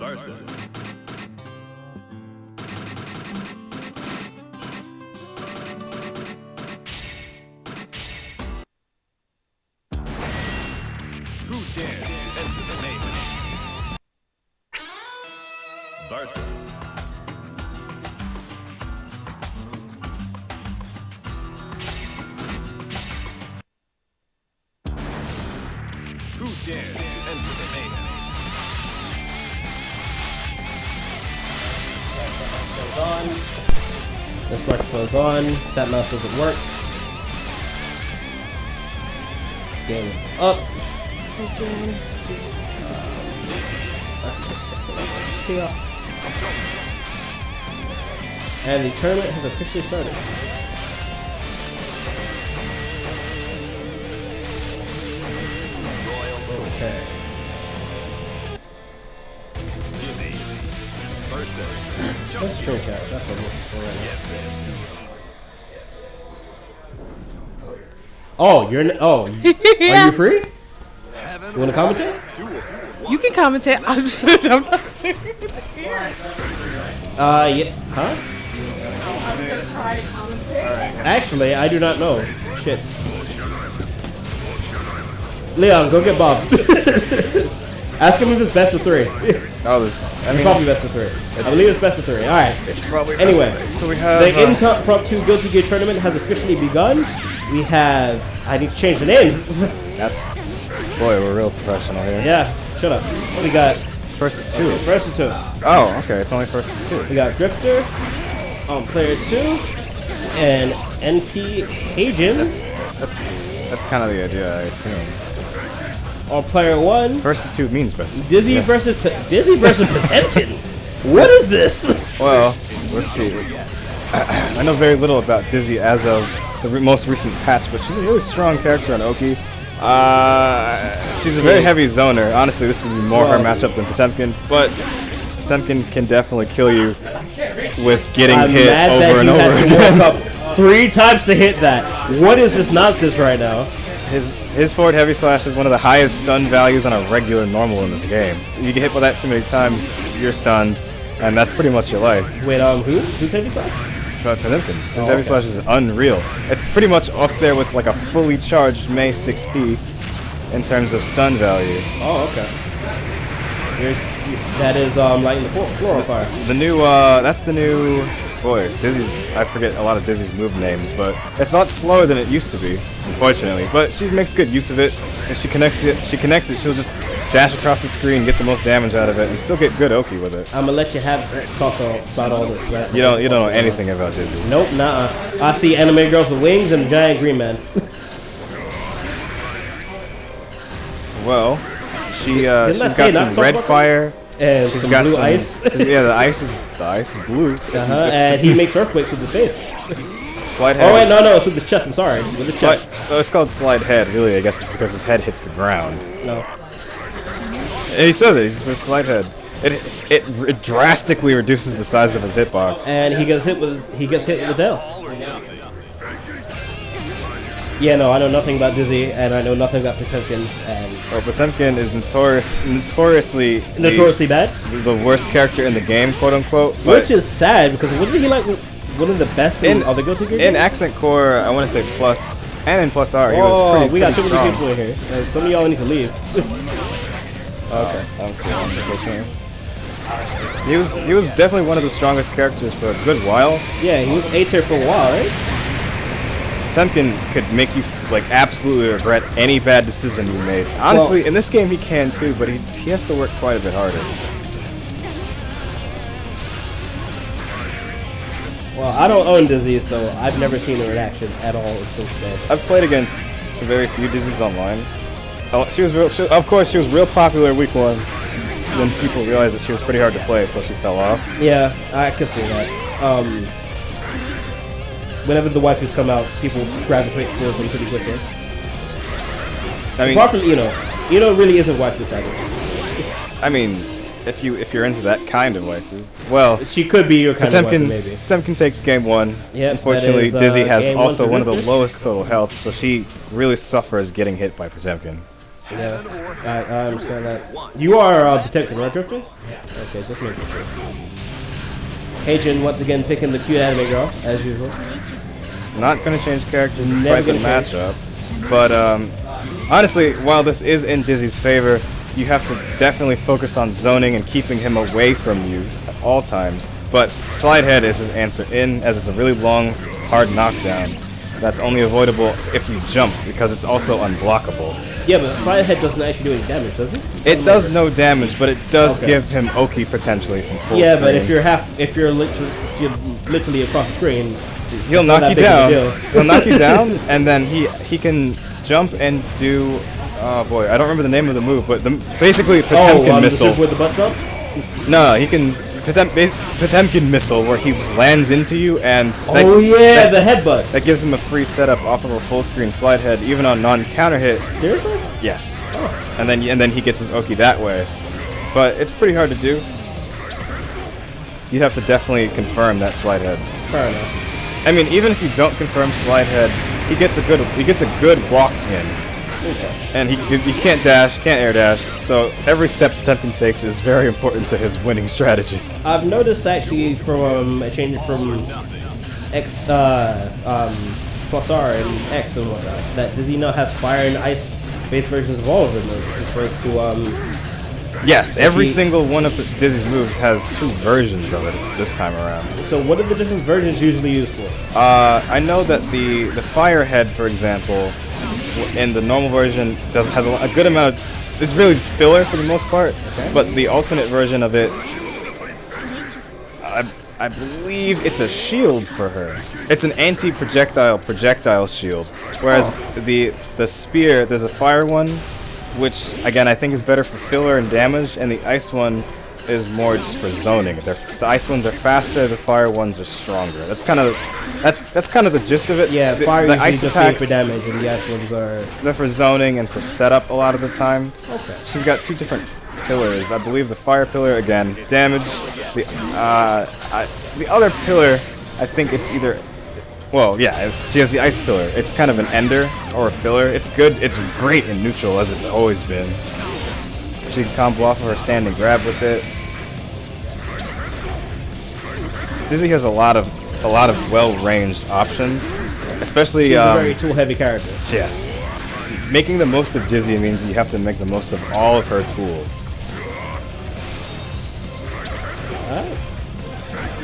versus who dares to enter the maze versus who dares to enter the maze. On. This microphone's on. That mouse doesn't work. Game is up. Again. And the tournament has officially started. Okay. Let's drink out. That's what we're looking for right now. Oh, you're are you free? You want to commentate? You can commentate. I'm not Yeah. Huh? I was gonna try to commentate. Actually, I do not know. Shit. Leon, go get Bob. Ask him if it's best of 3. It's Probably best of 3. I believe it's best of 3. Alright. It's probably Anyway, so we have the Improp 2 Guilty Gear tournament has officially begun. We have... I need to change the names. Boy, we're real professional here. Yeah, shut up. We got... First to 2. First to 2. Oh, okay. It's only first to 2. We got Drifter on player 2 and NP Hagen That's kind of the idea, I assume. on player 1. First to 2 means best. Dizzy versus Potemkin. What is this? Well, let's see. I know very little about Dizzy as of the most recent patch, but she's a really strong character on Oki. She's a very heavy zoner. Honestly, this would be more her matchup than Potemkin, but Potemkin can definitely kill you with getting hit over and over again. Up 3 times to hit that. What is this nonsense right now? His forward heavy slash is one of the highest stun values on a regular normal in this game. So you get hit by that too many times, you're stunned, and that's pretty much your life. Wait, who? Who's heavy slash? Potemkin's. His heavy slash is unreal. It's pretty much up there with like a fully charged May 6P in terms of stun value. Oh, okay. That is lighting the floor on fire. The new, that's the new. Boy, Dizzy's. I forget a lot of Dizzy's move names, but it's a lot slower than it used to be, unfortunately. But she makes good use of it. If she connects it, she'll just dash across the screen, get the most damage out of it, and still get good Oki with it. I'm gonna let you talk about all this. Right? You don't know anything about Dizzy. Nope, nah. I see anime girls with wings and a giant green man. Well, she's got some red fire. And she's some got blue some ice. Yeah, the ice is blue. And he makes earthquakes with his face. Slide head. Oh wait, no, it's with his chest. I'm sorry, with his chest. So it's called slide head. Really, I guess it's because his head hits the ground. No. And he says it. He says slide head. It drastically reduces the size of his hitbox. And he gets hit with the tail. Yeah, no, I know nothing about Dizzy, and I know nothing about Potemkin. And Potemkin is notoriously bad. The worst character in the game, quote unquote. Which is sad because wasn't he like one of the best in other Guilty Gear games? In Accent Core, I want to say Plus, and in Plus R, he was pretty. We got too strong. many people in here. Some of y'all need to leave. Okay, I'm sorry, unfortunately. He was definitely one of the strongest characters for a good while. Yeah, he was A tier for a while, right? Potemkin could make you like absolutely regret any bad decision you made. Honestly, in this game he can too, but he has to work quite a bit harder. Well, I don't own Dizzy, so I've never seen her in action at all until today. I've played against very few Dizzies online. She was real popular week 1. Then people realized that she was pretty hard to play, so she fell off. Yeah, I can see that. Whenever the waifus come out, people gravitate towards them pretty quickly. I mean, apart from Ino really isn't waifu status. I mean, if you're into that kind of waifu, well, she could be your kind of waifu, maybe. Potemkin takes game 1. Yep, unfortunately, Dizzy has also one of the Drifter. lowest total health, so she really suffers getting hit by Potemkin. Yeah, I understand that. You are protected, right, Drifter? Yeah. Okay, just making sure. Heijin once again picking the cute anime girl, as usual. Not going to change characters despite the matchup. But honestly, while this is in Dizzy's favor, you have to definitely focus on zoning and keeping him away from you at all times. But slide head is his answer in, as it's a really long, hard knockdown. That's only avoidable if you jump, because it's also unblockable. Yeah, but slide head doesn't actually do any damage, does it? It does no damage, but it does give him Oki potentially from full yeah, screen. but if you're literally across the screen, he'll knock you down. He'll knock you down, and then he can jump and do. Oh boy, I don't remember the name of the move, but basically Potemkin missile. With the butt stomp? No, he can Potemkin missile, where he just lands into you, and the headbutt. That gives him a free setup off of a full screen slide head, even on non-counter hit. Seriously? Yes. Oh. And then he gets his Oki that way, but it's pretty hard to do. You have to definitely confirm that slide head. Fair enough. I mean, even if you don't confirm slide head, he gets a good walk in. Okay. And he can't dash, can't air dash, so every step Potemkin takes is very important to his winning strategy. I've noticed actually from a change from X plus R and X and whatnot that Dizzy now has fire and ice based versions of all of them as opposed to yes, every single one of Dizzy's moves has 2 versions of it this time around. So what are the different versions usually used for? I know that the fire head, for example, in the normal version has a good amount of, it's really just filler for the most part, but the alternate version of it, I believe it's a shield for her. It's an anti-projectile shield, whereas the spear, there's a fire one, which again I think is better for filler and damage, and the ice one is more just for zoning. The ice ones are faster, the fire ones are stronger. That's kind of the gist of it. Yeah, fire the ice attacks for damage, and the ice ones are they're for zoning and for setup a lot of the time. Okay. She's got 2 different pillars. I believe the fire pillar, again, damage. The other pillar, I think it's either, well, yeah, she has the ice pillar. It's kind of an ender or a filler. It's good. It's great in neutral, as it's always been. She can combo off of her standing grab with it. Dizzy has a lot of well-ranged options, especially. She's a very tool-heavy character. Yes, making the most of Dizzy means that you have to make the most of all of her tools.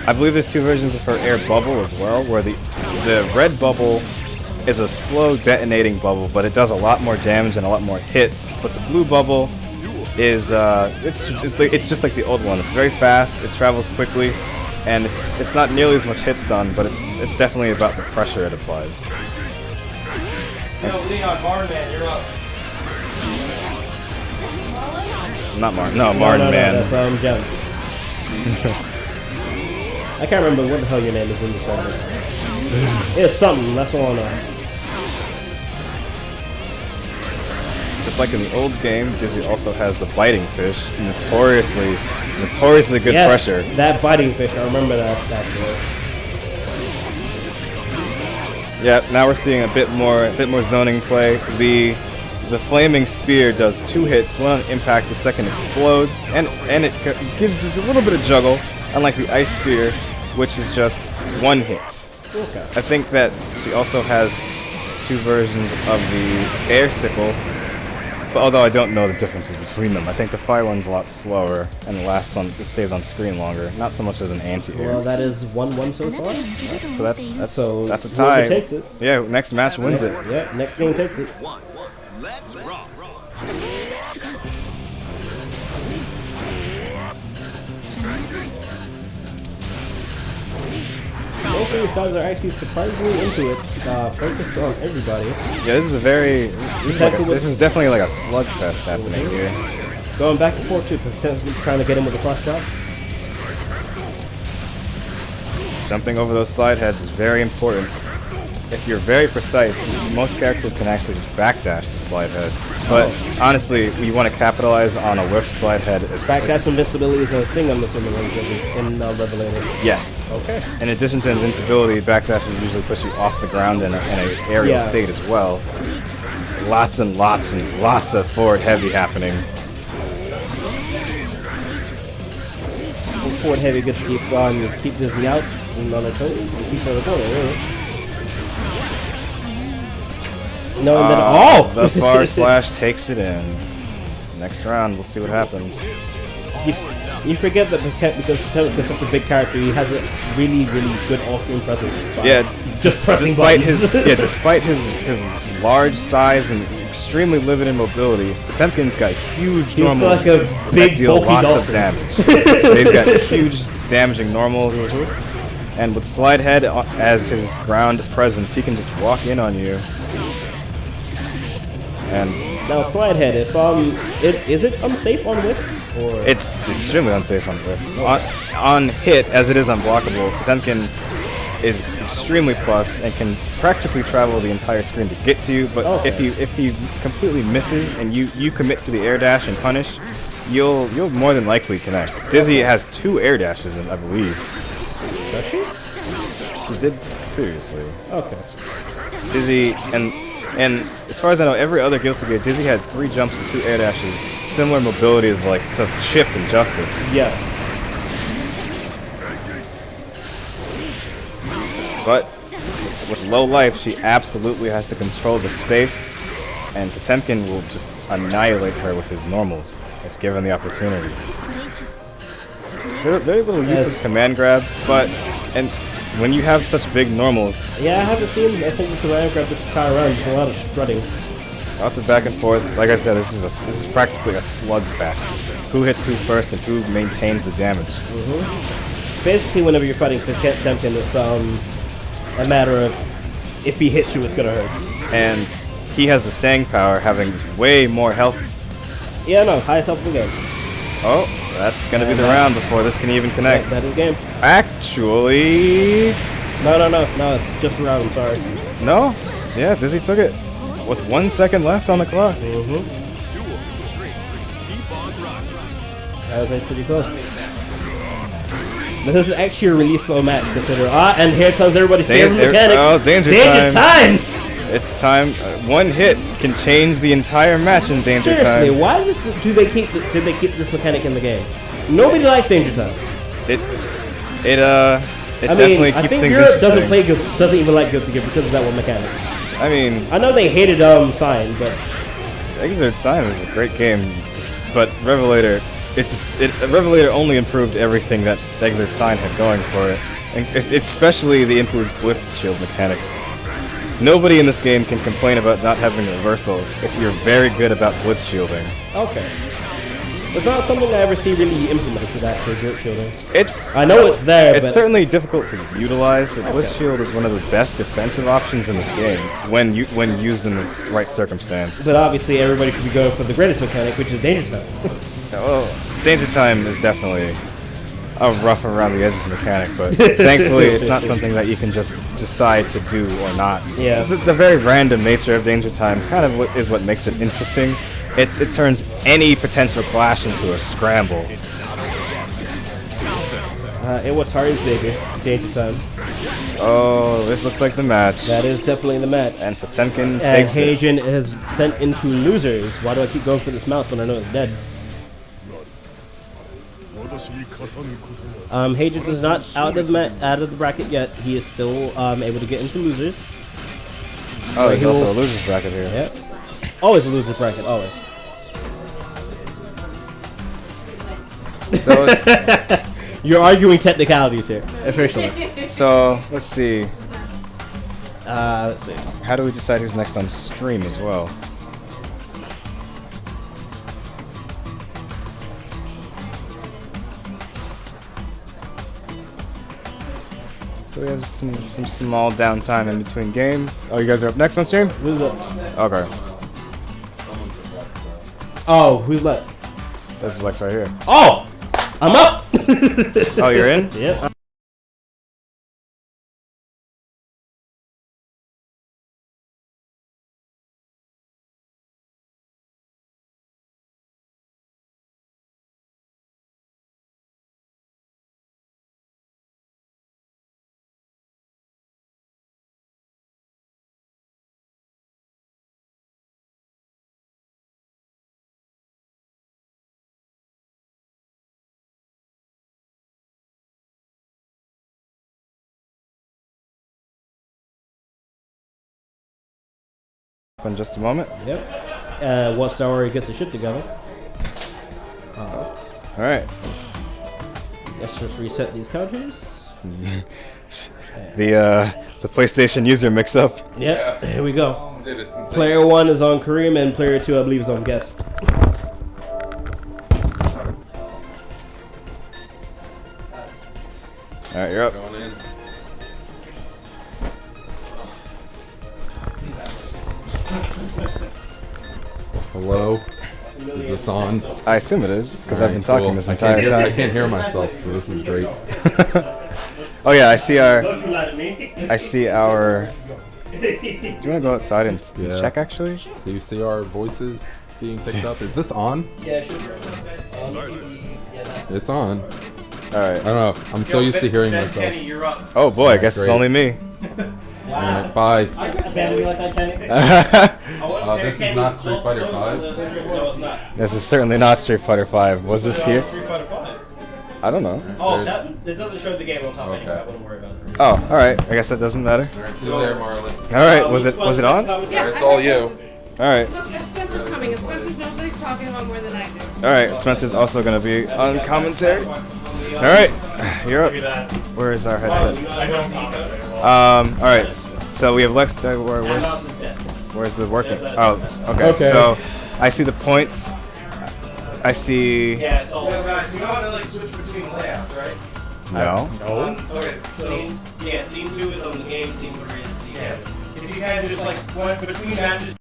I believe there's 2 versions of her air bubble as well, where the red bubble is a slow detonating bubble, but it does a lot more damage and a lot more hits. But the blue bubble is it's just like the old one. It's very fast. It travels quickly. And it's not nearly as much hit stun, but it's definitely about the pressure it applies. Yo, Leon, Marman, you're up. Not Martin. No, Martin Man. That's Jen. I can't remember what the hell your name is in the segment. It's something. That's all I know. Just like in the old game, Dizzy also has the biting fish, notoriously good pressure. That biting fish, I remember that actually. Yeah, now we're seeing a bit more zoning play. The flaming spear does 2 hits, one on impact, the second explodes, and it gives it a little bit of juggle, unlike the ice spear, which is just 1 hit. Okay. I think that she also has 2 versions of the air sickle. But although I don't know the differences between them, I think the fire one's a lot slower and it stays on screen longer. Not so much as an anti-air. Well, that is 1-1 so far. So that's a tie. Whoever takes it. Yeah, next match wins it. Yeah, next game takes it. Let's rock. Both of these guys are actually surprisingly into it, focused on everybody. Yeah, this is definitely like a slugfest happening here. Going back and forth too, potentially trying to get him with a cross chop. Jumping over those slide heads is very important. If you're very precise, most characters can actually just backdash the slide heads. But honestly, you want to capitalize on a whiff slide head. Backdash invincibility is a thing I'm assuming in Revelator. Yes. Okay. In addition to invincibility, backdashes usually push you off the ground in an aerial state as well. Lots and lots and lots of forward heavy happening. Forward heavy good to keep Disney out and on their toes and keep her opponent, really. No, and then the far slash takes it in. Next round, we'll see what happens. You forget that because Potemkin is such a big character, he has a really, really good off-screen presence. Yeah, just pressing despite buttons. despite his large size and extremely limited mobility, Potemkin's got huge normals like a big, that deal bulky lots dolphin. of damage. He's got huge damaging normals, and with Slide Head as his ground presence, he can just walk in on you. And Now, Slide Head, is it unsafe on Wisp? Or? it's extremely unsafe on Whiff. On hit, as it is unblockable, Potemkin is extremely plus and can practically travel the entire screen to get to you. But if he completely misses and you commit to the air dash and punish, you'll more than likely connect. Dizzy has 2 air dashes, I believe. Does she? She did previously. Okay. Dizzy and as far as I know, every other Guilty Gear, Dizzy had 3 jumps and 2 air dashes, similar mobility to Chip and Justice. Yes. But with low life, she absolutely has to control the space, and Potemkin will just annihilate her with his normals if given the opportunity. Very little use of command grab, but when you have such big normals, Yeah, I haven't seen a single command grab this entire round. Just a lot of strutting. lots of back and forth. Like I said, this is practically a slugfest. Who hits who first and who maintains the damage. Basically, whenever you're fighting Potemkin, it's a matter of if he hits you, it's gonna hurt. And he has the staying power, having way more health. Yeah, no, highest health in the game. Oh, that's gonna be the round before this can even connect. That is the game. Actually, No, it's just a round, I'm sorry. no. Yeah, Dizzy took it with 1 second left on the clock. That was actually pretty close. This is actually a really slow match, consider. And here comes everybody's favorite mechanic. Oh, danger time! It's time. 1 hit can change the entire match in danger Seriously, time. why did they keep this mechanic in the game? Nobody likes danger time. It I definitely mean, I keeps think things Europe interesting. doesn't even like Guilty Gear because of that one mechanic. I mean, I know they hated Sign, but Exert Sign was a great game, but Revelator, Revelator only improved everything that Exert Sign had going for it, and especially the improved Blitz Shield mechanics. Nobody in this game can complain about not having reversal if you're very good about Blitz Shielding. okay. It's not something I ever see really implemented actually, Blitz Shielding. I know it's there, It's but certainly difficult to utilize, but Blitz Shield is one of the best defensive options in this game when used in the right circumstance. But obviously everybody should be going for the greatest mechanic, which is danger time. Well, Danger Time is definitely a rough around the edges mechanic, but thankfully it's not something that you can just decide to do or not. Yeah. The very random nature of Danger Time kind of is what makes it interesting. It turns any potential clash into a scramble. It was Hari's baby, danger time. Oh, this looks like the match. That is definitely the match. And Potemkin And takes it. Heijin is sent into losers. Why do I keep going for this mouse when I know it's dead? Heijin is not out of the bracket yet. He is still able to get into losers. Oh, there's also a losers bracket here. Yep. Always a loser's bracket, always. So it's, You're arguing technicalities here, officially. so let's see. Let's see. How do we decide who's next on stream as well? So we have some small downtime in between games. Oh, you guys are up next on stream? Who's up? Okay. Oh, who's left? This is Lex right here. Oh! I'm up! Oh, you're in? Yep. in just a moment. Yep. Once Tower gets the shit together. All right. Let's just reset these counters. The PlayStation user mix-up. Yep. Here we go. Dude, it's insane. Player 1 is on Kareem, and player 2, I believe, is on Guest. All right, you're up. Going in. Hello? Is this on? I assume it is because I've been Alright, talking cool. this I entire can't time. hear myself, so this is great. Oh yeah, I see our. I see our. Do you want to go outside and check actually? Do you see our voices being picked up? Is this on? Yeah, it should be. It's on. All right. I don't know. I'm so used to hearing myself. Kenny, you're up. Oh boy, I guess it's great. only me. Alright, bye. Abandon me like that, Kenny? This is not Street Fighter 5. No, it's not. This is certainly not Street Fighter 5. Was this here? Street Fighter 5. I don't know. Oh, There's- it doesn't show the game on top Okay. anyway. I wouldn't worry about it. Oh, all right. I guess that doesn't matter. Alright, see you there, Marlon. All right. Was it on? Yeah, It's all you. All right. Look, Spencer's coming, and Spencer knows what he's talking about more than I do. All right. Spencer's also gonna be on commentary. All right. You're up. Where is our headset? All right. So we have Lex. Where's the working? Oh, okay. So I see the points. I see. Yeah, it's all. You know how to like switch between layouts, right? No. Okay. Scene 2 is on the game. Scene 3 is the canvas. If you had to just like one between matches.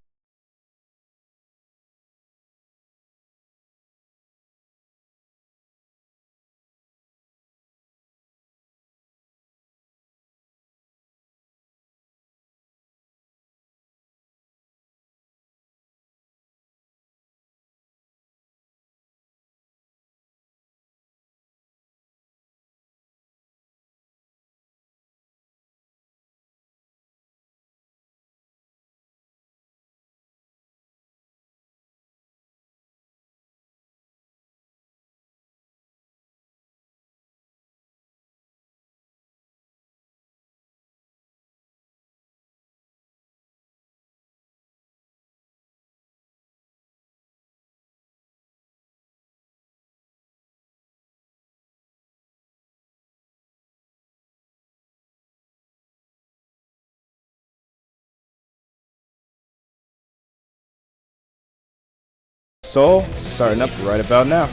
Soul starting up right about now.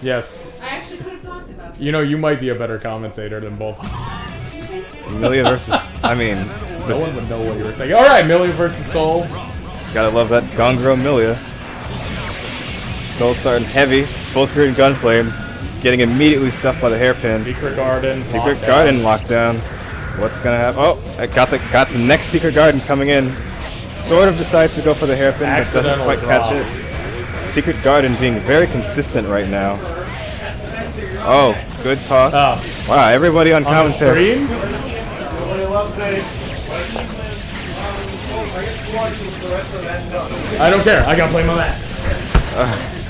Yes. I actually could have talked about that. You know, you might be a better commentator than both. Milia versus. I mean, No one would know what you were saying. All right, Millie versus Soul. gotta love that Gongro Milia. Soul starting heavy, full screen gun flames, getting immediately stuffed by the hairpin. Secret Garden. Secret lockdown. Garden lockdown. What's gonna happen? Oh, I got the next Secret Garden coming in. Sort of decides to go for the hairpin, but doesn't Accidental quite catch drop. it. Secret Garden being very consistent right now. Oh, good toss. Oh. Wow, everybody on On the commentary. screen? I don't care. I gotta play my match.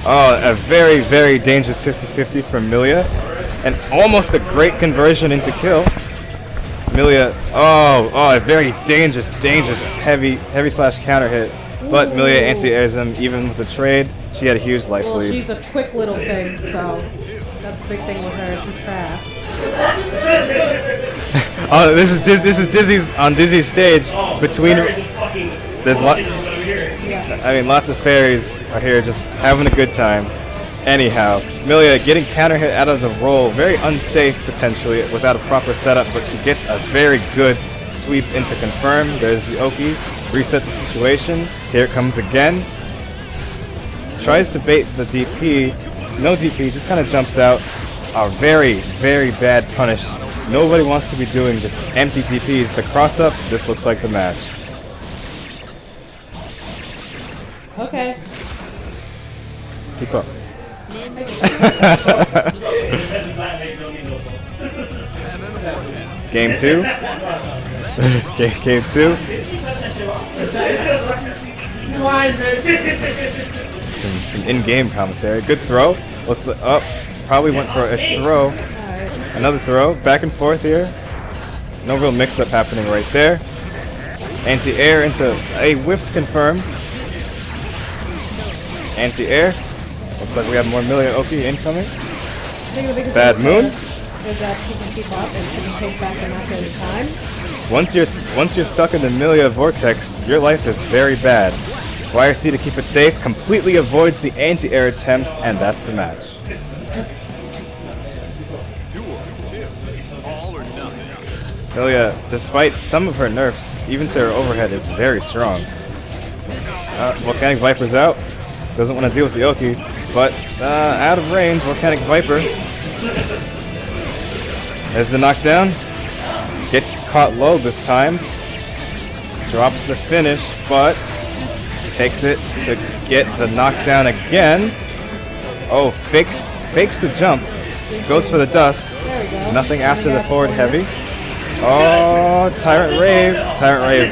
Oh, a very, very dangerous 50-50 from Milia. And almost a great conversion into kill. Milia, a very dangerous, heavy slash counter hit. But Milia anti-airs him even with the trade. She had a huge life Well, lead. she's a quick little thing, so that's the big thing with her. She's fast. Oh, this is Dizzy's on Dizzy's stage. Between there's lots of fairies are here just having a good time. Anyhow, Milia getting counter hit out of the roll, very unsafe potentially without a proper setup, but she gets a very good sweep into confirm. There's the Oki, reset the situation. Here it comes again. Tries to bait the DP, no DP, just kind of jumps out. A very, very bad punish. Nobody wants to be doing just empty DPs. The cross up, this looks like the match. Okay. Keep up. Game 2. Game 2. Some in-game commentary. Good throw. Looks up. Probably went for a throw. Another throw. Back and forth here. No real mix-up happening right there. Anti-air into a whiff to confirm. Anti-air. Looks like we have more Milia Oki incoming. I think the biggest Bad thing moon. is that she can keep up and she can take back the match any time. Once you're stuck in the Milia vortex, your life is very bad. YRC, to keep it safe, completely avoids the anti-air attempt, and that's the match. Milia, despite some of her nerfs, even to her overhead, is very strong. Volcanic Viper's out. Doesn't want to deal with the Oki, but out of range, Volcanic Viper. There's the knockdown. Gets caught low this time. Drops the finish, but takes it to get the knockdown again. Oh, fakes the jump. Goes for the dust. Nothing after the forward heavy. Oh, Tyrant Rave. Tyrant Rave,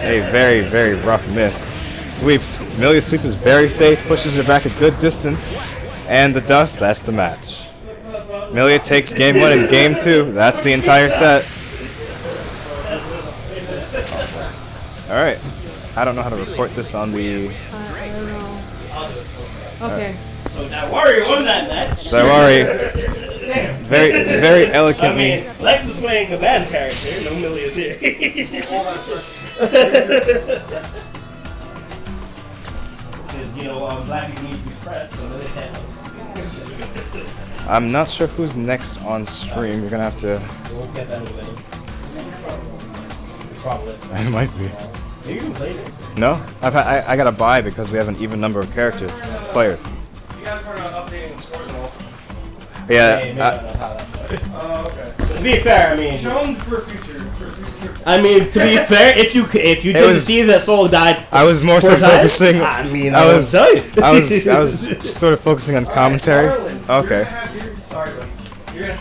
a very, very rough miss. Sweeps. Milia's sweep is very safe, pushes her back a good distance. And the dust, that's the match. Milia takes game 1 and game 2. That's the entire set. Alright. I don't know how to report this on the... I don't know. Okay. So that warrior won that match. Zawari very, very eloquently. I mean, Lex was playing a bad character. No Milia's here. Because, you know, black people need to be pressed, so they can't. I'm not sure who's next on stream. You're gonna have to... We'll get that in a minute. Probably. It might be. You can play it. No? I got to buy because we have an even number of players. You guys were updating the scores and all. Yeah. Oh, okay. To be fair, I mean... Shown for future. I mean, to be fair, if you didn't see that Soul died, I was more so 4 times, focusing. I mean, I was tell you. I was sort of focusing on commentary. Okay. Sorry, buddy. You're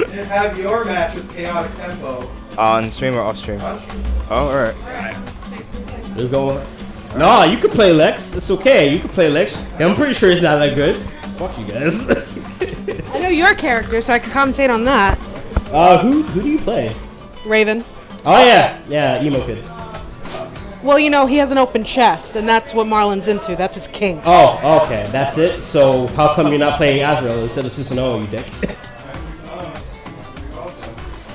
gonna have your match with Chaotic Tempo. On stream or off stream? Oh, alright. Let's go. No, you can play Lex. It's okay. You can play Lex. I'm pretty sure it's not that good. Fuck you guys. I know your character, so I can commentate on that. Who do you play? Raven. Oh yeah, emo kid. Well, you know, he has an open chest, and that's what Marlon's into. That's his king. Oh, okay, that's it. So how come you're not playing Azrael instead of Susanoo, you dick?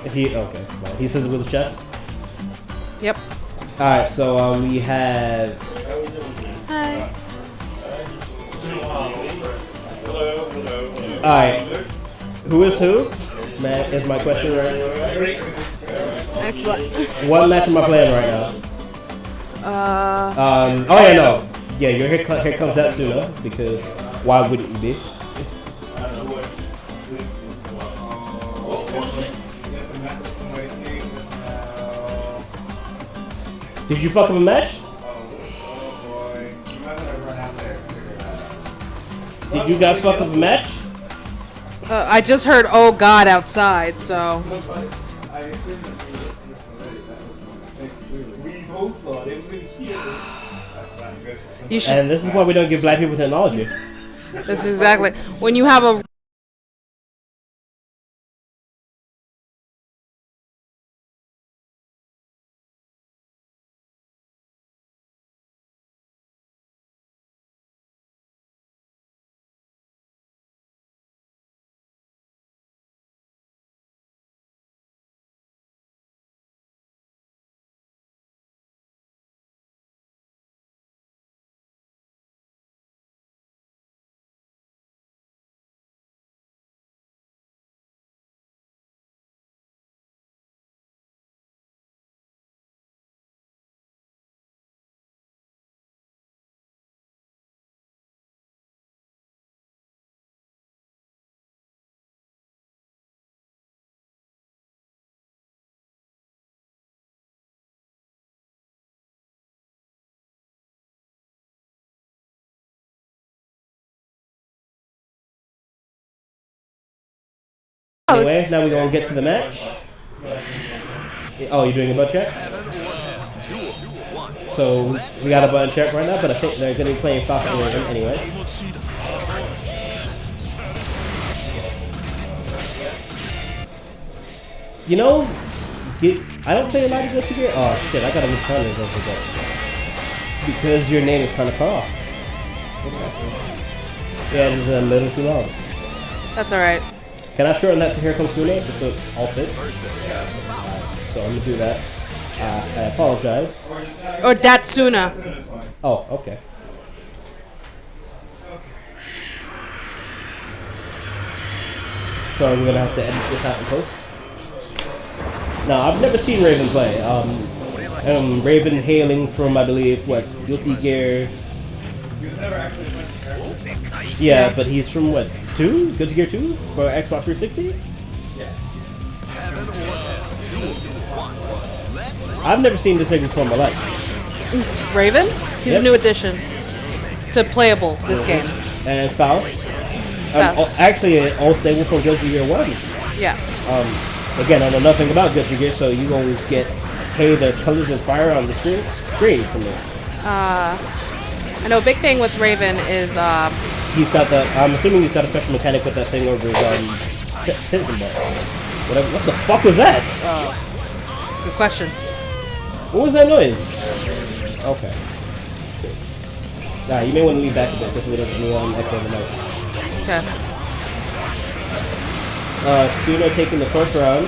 Okay, well, he says it with his chest. Yep. All right, so we have. Hi. All right, who is who? Matt is my question right. Excellent. What match am I playing right now? Oh yeah, no. Yeah, your here comes Zetsuno, because why wouldn't you be? Did you fuck up a match? Did you guys fuck up a match? I just heard "Oh God" outside, so. We both thought it was in here. That's not good. You should. And this is why we don't give black people technology. This is exactly when you have a. Anyway, now we're gonna get to the match. Oh, you're doing a butt check? So we got a button check right now, but I think they're gonna be playing Falcon Raven anyway. You know, I don't play a lot of Guilty Gear. Oh shit, I gotta move counters over there. Because your name is kind of cut off. Yeah, it's a little too long. That's alright. Can I shorten that to Here Comes Suna just so it all fits? So I'm gonna do that. I apologize. Or Datsuna. Oh, okay. So I'm gonna have to edit this out in post. Now, I've never seen Raven play. Raven hailing from, I believe, what, Guilty Gear? Yeah, but he's from what, 2? Guilty Gear 2 for Xbox 360? I've never seen this nigga before in my life. Raven? He's a new addition to playable this game. And Faust. Actually, all stable from Guilty Gear 1. Yeah. Again, I know nothing about Guilty Gear, so you gonna get, hey, there's colors and fire on the screen for me. I know a big thing with Raven is He's got the, I'm assuming he's got a special mechanic with that thing over his tension bar. What the fuck was that? it's a good question. What was that noise? Okay. Nah, you may want to leave back a bit just so we don't echo the notes. Okay. Suna taking the first round.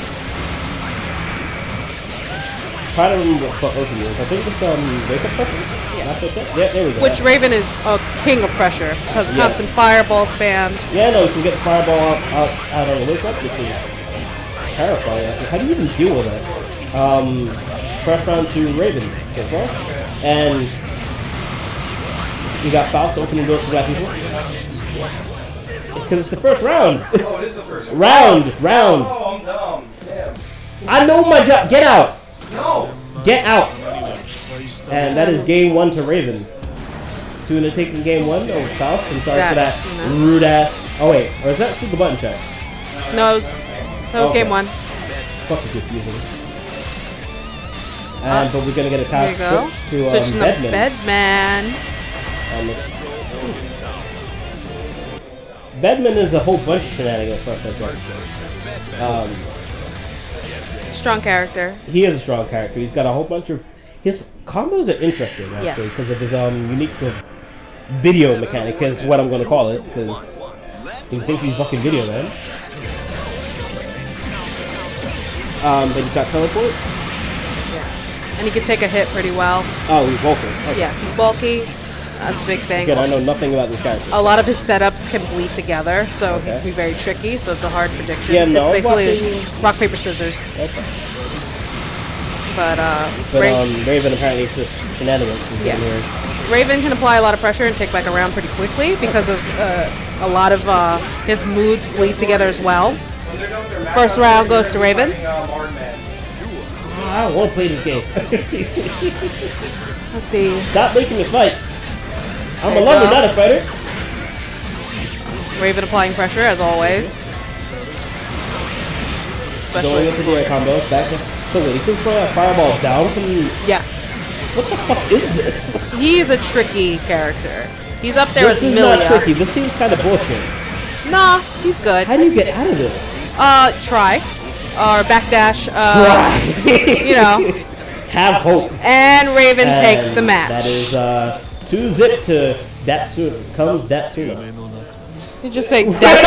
Try to remember what fuck Ocean is. I think it's wake up pressure? Yes. Yeah, there we go. Which Raven is a king of pressure because of constant fireball spam. Yeah, no, you can get the fireball out on the wake up, which is terrifying. How do you even deal with that? First round to Raven so far. And you got Faust opening doors for black people. Because it's the first round. Oh, it is the first round. Round. Oh, I'm dumb. Damn. I know my job. Get out. No. Get out. And that is game 1 to Raven. Suna taking game 1. Oh, Faust. I'm sorry for that rude ass. Oh wait, or is that still the button check? No, that was game 1. Fucking confusing. And but we're gonna get a There you go. switch to Switching the Bedman. Bedman. Bedman is a whole bunch of shenanigans for us, I think. Strong character. He is a strong character. He's got a whole bunch of... His combos are interesting, actually, Yes. because of his unique video mechanic, is what I'm going to call it, because he thinks he's fucking video, man. Then he's got teleports. And he can take a hit pretty well. Oh, he's bulky. Okay. Yes, he's bulky. That's a big thing. Again, I know nothing about this character. A lot of his setups can bleed together, so he can be very tricky, so it's a hard prediction. Yeah, no, it's basically watching... rock, paper, scissors. Okay. But Raven apparently is just shenanigans. Yes. Raven can apply a lot of pressure and take back a round pretty quickly because of a lot of his moods bleed together as well. First round goes to Raven. I don't want to play this game. Let's see. Stop making me fight. I'm a lover, not a fighter. Raven applying pressure as always. Going Especially. into the air combo. Back to... So wait, he can throw that fireball down from... Yes. What the fuck is this? He's a tricky character. He's up there This with is not Milia. tricky. This seems kind of bullshit. Nah, he's good. How do you get out of this? Try. Or backdash. Try. You know. Have hope. And Raven And takes the match. That is 2-zip to Datsuna. Comes Datsuna. You just say that.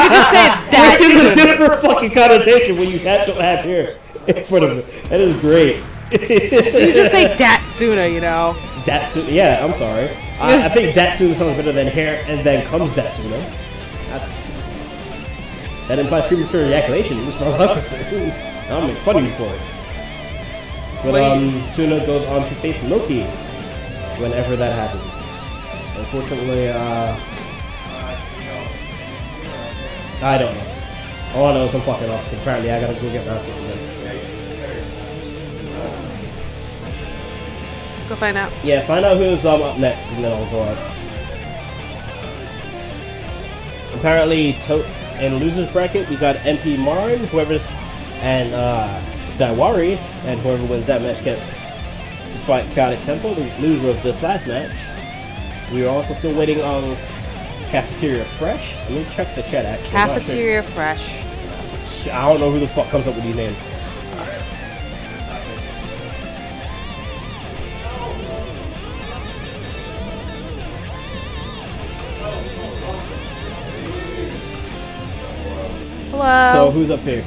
You just say that. Which is a different fucking connotation when you don't have hair in front of it. That is great. You just say Datsuna, you know. Datsuna. Yeah, I'm sorry. I think Datsuna sounds better than hair, and then comes Datsuna. That implies premature ejaculation. As far as I'm concerned. I'll make fun of you for it. But Suna goes on to face Loki whenever that happens. Unfortunately, I don't know. All I know is I'm fucking off. Apparently, I gotta go get my outfit again. Go find out. Yeah, find out who's up next, and then I'll go out. Apparently, in losers bracket, we got MP Marin, and Daiwari, and whoever wins that match gets to fight Chaotic Temple, the loser of this last match. We are also still waiting on Cafeteria Fresh. Let me check the chat actually. Cafeteria Fresh. I don't know who the fuck comes up with these names. Hello. So who's up here?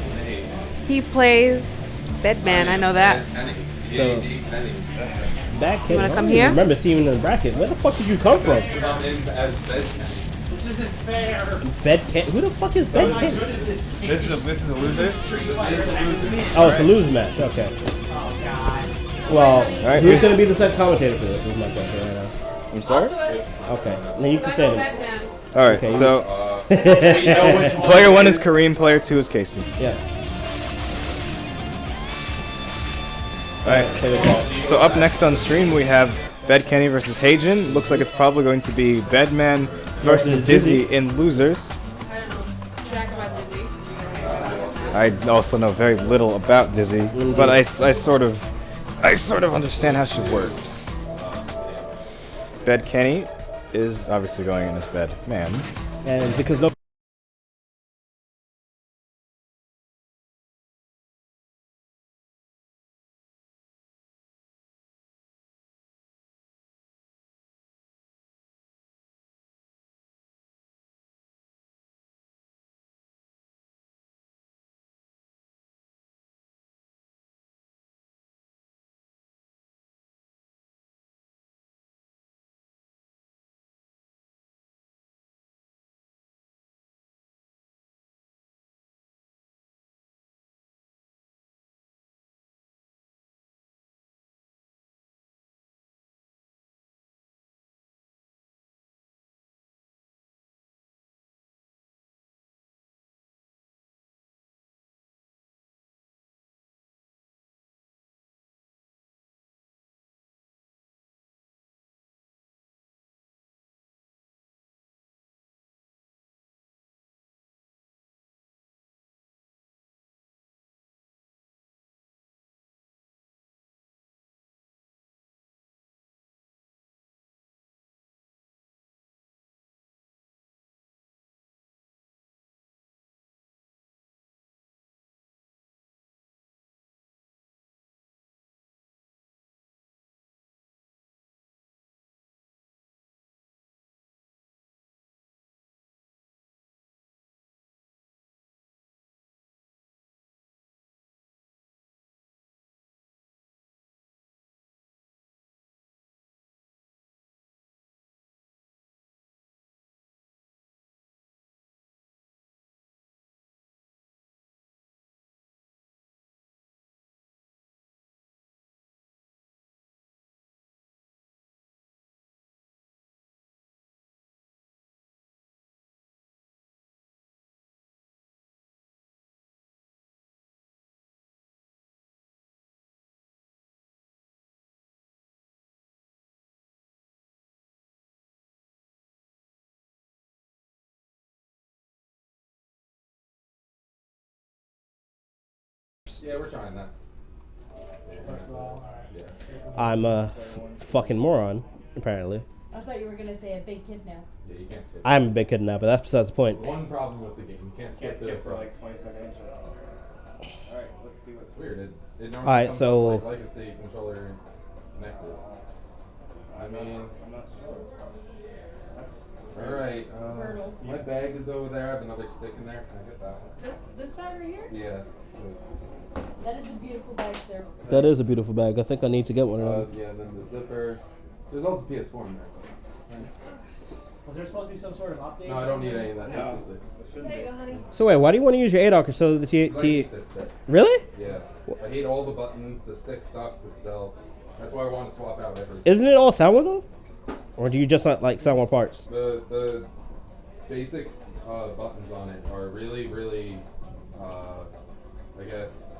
He plays Bedman. I know that. So back kid. You wanna I come don't here? even remember seeing you in the bracket. Where the fuck did you come from? Because I'm in as Bedman. This isn't fair. Bedkit? Who the fuck is Bedkit? This is a losers. Oh, it's a lose match. Okay. Oh god. Well, right, who's gonna be the second commentator for this? Is my question right now. I'm sorry. Okay. Then you can say this. All right. Okay, So We know which one player it 1 is Kareem. Player 2 is Casey. Yes. All right. So up next on stream we have Bed Kenny versus Hagen. Looks like it's probably going to be Bedman versus Dizzy in losers. I don't know jack about Dizzy. I also know very little about Dizzy, but I sort of understand how she works. Bed Kenny is obviously going in his bed, man. And because no. Yeah, we're trying that. First of all, alright. Yeah. I'm a fucking moron, apparently. I thought you were gonna say a big kid now. Yeah, you can't skip. I'm a big kid now, but that's besides the point. One problem with the game, you can't skip it for like 20 seconds. Alright, let's see what's it's weird. It normally Alright, comes so- up like legacy controller connected. I mean, I'm not sure. That's alright. Fertile. My bag is over there. I have another stick in there. Can I get that one? This bag right here? Yeah. That is a beautiful bag, sir. That is a beautiful bag. I think I need to get one of them. Yeah, then the zipper. There's also PS4 in there. Thanks. Was there supposed to be some sort of update? No, I don't need any of that. Just the stick. There you go, honey. So wait, why do you want to use your ADOC so the 'Cause I hate this stick. Really? Yeah. I hate all the buttons. The stick sucks itself. That's why I want to swap out everything. Isn't it all sound though? Or do you just not like sound parts? The basic buttons on it are really I guess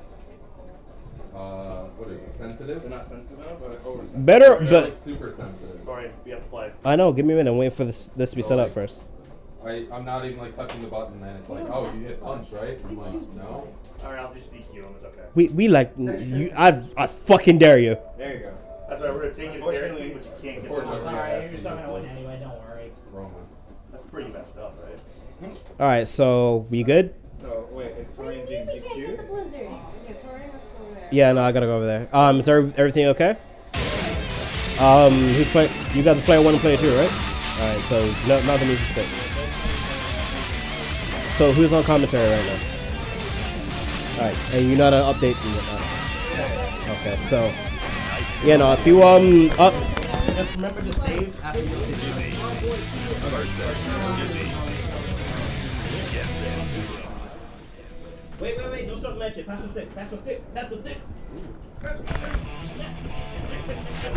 what is it, sensitive? They're not sensitive, but over Better, They're but like super sensitive. Alright, we have to play. I know. Give me a minute. I'm waiting for this to be So, set up like, first. I'm not even like touching the button and it's like, oh, you hit punch, right? I'm like, no. Alright, I'll just DQ him, it's okay. We like you. I fucking dare you. There you go. That's right, we're gonna take it directly, but you can't get Unfortunately, it. yeah, Sorry, you're this just not gonna win is- anyway, don't worry. Roman. That's pretty messed up, right? All right. So we good? So wait, is Torian being We can't get the GQ? blizzard. Yeah, Tori, let's go over there. Yeah. No, I gotta go over there. Is everything okay? Who's play? You guys are player 1 and player 2, right? All right. So nothing needs to stick. So who's on commentary right now? Alright, and you know how to update and whatnot. Okay, so yeah, no, if you up, just remember to save after you update. Dizzy versus Dizzy. Get ready to rock. Wait, don't start the match yet. Pass the stick.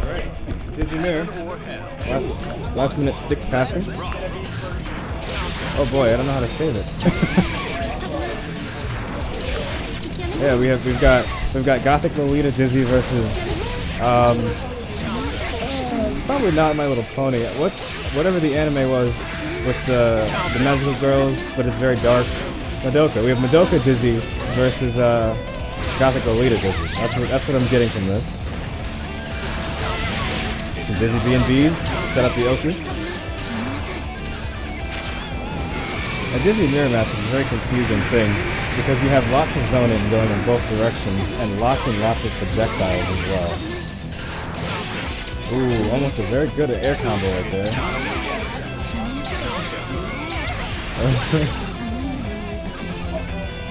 Alright. Dizzy Mirror. Or hell. Last minute stick passing. Oh boy, I don't know how to say this. Yeah, we've got Gothic Lolita Dizzy versus probably not My Little Pony. Whatever the anime was with the magical girls, but it's very dark. Madoka. We have Madoka Dizzy versus Gothic Lolita Dizzy. That's what I'm getting from this. Some Dizzy B&Bs. Set up the Oki. A Dizzy mirror match is a very confusing thing because you have lots of zoning going in both directions and lots of projectiles as well. Ooh, almost a very good air combo right there.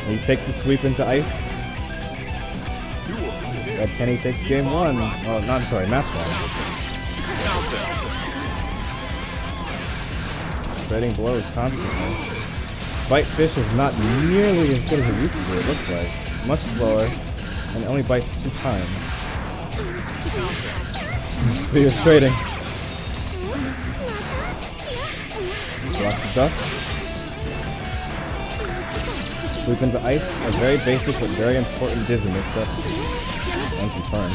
He takes the sweep into ice. Red Kenny takes game 1. Oh, no, I'm sorry, match 1. Trading blows constantly. Bite fish is not nearly as good as it used to be, it looks like. Much slower, and only bites 2 times. Speed is trading. Blocks the dust. Sweep into ice, a very basic but very important Dizzy mix-up. And confirm.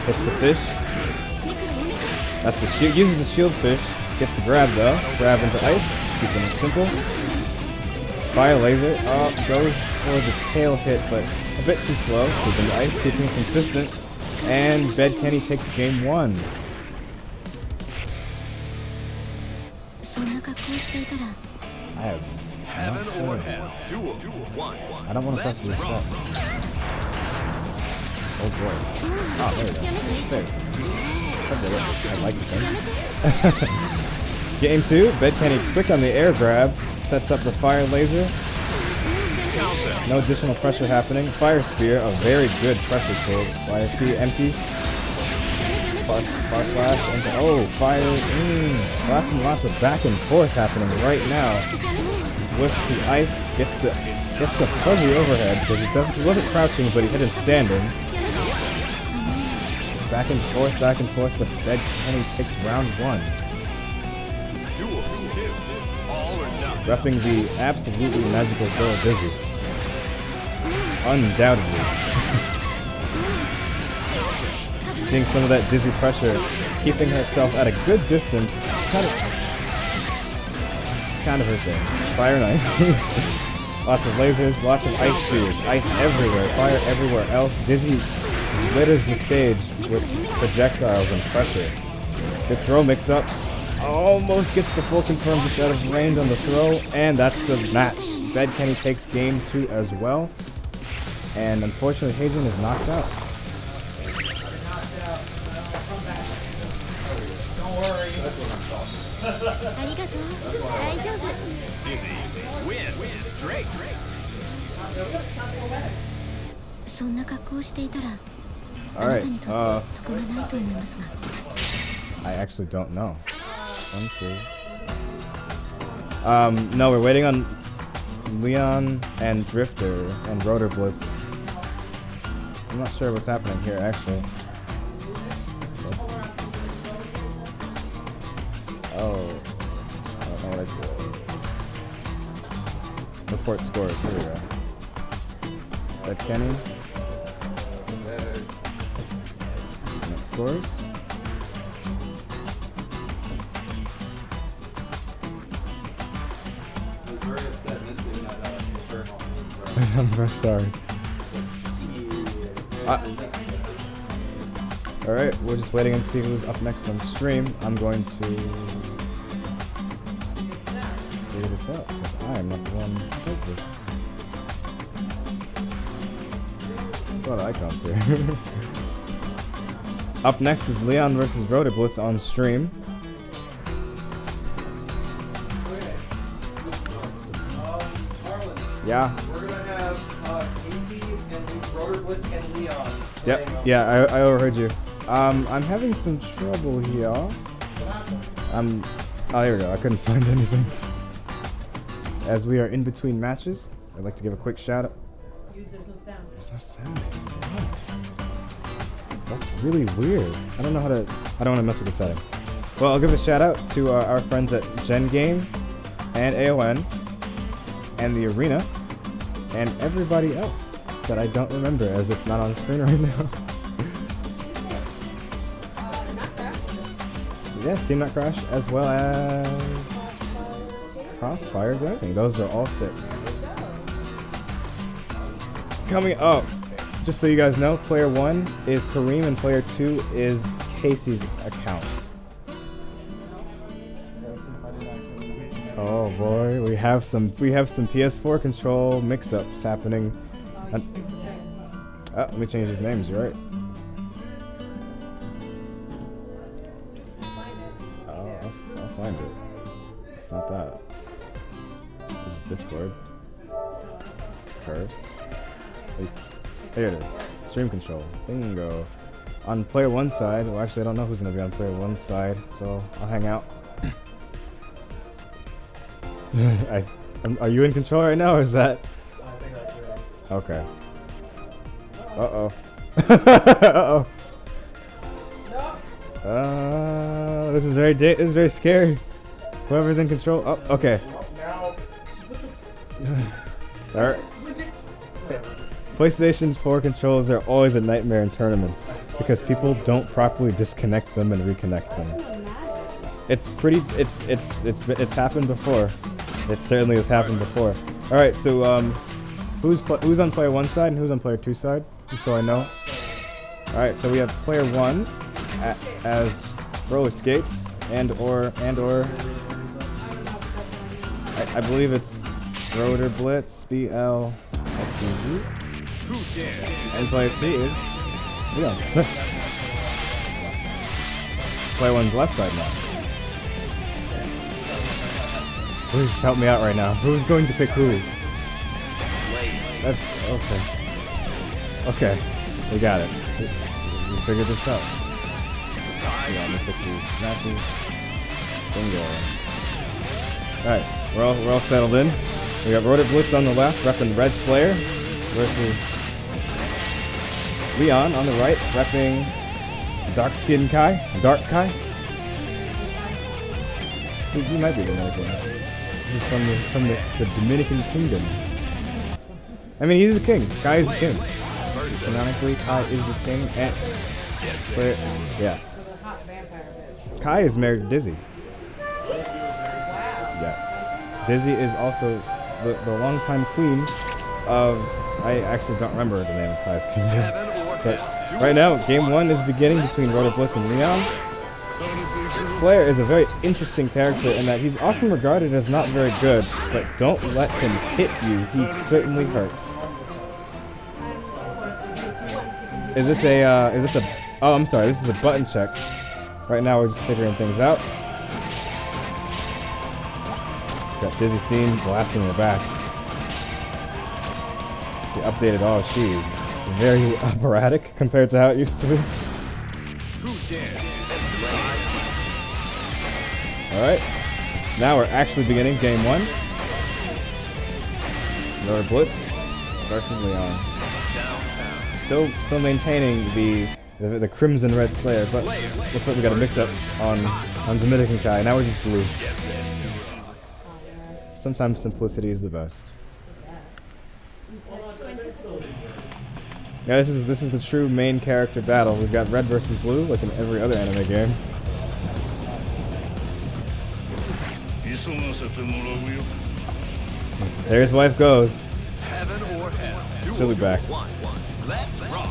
Hits the fish. That's the shield. Uses the shield fish. Gets the grab though. Grab into ice. Keeping it simple. Fire laser. Oh, goes for the tail hit, but a bit too slow. Keeping the ice, keeping it consistent. And Bed Kenny takes game 1. I have Heaven or hell. Duel 1. I don't want to press reset. Oh boy. Oh, there we go. There. I like the thing. Game 2, Bed Kenny quick on the air grab. Sets up the fire laser. No additional pressure happening. Fire spear, a very good pressure tool. YSC empties. Far slash into fire. Lots and lots of back and forth happening right now. Whips the ice, gets the fuzzy overhead because he wasn't crouching, but he hit him standing. Back and forth, but Bed Kenny takes round 1. Duel 2. All or nothing. Repping the absolutely magical girl Dizzy. Undoubtedly. Seeing some of that Dizzy pressure, keeping herself at a good distance. It's kind of her thing. Fire Knights. Lots of lasers, lots of ice spears. Ice everywhere, fire everywhere else. Dizzy litters the stage with projectiles and pressure. Good throw mix up. Almost gets the full confirm just out of range on the throw. And that's the match. Bed Kenny takes game 2 as well. And unfortunately, Hadrian is knocked out. Dizzy win straight. Alright, I actually don't know. Let's see. No, we're waiting on Leon and Drifter and Rotor Blitz. I'm not sure what's happening here, actually. Oh. I don't know what I did. Report scores. Here we go. Red Kenny. Submit scores. I was very upset missing that confirm on I'm very sorry. Alright, we're just waiting and see who's up next on stream. I'm going to figure this out, because I am not the one who does this. A lot of icons here. Up next is Leon versus Rotor Blitz on stream. Yeah. We're gonna have Casey and Rotor Blitz and Leon. Yep. Yeah, I overheard you. I'm having some trouble here. Oh, here we go. I couldn't find anything. As we are in between matches, I'd like to give a quick shout out. There's no sound. There's no sound. That's really weird. I don't know how to. I don't want to mess with the settings. Well, I'll give a shout out to our friends at Gen Game and AON and the Arena and everybody else that I don't remember as it's not on screen right now. Yeah, Team Not Crash as well as Crossfire Gaming. Those are all 6. Coming up, just so you guys know, player 1 is Kareem and player 2 is Casey's account. Oh boy, we have some PS4 control mix-ups happening. Let me change his names, you're right. I'll find it. It's not that. This is Discord. It's Curse. Here it is. Stream control. Bingo. On player 1 side, well actually I don't know who's going to be on player 1 side, so I'll hang out. Are you in control right now, or is that? I think that's right. Okay. Uh-oh. Uh-oh. This is very scary. Whoever's in control. Oh, okay. Now. Alright. PlayStation 4 controls are always a nightmare in tournaments because people don't properly disconnect them and reconnect them. It's happened before. It certainly has happened before. All right, so who's on player 1 side and who's on player 2 side? Just so I know. All right, so we have player 1 as roller skates and or I believe it's Rotor Blitz BLXZ. Who dares to And player 2 is Leon. Player 1's left side now. Please help me out right now. Who's going to pick who? That's okay. Okay, we got it. We figured this out. Yeah, let me fix these matches. Bingo. All right, we're all settled in. We got Rotor Blitz on the left, repping Red Slayer, versus Leon on the right, repping Dark Kai. He might be Dominican. He's from the Dominican Kingdom. I mean, he's the king. Kai is the king. Canonically, Kai is the king. And yes. Kai is married to Dizzy. Yes. Dizzy is also the longtime queen of... I actually don't remember the name of Kai's kingdom. But right now, game 1 is beginning between Rotor Blitz and Leon. Slayer is a very interesting character in that he's often regarded as not very good, but don't let him hit you, he certainly hurts. Is this a, oh, I'm sorry, this is a button check. Right now we're just figuring things out. Got Dizzy Steam blasting in the back. She updated all, she's very operatic compared to how it used to be. Who dares to Alright, now we're actually beginning game 1. Rotor Blitz versus Leon. Still maintaining the Crimson Red Slayer, but looks like we got a mix up on Dominican Kai. Now we're just blue. Sometimes simplicity is the best. Yeah, this is the true main character battle. We've got red versus blue, like in every other anime game. There his wife goes. heaven or hell? She'll be back. Let's rock.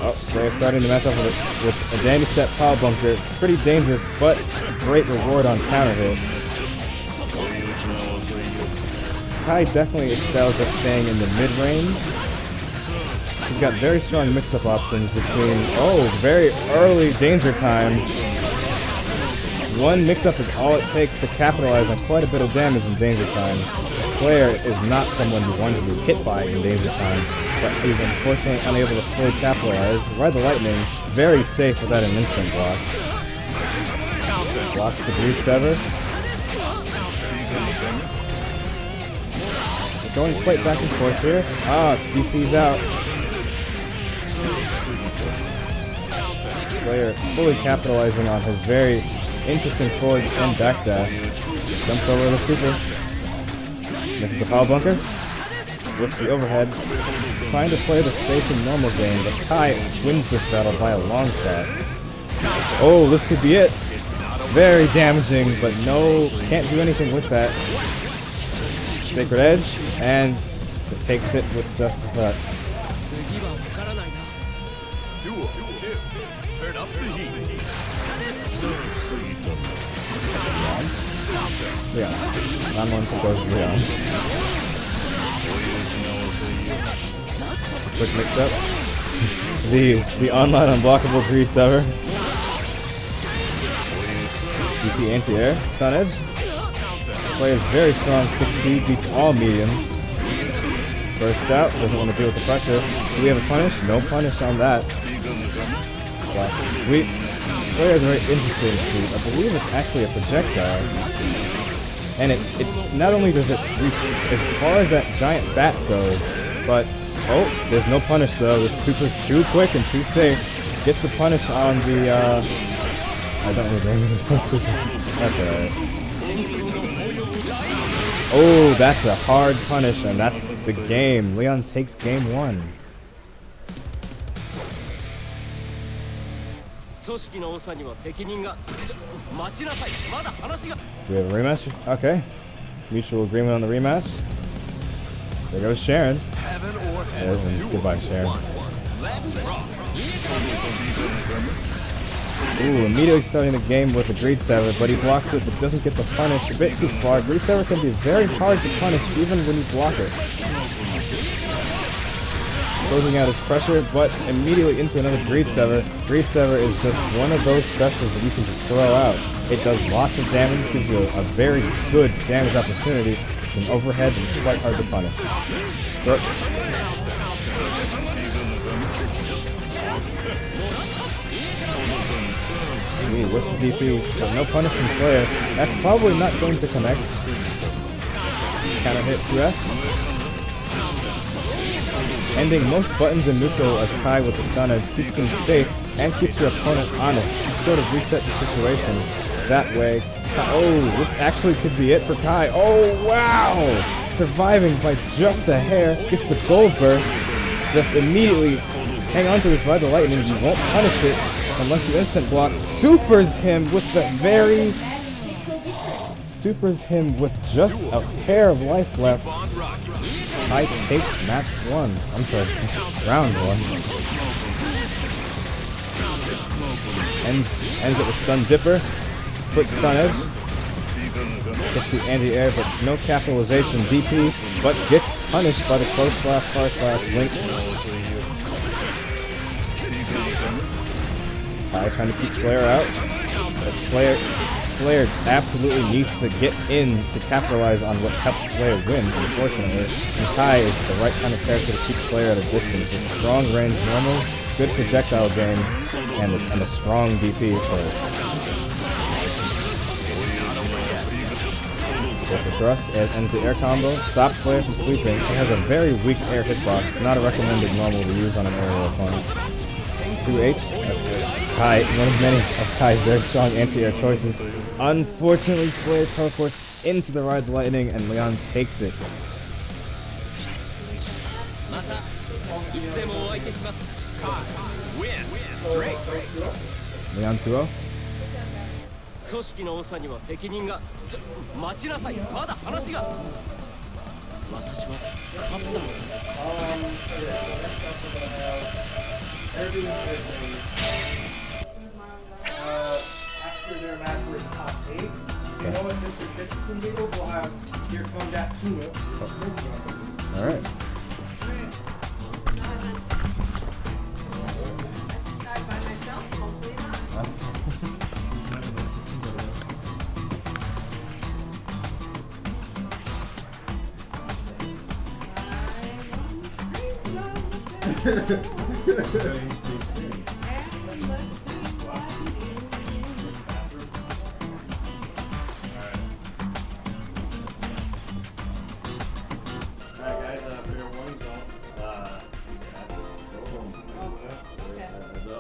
Oh, Slayer starting the match off with a dandy step power bunker. Pretty dangerous, but a great reward on counter hit. Kai definitely excels at staying in the mid-range. He's got very strong mix-up options between, very early danger time. One mix-up is all it takes to capitalize on quite a bit of damage in Danger Time. Slayer is not someone you want to be hit by in Danger Time, but he's unfortunately unable to fully capitalize. Ride the Lightning, very safe without an instant block. Blocks the Grease Sever. We're going quite back and forth here. Ah, DP's out. Slayer fully capitalizing on his very interesting forward and back dash. Jumps over the super. Misses the power bunker. Whips the overhead. Trying to play the spacing normal game, but Kai wins this battle by a long shot. Oh, this could be it. Very damaging, but no, can't do anything with that. Sacred Edge, and it takes it with just the thought. Duel 2. Turn up the heat. Yeah, round 1 goes Leon. Quick mix up. the online unblockable Grease Sever. DP anti-air, stun edge. Slayer's very strong 6-speed, beats all mediums. Bursts out, doesn't want to deal with the pressure. Do we have a punish? No punish on that. Blocks the sweep. Slayer has a very interesting sweep. I believe it's actually a projectile. And it not only does it reach as far as that giant bat goes, but oh, there's no punish though. It's super's too quick and too safe. Gets the punish on the I don't remember the super. That's alright. Oh, that's a hard punish, and that's the game. Leon takes game 1. Do we have a rematch? Okay. Mutual agreement on the rematch. There goes Sharon. Goodbye, Sharon. Ooh, immediately starting the game with a Greed Sever, but he blocks it but doesn't get the punish. A bit too far. Greed Sever can be very hard to punish even when you block it. Closing out his pressure, but immediately into another Greed Sever. Greed Sever is just one of those specials that you can just throw out. It does lots of damage, gives you a very good damage opportunity. It's an overhead and it's quite hard to punish. Ooh, what's the DP? But no punish from Slayer. That's probably not going to connect. Counter hit 2S. Ending most buttons in neutral as Kai with the stun edge keeps them safe and keeps your opponent honest. You sort of reset the situation that way. Oh, this actually could be it for Kai. Oh, wow! Surviving by just a hair. Gets the gold burst. Just immediately hang on to this by the lightning. You won't punish it unless you instant block. Supers him with the very... Supers him with just a hair of life left. Kai takes match 1. I'm sorry, round 1. Ends it with stun dipper. Quick stun edge. Gets the anti-air, but no capitalization. DP, but gets punished by the close slash far slash link. Kai trying to keep Slayer out. But Slayer absolutely needs to get in to capitalize on what helps Slayer win, unfortunately. And Kai is the right kind of character to keep Slayer at a distance with strong range normals, good projectile game, and a strong DP choice. With the thrust and the air combo, stops Slayer from sweeping. It has a very weak air hitbox, not a recommended normal to use on an aerial opponent. 2H. Kai, one of many of Kai's very strong anti-air choices. Unfortunately, Slayer teleports into the Ride the Lightning and Leon takes it. Leon 2-0. 組織の長には責任が待ちなさいまだ話が私は勝ったのだ After their match we're in top 8. So you know what Mr. Shitson videos will have Here Come That Sumo. Alright. By myself, hopefully not. The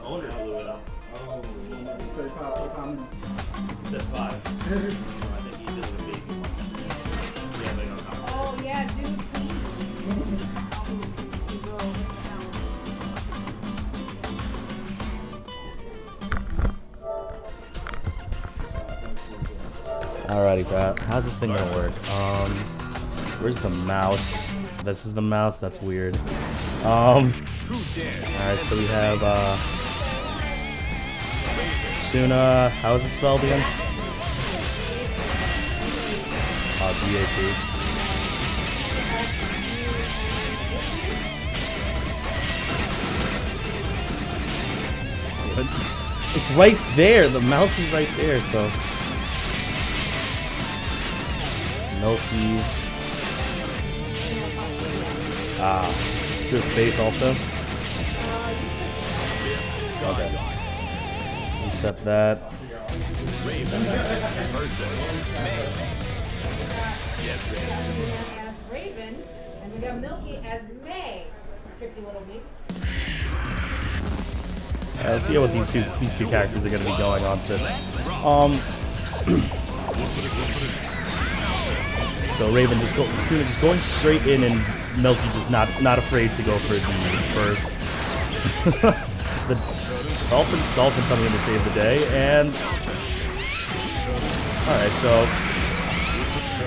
owner blew it up. Oh, 35, 45 minutes. He said 5. So I think he did it a big one. Yeah, they don't know. Oh, yeah, dude. Alrighty, so how's this thing gonna work? Where's the mouse? This is the mouse. That's weird. Alright, so we have Suna. How is it spelled again? D-A-T. It's right there. The mouse is right there. So Milky. Is there space also? Okay. Reset that. As Raven, and we got Milky as May. Tricky little mix. Let's see what these two characters are going to be going on to this. So Raven just going straight in, and Milky just not afraid to go for the first. The dolphin coming in to save the day, and all right. So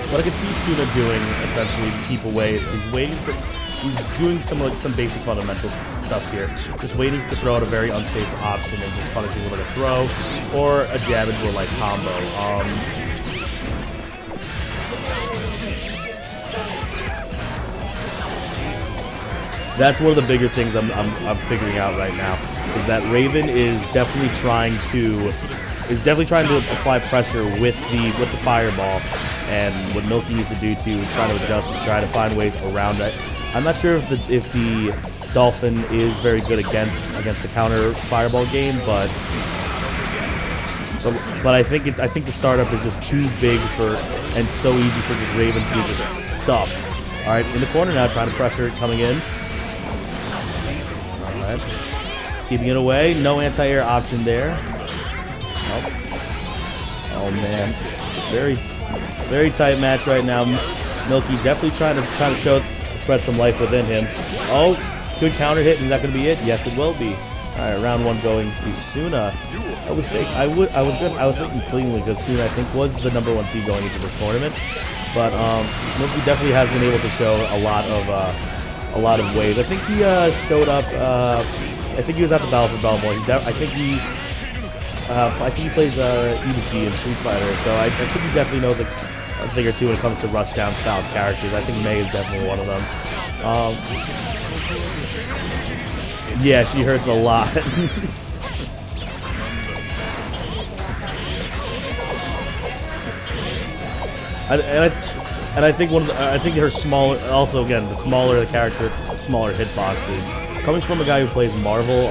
what I can see Suna doing essentially to keep away is he's doing some basic fundamental stuff here. Just waiting to throw out a very unsafe option and just punishing with like a throw or a jab into a like combo. That's one of the bigger things I'm figuring out right now is that Raven is definitely trying to apply pressure with the fireball, and what Milky needs to do to try to adjust is try to find ways around it. I'm not sure if the Dolphin is very good against the counter fireball game, but I think the startup is just too big and so easy for just Raven to just stuff. All right, in the corner now, trying to pressure it coming in. All right, keeping it away. No anti-air option there. Nope. Oh man, very tight match right now. Milky definitely trying to spread some life within him. Oh, good counter hit. Is that going to be it? Yes, it will be. All right, round one going to Suna. I was thinking cleanly because Suna I think was the #1 seed going into this tournament, but Milky definitely has been able to show a lot of ways. I think he showed up. I think he was at the Battle for Belmore. I think he plays Ibushi in Street Fighter, so I think he definitely knows like a thing or two when it comes to rushdown style characters. I think May is definitely one of them. Yeah, she hurts a lot. And I think I think her smaller, also again the smaller the character, smaller hitboxes. Coming from a guy who plays Marvel,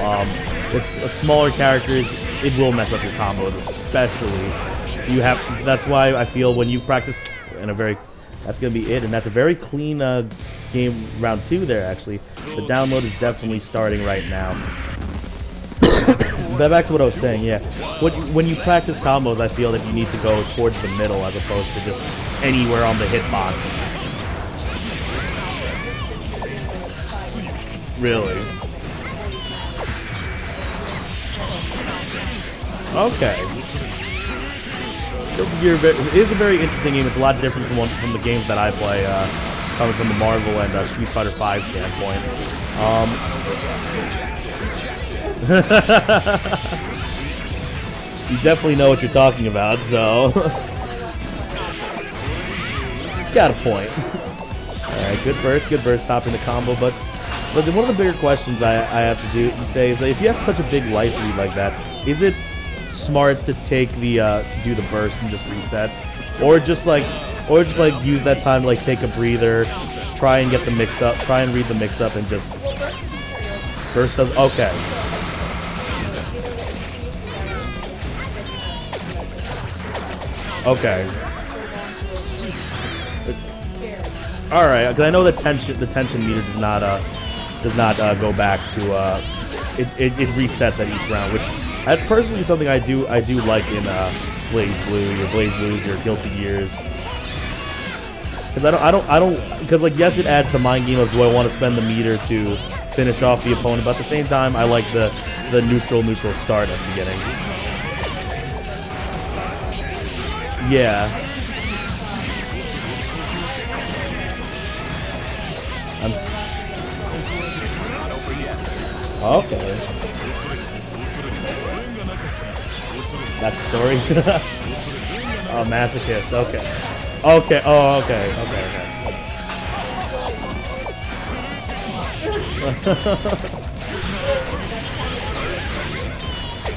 it's a smaller characters. It will mess up your combos, especially you have. That's why I feel when you practice in that's gonna be it, and that's a very clean game round 2 there. Actually, the download is definitely starting right now. But back to what I was saying, yeah. When you practice combos, I feel that you need to go towards the middle as opposed to just anywhere on the hitbox. Really? Okay. Guilty Gear is a very interesting game. It's a lot different from the games that I play, coming from the Marvel and Street Fighter V standpoint. You definitely know what you're talking about, so got a point. All right, good burst, stopping the combo. But one of the bigger questions I have to say is that if you have such a big life lead like that, is it smart to take to do the burst and just reset, or just like use that time to like take a breather, try and get the mix up, try and read the mix up, and just Burst does okay. Okay. All right, because I know the tension meter does not go back to it resets at each round, which personally something I do like in Blaze Blue, your Blaze Blues, your Guilty Gears. Because I don't because like yes, it adds the mind game of do I want to spend the meter to finish off the opponent, but at the same time I like the neutral start at the beginning. Yeah. Okay. That's the story. Oh, masochist. Okay. Okay. Oh, okay.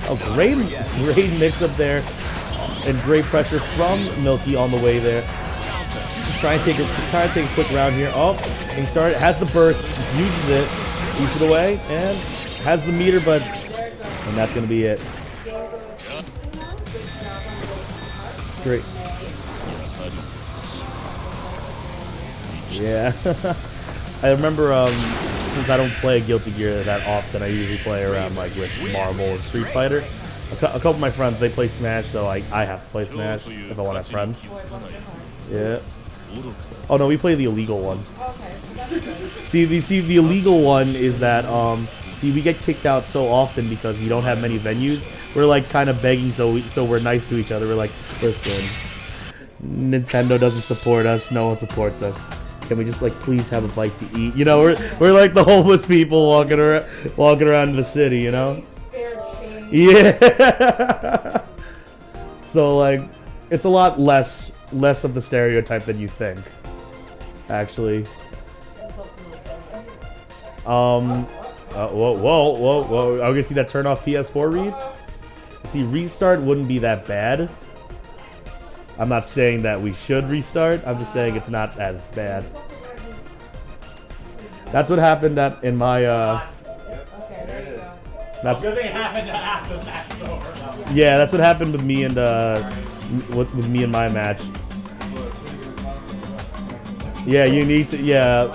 Oh, great mix up there, and great pressure from Milky on the way there. Just trying to take a quick round here. Oh, he started, has the burst, uses it, eats it away, and has the meter, and that's gonna be it. Great. Yeah. I remember, since I don't play Guilty Gear that often, I usually play around like with Marvel and Street Fighter. A couple of my friends, they play Smash, so I have to play Smash if I want to have friends. Yeah. Oh no, we play the illegal one. See, the illegal one is that we get kicked out so often because we don't have many venues. We're like kind of begging, so we're nice to each other. We're like, listen, Nintendo doesn't support us. No one supports us. Can we just like please have a bite to eat? You know, we're like the homeless people walking around in the city. You know. Yeah. So like, it's a lot less of the stereotype than you think, actually. Whoa! I'm gonna see that turn off PS4 read. See, restart wouldn't be that bad. I'm not saying that we should restart. I'm just saying it's not as bad. That's what happened in my. That's good thing it happened after the match was over. Yeah, that's what happened with me and with me and my match. Yeah, you need to. Yeah.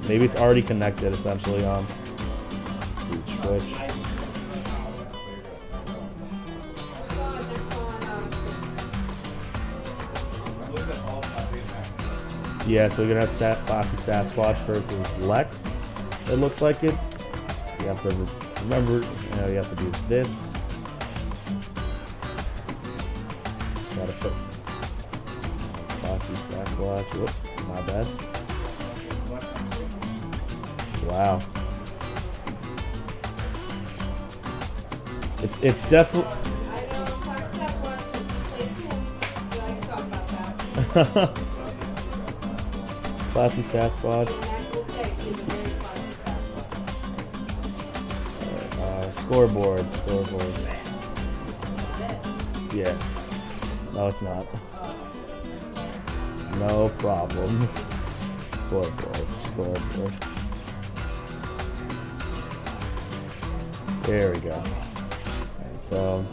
Maybe it's already connected, essentially. Let's see, Twitch. Yeah, so we're gonna have Classy Sasquatch versus Lex. It looks like it. You have to remember, you have to do this. Gotta put Classy Sasquatch. Whoop, not bad. Wow. It's definitely. Classy Sasquatch. Scoreboard. Yeah. No, it's not. No problem. Scoreboard. There we go. And so.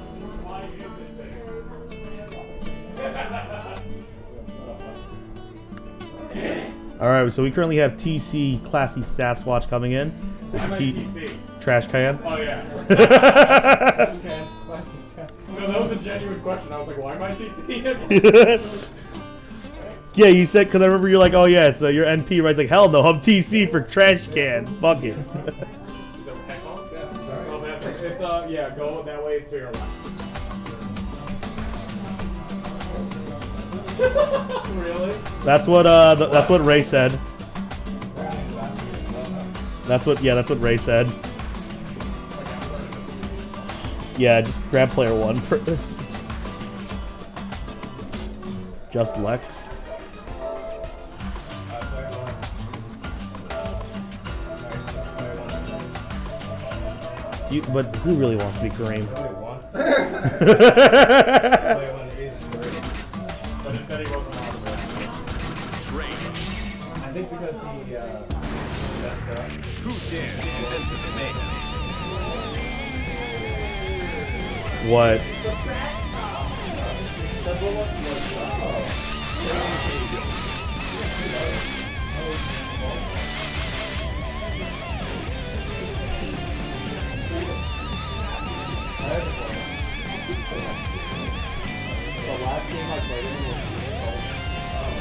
Alright, so we currently have TC Classy Sasquatch coming in. TC? Trash can. Oh, yeah. Trash can. Classy Sasquatch. No, that was a genuine question. I was like, why am I TC? Yeah, you said, because I remember you're like, oh yeah, it's your NP, right? It's like, hell no, I'm TC for trash can. Fuck it. It's, yeah, go that way to your left. Really? That's what Ray said. That's what Ray said. Yeah, just grab player one. Just Lex. But who really wants to be Kareem? I think because he messed up. Who dares to enter the mayhem? What?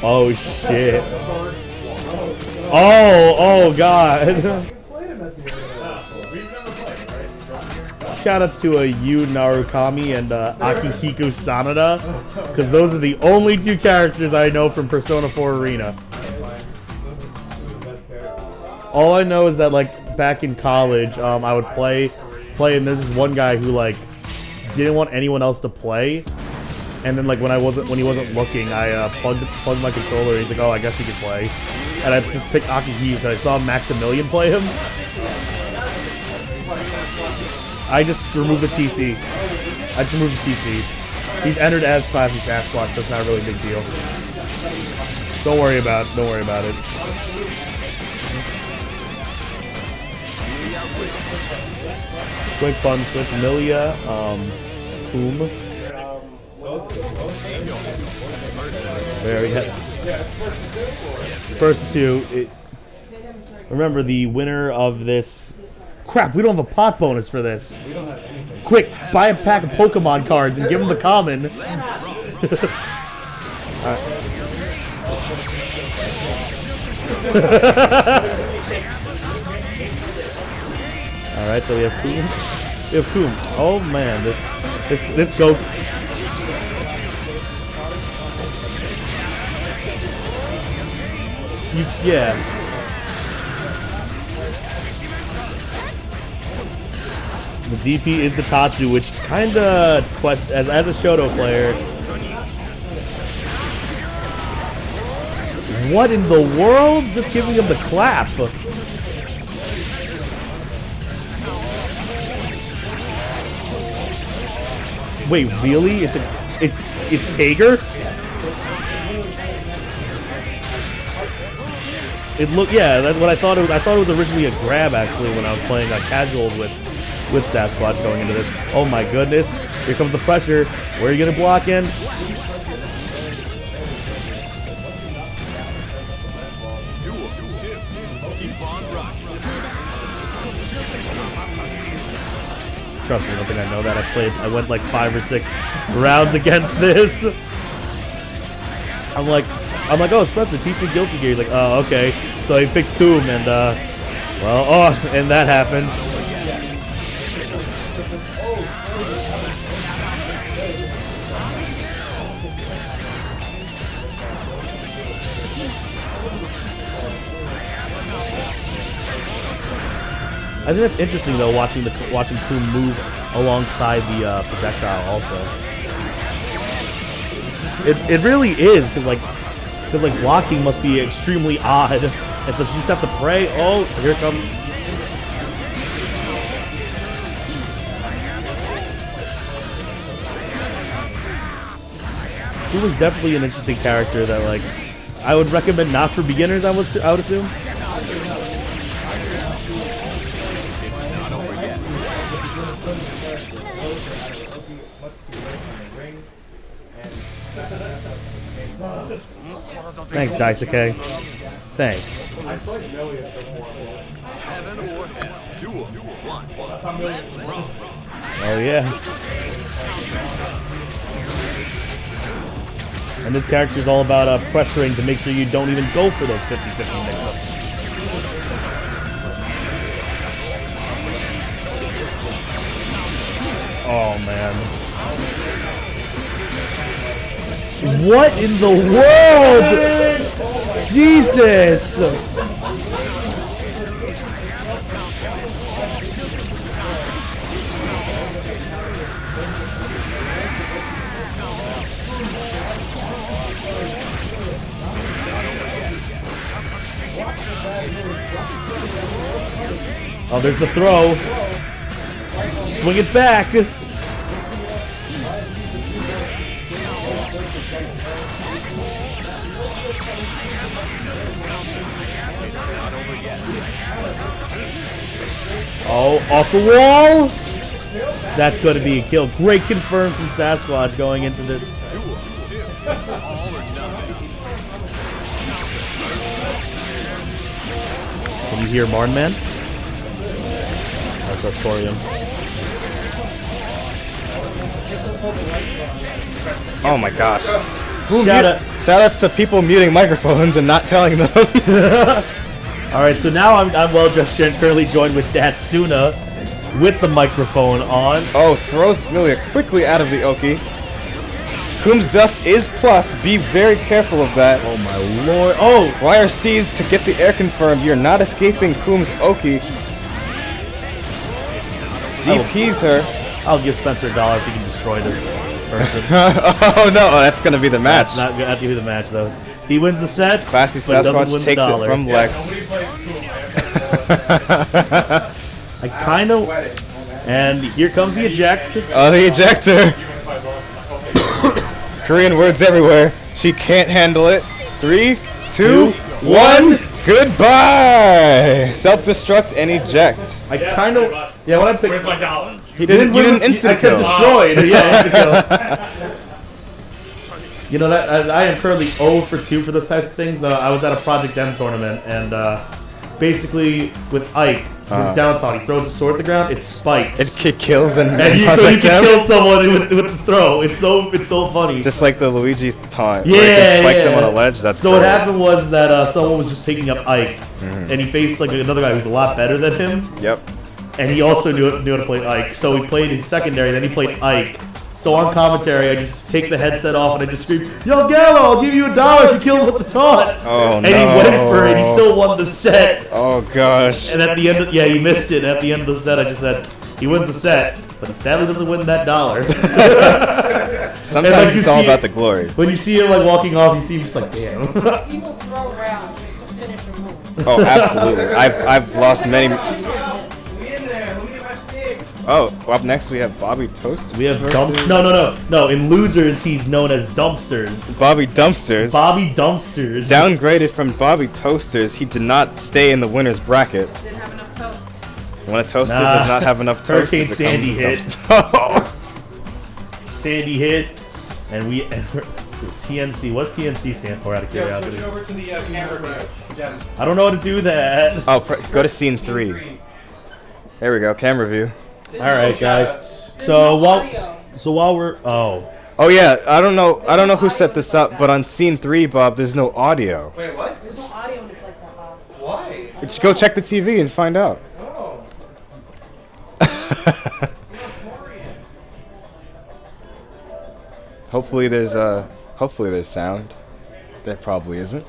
Oh shit. Oh god. Shoutouts to Yu Narukami and Akihiko Sanada, because those are the only two characters I know from Persona 4 Arena. All I know is that like back in college, I would play, and there's this one guy who like didn't want anyone else to play, and then like when he wasn't looking, I plugged my controller. He's like, oh, I guess he could play, and I just picked Akihiko because I saw Maximilian play him. I just removed the TC. I just removed the TC. He's entered as classy Sasquatch, so it's not really a big deal. Don't worry about it. Quick button switch, Milia, Boom. Very first two. Remember the winner of this. Crap, we don't have a pot bonus for this. Quick, buy a pack of Pokemon cards and give them the common. Alright, so we have Coom. We have Coom. Oh man, this go. Yeah. The DP is the Tatsu, which kinda, as a Shoto player, what in the world? Just giving him the clap. Wait, really? It's Tager? It looked, yeah, that's what I thought it was. I thought it was originally a grab actually when I was playing casual with Sasquatch going into this. Oh my goodness. Here comes the pressure. Where are you going to block in? Trust me, I don't think I know that. I went like 5 or 6 rounds against this. I'm like, oh, Spencer, teach me Guilty Gear. He's like, oh, okay. So he picked Coom and, and that happened. I think that's interesting though, watching Coom move alongside the projectile also. It really is, because blocking must be extremely odd, and so you just have to pray. Oh, here it comes. He was definitely an interesting character that I would recommend not for beginners. I would assume. Thanks, Daisuke. Thanks. Heaven or hell. Duel 1. Let's roll. Oh yeah. And this character is all about pressuring to make sure you don't even go for those 50-50 mix-ups. Oh man. What in the world? Jesus! Oh, there's the throw. Swing it back. Oh, off the wall! That's going to be a kill. Great confirm from Sasquatch going into this. Can you hear Barnman? That's Astorium. Oh my gosh. Shoutouts to people muting microphones and not telling them. Alright, so now I'm well dressed and currently joined with Datsuna with the microphone on. Oh, throws Milia quickly out of the Oki. Coom's Dust is plus. Be very careful of that. Oh my lord. Oh! Wire C's to get the air confirmed. You're not escaping Coom's Oki. DP's her. I'll give Spencer $1 if he can destroy this person. Oh no, that's gonna be the match. That's gonna be the match though. He wins the set. Classy Sasquatch takes it from Lex. I kind of. And here comes the eject. Oh, the ejector. Korean words everywhere. She can't handle it. 3, 2, 1. Goodbye. Self-destruct and eject. I kind of. Yeah, when I picked. Where's my dollar? You didn't instant I said kill. destroyed. Yeah, instant kill. You know that I am currently 0 for 2 for those types of things. I was at a Project M tournament, and basically with Ike, his down talk, he throws a sword at the ground, it spikes. It kills and so you can kill someone with the throw. It's so funny. Just like the Luigi taunt. Yeah, where you can spike yeah. them on a ledge. That's so what happened was that someone was just picking up Ike, and he faced like another guy who's a lot better than him. Yep. And he also knew how to play Ike. So he played his secondary, then he played Ike. So on commentary, I just take the headset off and I just scream, "Yo, Gallo, I'll give you $1 if you kill him with the taunt." Oh, and he went for it. He still won the set. Oh gosh. And at the end, he missed it. And at the end of the set, I just said, he wins the set, but he sadly doesn't win that $1. Sometimes it's all about the glory. When you see him like walking off, you see him just like, damn. He will throw rounds just to finish a move. Oh, absolutely. I've lost many. Oh, up next we have Bobby Toast. We have No. In losers, he's known as Dumpsters. Bobby Dumpsters. Bobby Dumpsters. Downgraded from Bobby Toasters. He did not stay in the winner's bracket. Didn't have enough toast. When a toaster does not have enough toast, Hurricane it becomes Sandy a hit. dumpster. Sandy hit, and we TNC. What's TNC stand for? Out of curiosity. Switch over to the camera view. I don't know how to do that. Oh, go to scene 3. There we go. Camera view. All right, guys. So while we're oh yeah, I don't know who set this up, but on scene 3, Bob, there's no audio. Wait, what? There's no audio when it's like that, Bob. Why? Just go check the TV and find out. Oh. Hopefully there's sound. There probably isn't.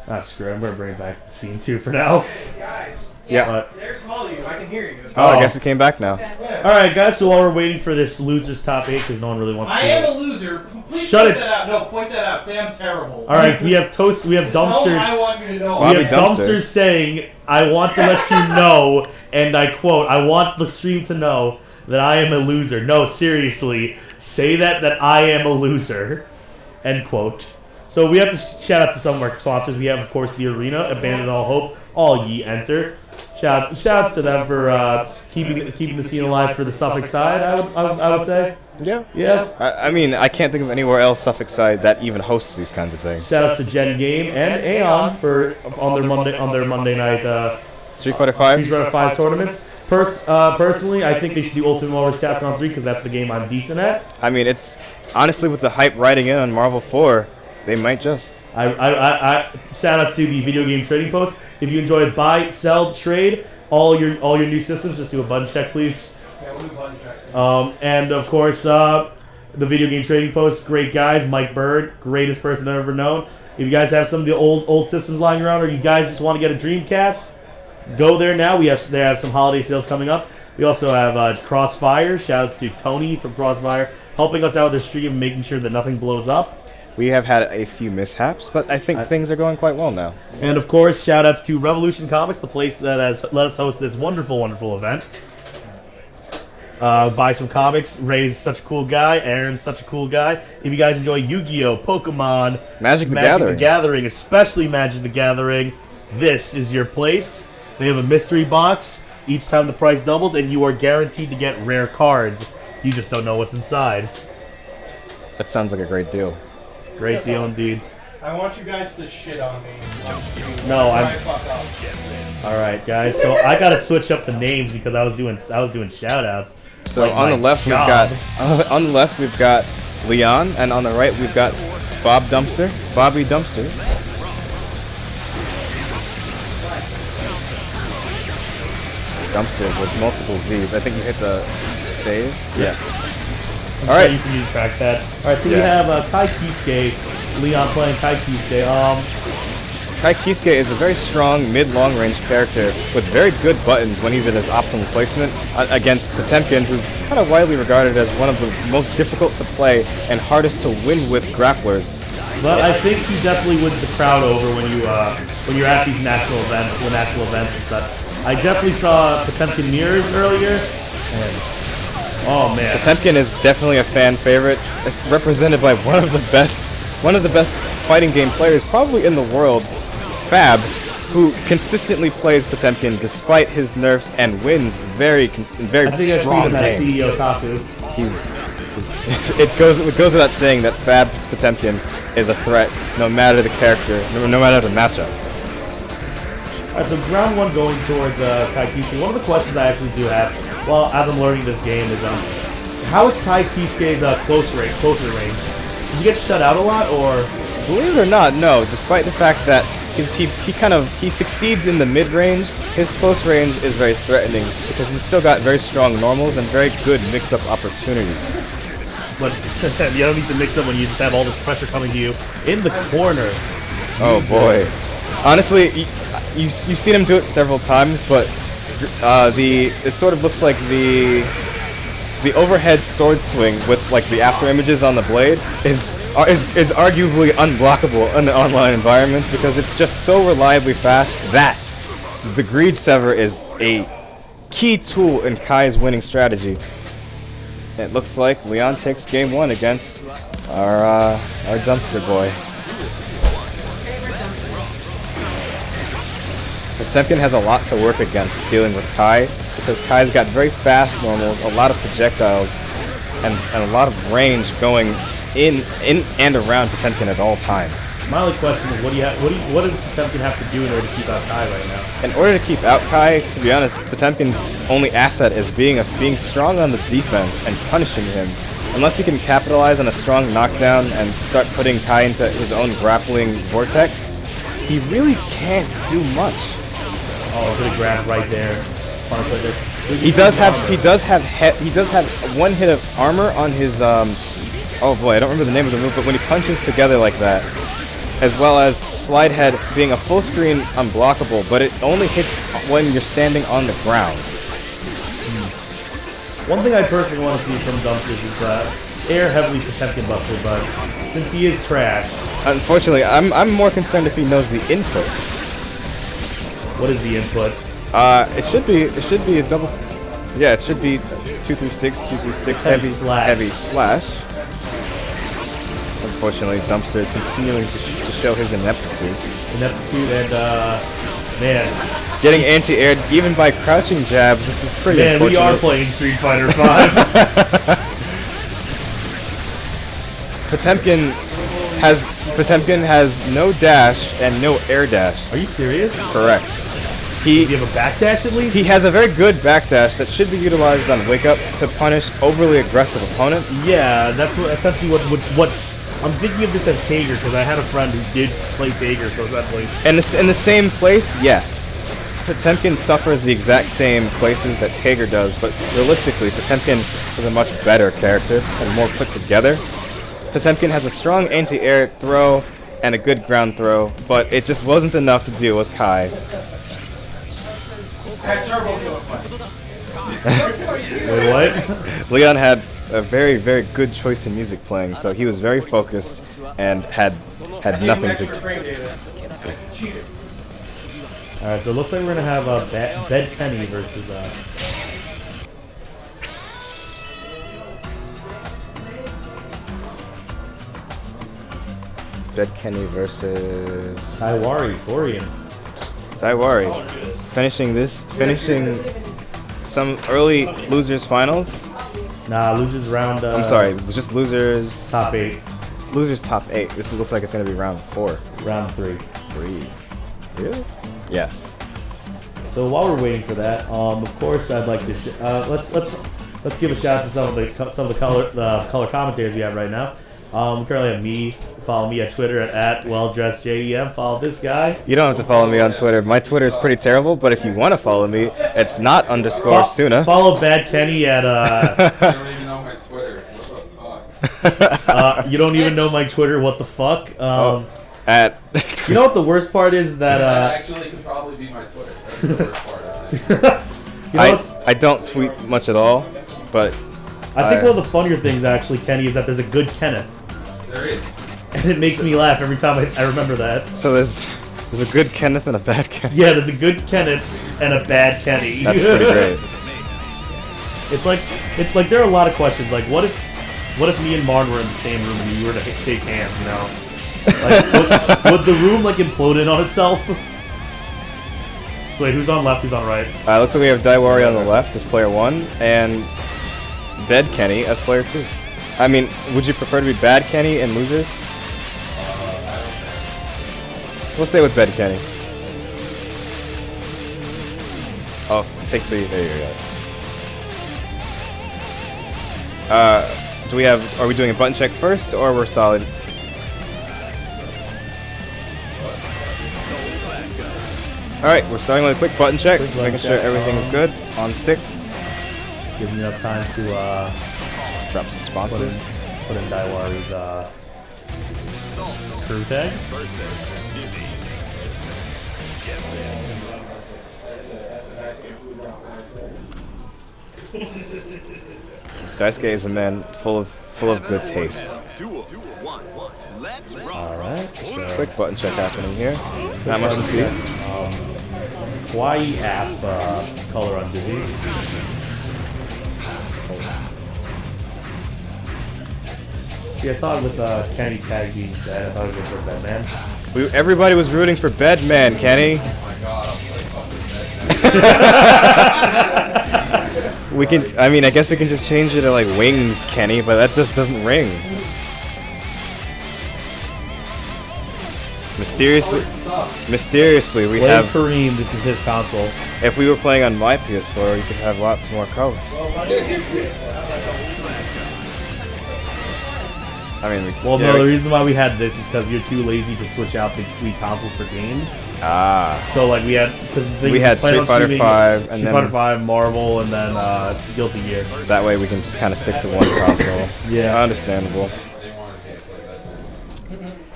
Ah, screw it. I'm going to bring it back to scene 2 for now. Guys. Yeah. There's Holly. I can hear you. Oh, I guess it came back now. Alright, guys, so while we're waiting for this loser's top 8, because no one really wants to I see am it. a loser. Please Shut point it. that out. No, point that out. Say I'm terrible. Alright, we have toast. We have dumpsters. I want you to know. Bobby We have Dumpsters. dumpsters saying, "I want to let you know," and I quote, "I want the stream to know that I am a loser." No, seriously, say that I am a loser. End quote. So we have to shout out to some of our sponsors. We have, of course, the Arena, Abandon All Hope, All Ye Enter. Shouts to them for keeping the scene alive for the Suffolk side. I would say. Yeah. Yeah. I mean, I can't think of anywhere else Suffolk side that even hosts these kinds of things. Shout outs to Gen Game and Aeon for on their Monday night Street Fighter 5. Street Fighter 5 tournaments. Personally, I think they should do Ultimate Marvel vs. Capcom 3 because that's the game I'm decent at. I mean, it's honestly with the hype riding in on Marvel 4, they might just. I shout outs to the video game trading post. If you enjoy buy, sell, trade all your new systems, just do a button check, please. Yeah, we'll do button check. And of course, the video game trading post, great guys. Mike Bird, greatest person I've ever known. If you guys have some of the old systems lying around, or you guys just want to get a Dreamcast, go there now. They have some holiday sales coming up. We also have Crossfire. Shoutouts to Tony from Crossfire, helping us out with the stream, making sure that nothing blows up. We have had a few mishaps, but I think things are going quite well now. And of course, shoutouts to Revolution Comics, the place that has let us host this wonderful, wonderful event. buy some comics. Ray's such a cool guy. Aaron's such a cool guy. If you guys enjoy Yu-Gi-Oh, Pokemon, Magic the Gathering, especially Magic the Gathering, this is your place. They have a mystery box each time the price doubles, and you are guaranteed to get rare cards. You just don't know what's inside. That sounds like a great deal. Great deal indeed. I want you guys to shit on me. No, I I'm. fuck up. All right, guys. So I gotta switch up the names because I was doing shout outs. So Like on my the left job. we've got Leon, and on the right we've got Bobby Dumpsters. Dumpsters with multiple Z's. I think you hit the save. Yes. I'm All so right. used to need to track that. All right, so we Yeah. have Kai Kisuke, Leon playing Kai Kisuke. Kai Kisuke is a very strong mid-long range character with very good buttons when he's at his optimal placement against Potemkin, who's kind of widely regarded as one of the most difficult to play and hardest to win with grapplers. But I think he definitely wins the crowd over when you're at these national events and stuff. I definitely saw Potemkin mirrors earlier, and oh man, Potemkin is definitely a fan favorite. It's represented by one of the best fighting game players probably in the world, Fab, who consistently plays Potemkin despite his nerfs and wins very I think I've strong seen that games. CEO Taku. It goes without saying that Fab's Potemkin is a threat, no matter the character, no matter the matchup. Alright, so round one going towards Kai Kisuke. One of the questions I actually do have, well, as I'm learning this game, is how is Kai Kisuke's closer range? Does he get shut out a lot, or? Believe it or not, no. Despite the fact that he succeeds in the mid range, his close range is very threatening because he's still got very strong normals and very good mix-up opportunities. But you don't need to mix up when you just have all this pressure coming to you in the corner. Oh boy. Honestly, you've seen him do it several times, but it sort of looks like the overhead sword swing with like the after images on the blade is arguably unblockable in the online environments because it's just so reliably fast that the greed sever is a key tool in Kai's winning strategy. It looks like Leon takes game one against our dumpster boy. Potemkin has a lot to work against dealing with Kai because Kai's got very fast normals, a lot of projectiles, and a lot of range going in and around Potemkin at all times. My only question is, what does Potemkin have to do in order to keep out Kai right now? In order to keep out Kai, to be honest, Potemkin's only asset is being strong on the defense and punishing him. Unless he can capitalize on a strong knockdown and start putting Kai into his own grappling vortex, he really can't do much. Oh, good grab right there. Punch right there. He does have one hit of armor on his oh boy, I don't remember the name of the move, but when he punches together like that, as well as slide head being a full screen unblockable, but it only hits when you're standing on the ground. One thing I personally want to see from Dumpsters is air heavily Potemkin buster, but since he is trash. Unfortunately, I'm more concerned if he knows the input. What is the input? It should be a double. Yeah, it should be 2 through 6, 2 through 6 heavy slash. Unfortunately, Dumpster is continuing to show his ineptitude. And man. Getting anti-aired even by crouching jabs, this is pretty unfortunate. We are playing Street Fighter 5. Potemkin has no dash and no air dash. Are you serious? Correct. Does he have a backdash at least? He has a very good backdash that should be utilized on Wake Up to punish overly aggressive opponents. Yeah, that's essentially what I'm thinking of this as Tager because I had a friend who did play Tager, so essentially. And in the same place, yes. Potemkin suffers the exact same places that Tager does, but realistically, Potemkin is a much better character and more put together. Potemkin has a strong anti-air throw and a good ground throw, but it just wasn't enough to deal with Kai. Wait, what? Leon had a very, very good choice in music playing, so he was very focused and had nothing to. Alright, so it looks like we're gonna have Bed Penny versus Dead Kenny versus Daiwari, Torian. Daiwari. Finishing some early losers finals. Nah, losers round. I'm sorry, just losers. Top 8. Losers top 8. This looks like it's gonna be round 4. Round 3. 3. Really? Yes. So while we're waiting for that, of course, I'd like to let's give a shout out to some of the color commentators we have right now. We currently have me. Follow me at Twitter at welldressedjem. Follow this guy. You don't have to follow me on Twitter. My Twitter is pretty terrible, but if you want to follow me, it's not _Suna. Follow Bad Kenny at I don't even know my Twitter. What the fuck? You don't even know my Twitter. What the fuck? At you know what the worst part is that That actually could probably be my Twitter. That's the worst part of it. I don't tweet much at all, but I think one of the funnier things actually, Kenny, is that there's a good Kenneth. There is. And it makes me laugh every time I remember that. So there's a good Kenneth and a bad Kenneth. Yeah, there's a good Kenneth and a bad Kenny. That's pretty great. It's like there are a lot of questions. Like, what if me and Marn were in the same room and you were to shake hands? You know, like, would the room like implode in on itself? So wait, who's on left? Who's on right? Looks like we have Daiwari on the left as player 1 and Bad Kenny as player 2. I mean, would you prefer to be Bad Kenny and losers? We'll stay with Bad Kenny. Oh, take 3. There you go. Are we doing a button check first, or we're solid? Alright, we're starting with a quick button check, making sure everything is good on stick. Gives me enough time to drop some sponsors. Put in Daiwari's crew tag. Daisuke is a man full of good taste. Alright, so quick button check happening here. Not much to see. Kawaii app color on Dizzy. See, I thought with Kenny's tag being dead, I thought it was going to put that man. Everybody was rooting for Bedman, Kenny. Oh my god, I'm fucking We can. I mean, I guess we can just change it to like wings, Kenny, but that just doesn't ring. Mysteriously, we have Kareem. This is his console. If we were playing on my PS4, we could have lots more colors. I mean, well, no, the reason why we had this is because you're too lazy to switch out the Wii consoles for games. Ah. So like we had Street Fighter 5 and Street Fighter 5, Marvel, and then Guilty Gear. That way we can just kind of stick to one console. Yeah. Understandable.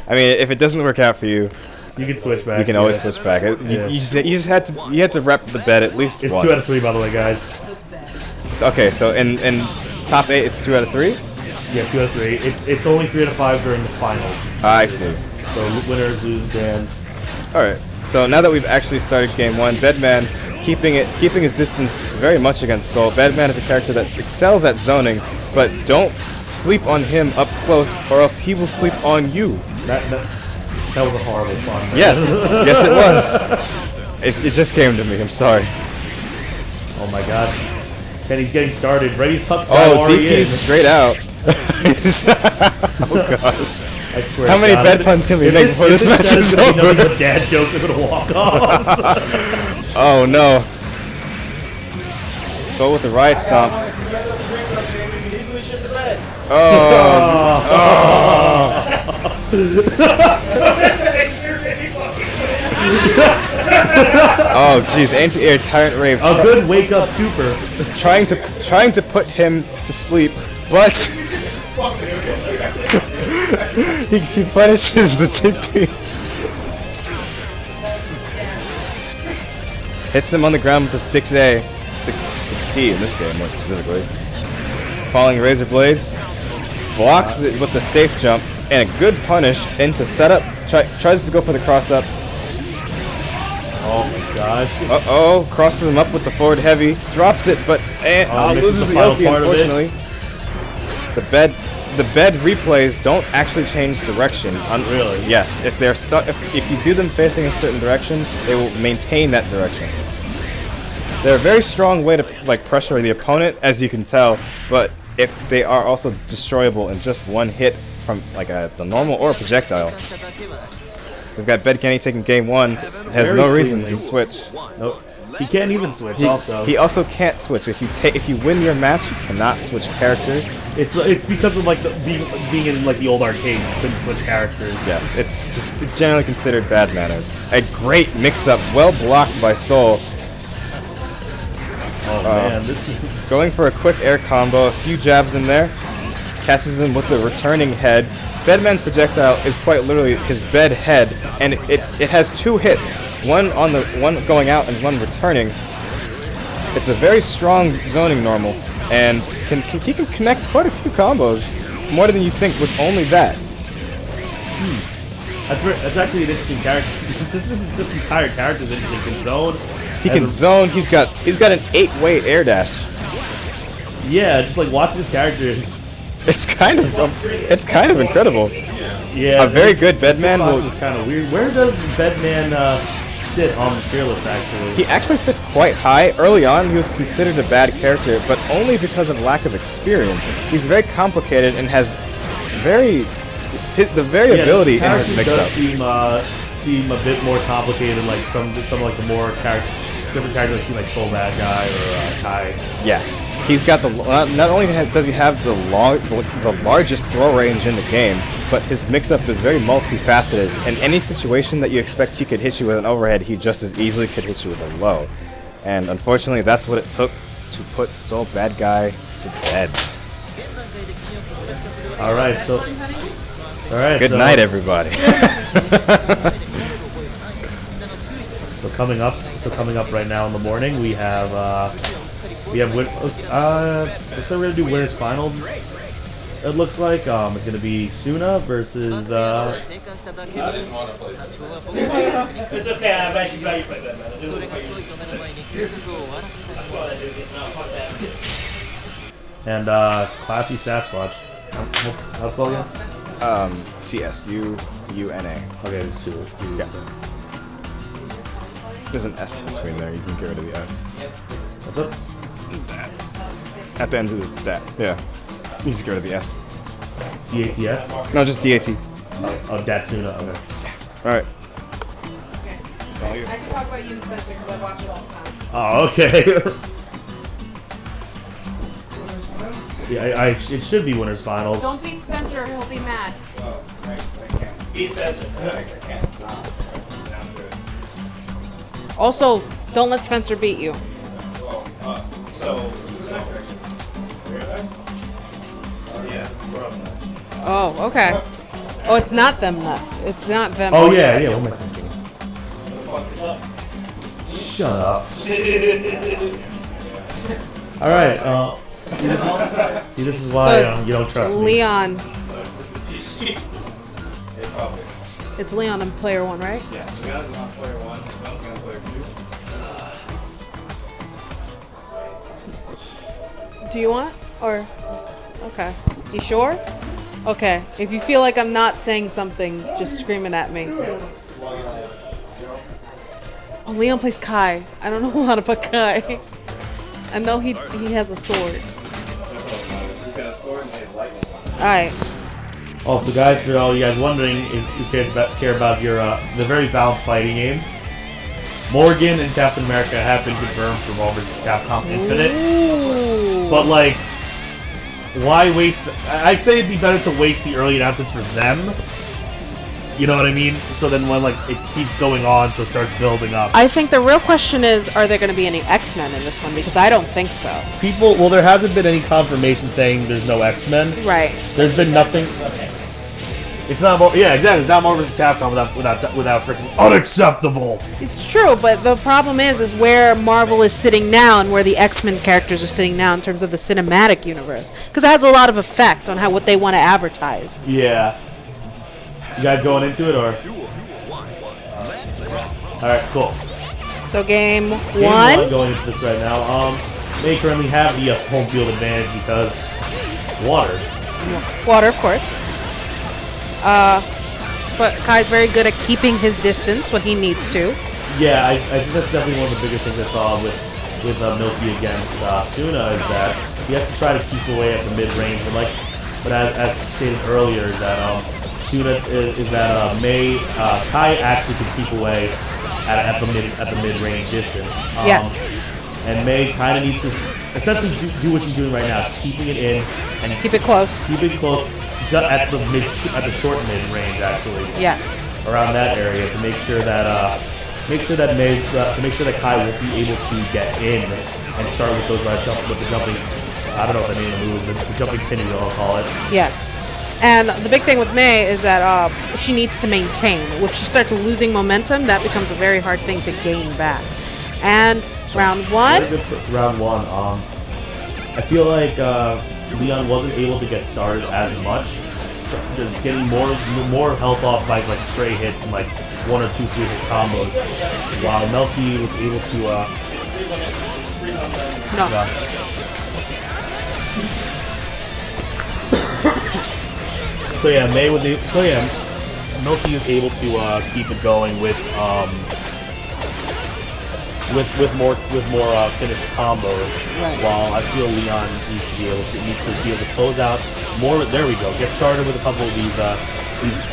I mean, if it doesn't work out for you, you can switch back. You can always switch back. You just had to rep the bed at least it's once. 2 out of 3, by the way, guys. Okay, so in top 8, it's 2 out of 3. Yeah, 2 out of 3. It's only 3 out of 5 during the finals. I see. So winners, losers, grands. All right. So now that we've actually started game 1, Bedman keeping his distance very much against Soul. Bedman is a character that excels at zoning, but don't sleep on him up close, or else he will sleep on you. That was a horrible pun. Yes, yes, it was. It just came to me. I'm sorry. Oh my gosh. Kenny's getting started. Ready to tuck DP straight out. Oh gosh. I swear. How many bed puns can we make before this match is over? Nothing but dad jokes are gonna walk off. Oh no. Soul with the riot stomp. Oh jeez, anti-air tyrant rave. A good wake up super. Trying to put him to sleep, but he punishes the TP. Hits him on the ground with the 6A, 6P in this game more specifically. Falling razor blades, blocks it with the safe jump and a good punish into setup. Tries to go for the cross up. Oh my gosh. Uh-oh, crosses him up with the forward heavy, drops it, but loses the Yoki, unfortunately. The the bed replays don't actually change direction. Really? Yes. If they're stuck, if you do them facing a certain direction, they will maintain that direction. They're a very strong way to like pressure the opponent, as you can tell. But if they are also destroyable in just one hit from like the normal or a projectile. We've got Bed Kenny taking game 1. Has Very no reason cleanly. to switch. Nope. He can't even switch. He also can't switch. If you win your match, you cannot switch characters. It's because of like being in like the old arcades, you couldn't switch characters. Yes, it's generally considered bad manners. A great mix-up, well blocked by Soul. Oh man, this is Going for a quick air combo, a few jabs in there, catches him with the returning head. Bedman's projectile is quite literally his bed head, and it has 2 hits, one going out and one returning. It's a very strong zoning normal, and he can connect quite a few combos, more than you think with only that. that's actually an interesting character. This entire character is interesting. He can zone. He can zone. He's got an 8-way air dash. Yeah, just like watching this character is. It's kind of incredible. Yeah, a very good Bedman will. Is kind of weird. Where does Bedman sit on the tier list? Actually, He actually sits quite high. Early on, he was considered a bad character, but only because of lack of experience. He's very complicated and has the variability in his mix-up. Does seem a bit more complicated, like some like the more different characters seem like Soul Bad Guy or Kai. Yes, he's got not only does he have the largest throw range in the game, but his mix-up is very multifaceted. In any situation that you expect he could hit you with an overhead, he just as easily could hit you with a low. And unfortunately, that's what it took to put Soul Bad Guy to bed. All right, Good night, everybody. So coming up right now in the morning, we have looks like we're gonna do winners finals. It looks like it's gonna be Suna versus. I didn't want to play this. It's okay, I'm actually glad you played that, man. I didn't want to fight you. I saw that, Dizzy. No, fuck that. And Classy Sasquatch. How's it spelled again? T-S-U-U-N-A. Okay, it's 2. Yeah. There's an S between there. You can get rid of the S. What's up? Dat. At the end of the dat. Yeah. You just get rid of the S. D-A-T-S? No, just D-A-T. Oh, Datsuna. Okay. Alright. It's all you. I can talk about you and Spencer because I watch it all the time. Oh, okay. Yeah, it should be winners finals. Don't beat Spencer, he'll be mad. Beat Spencer. Also, don't let Spencer beat you. Oh, okay. Oh, it's not them. It's not them. Oh yeah. What am I thinking? Shut up. All right. See, this is why So you don't trust me. Leon. It's Leon on player 1, right? Yeah, so we got it on player 1, on player 2. Do you want? Or. Okay. You sure? Okay. If you feel like I'm not saying something, just scream it at me. Oh, Leon plays Kai. I don't know how to put Kai. I know he has a sword. He's got a sword and he has lightning. Alright. Also, guys, for all you guys wondering, if you care about your the very balanced fighting game, Morgan and Captain America have been confirmed for Marvel vs. Capcom Infinite. Ooh. But like, why waste? I'd say it'd be better to waste the early announcements for them. You know what I mean? So then when like it keeps going on, so it starts building up. I think the real question is, are there going to be any X-Men in this one? Because I don't think so. Well, there hasn't been any confirmation saying there's no X-Men. Right. There's been nothing. It's not more. Yeah, exactly. It's not Marvel vs. Capcom without freaking unacceptable. It's true, but the problem is where Marvel is sitting now and where the X-Men characters are sitting now in terms of the cinematic universe. Because it has a lot of effect on what they want to advertise. Yeah. You guys going into it, or? Alright, cool. So game Game one going into this right now. They currently have the home field advantage because water. Water, of course. But Kai's very good at keeping his distance when he needs to. Yeah, I think that's definitely one of the bigger things I saw with Milky against Suna is that he has to try to keep away at the mid range. But as stated earlier, is that Suna is that Kai actually can keep away at the mid range distance. Yes. And May kind of needs to essentially do what she's doing right now, keeping it in and Keep it close. Keep it close, just at the short mid range actually. Yes. Around that area to make sure that Kai won't be able to get in and start with those the jumping. I don't know what the name of the move is, the jumping pin wheel, I'll call it. Yes. And the big thing with May is that she needs to maintain. If she starts losing momentum, that becomes a very hard thing to gain back. And round one. Very good for round one. I feel like Leon wasn't able to get started as much, just getting more health off by like stray hits and like 1 or 2 3-hit combos, while Melky was able to. No. So yeah, Milky is able to keep it going with more finished combos, right. While I feel Leon needs to be able to close out more. There we go. Get started with a couple of these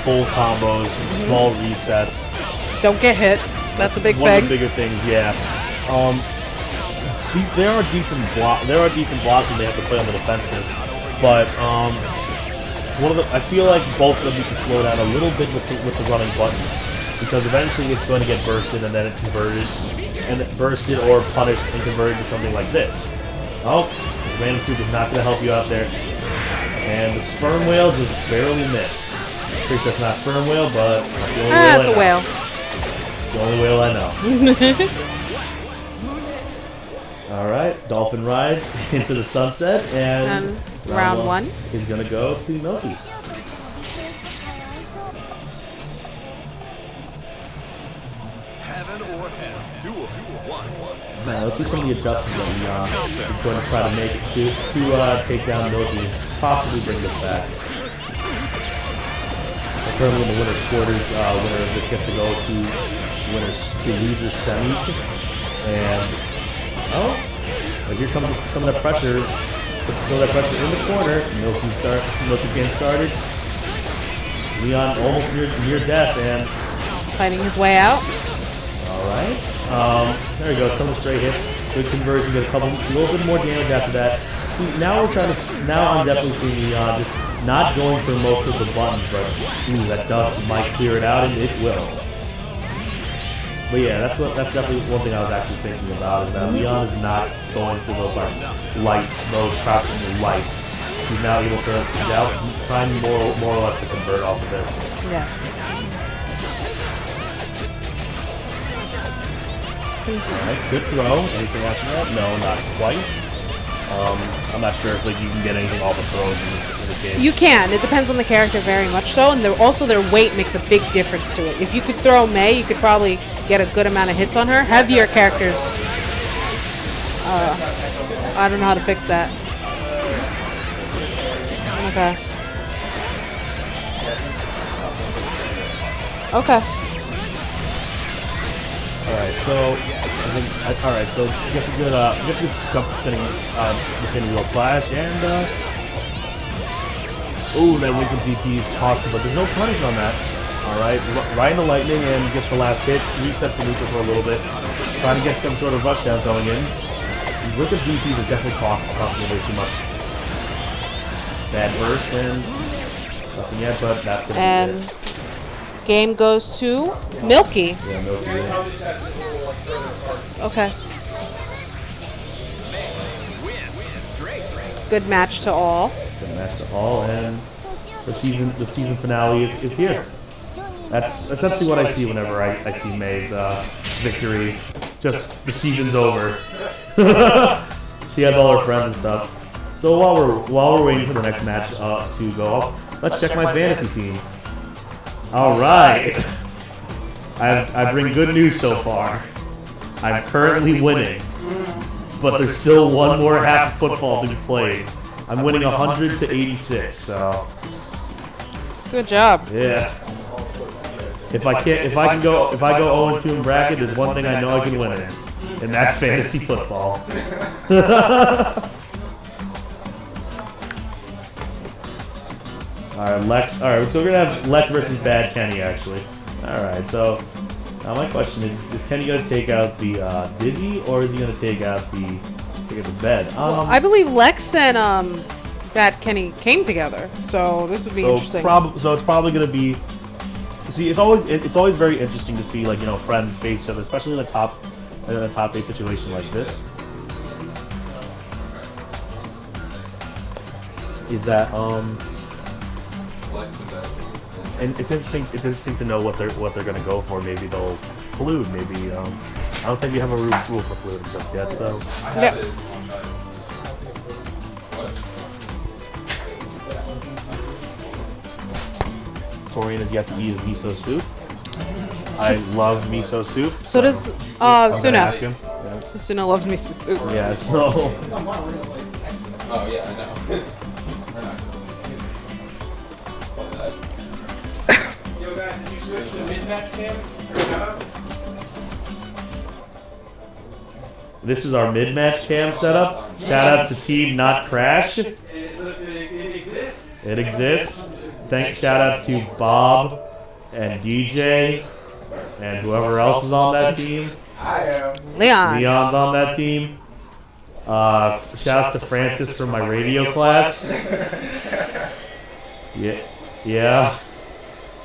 full combos, small resets. Don't get hit. That's a big One thing. of the bigger things, yeah. There are decent blocks when they have to play on the defensive, but I feel like both of them need to slow down a little bit with the running buttons, because eventually it's going to get bursted and then it bursted or punished and converted to something like this. Oh, random soup is not going to help you out there, and the sperm whale just barely missed. Pretty sure it's not sperm whale, but it's the only whale it's a whale. It's the only whale I know. Alright, Dolphin rides into the sunset, and round one is going to go to Milky. Heaven or hell. Duel 1. Now, let's see some of the adjustments that Leon is going to try to make to take down Milky, possibly bring this back. Currently in the winner's quarters, winner of this gets to go to loser's semis, and but here comes some of that pressure. Some of that pressure in the corner. Milky's getting started. Leon almost near death, and fighting his way out. All right. There we go. Some straight hits. Good conversion. Get a little bit more damage after that. See, now I'm definitely seeing Leon just not going for most of the buttons, but ooh, that dust might clear it out, and it will. But yeah, that's definitely one thing I was actually thinking about, is that Leon is not going for those those crouching lights. He's now able to trying more or less to convert off of this. Yes. Alright, good throw. Anything after that? No, not quite. I'm not sure if you can get anything off of throws in this game. You can. It depends on the character very much so, and also their weight makes a big difference to it. If you could throw May, you could probably get a good amount of hits on her. Heavier characters, I don't know how to fix that. Okay. Okay. Alright, so gets a good jump spinning the pin wheel slash, and ooh, that wake up DP is possible, but there's no punish on that. Alright, right in the lightning and gets the last hit, resets the neutral for a little bit, trying to get some sort of rushdown going in. These wake up DPs are definitely costing way too much. Bad burst, and nothing yet, but that's gonna be it. Game goes to Milky. Yeah, Milky. Yeah. Okay. Good match to all. Good match to all, and the season finale is here. That's essentially what I see whenever I see May's victory. Just the season's over. She has all her friends and stuff. So while we're waiting for the next match to go off, let's check my fantasy team. All right, I bring good news so far. I'm currently winning, but there's still one more half of football to be played. I'm winning 100 to 86. So Good job. yeah. If I go 0-2 in bracket, there's one thing I know I can win in, and that's fantasy football. All right, Lex. All right, so we're gonna have Lex versus Bad Kenny actually. All right, so now my question is Kenny gonna take out the Dizzy, or is he gonna take out the bed? I believe Lex and Bad Kenny came together, so this would be interesting. So it's probably gonna be. See, it's always very interesting to see, like, you know, friends face each other, especially in a top 8 situation like this. Is that and it's interesting to know what they're gonna go for. Maybe they'll collude. Maybe I don't think we have a rule for colluding just yet. So Yep. Torian has yet to eat his miso soup. I love miso soup. So does I'm gonna Suna. ask him. Yeah. So Suna loves me soup. Yeah. So. Oh yeah, I know. Yo guys, did you switch to mid-match cam? Shoutouts? This is our mid-match cam setup. Shoutouts to Team Not Crash. It exists. It exists. Shoutouts to Bob and DJ and whoever else is on that team. I am. Leon. Leon's on that team. Shoutouts to Francis from my radio class. Yeah.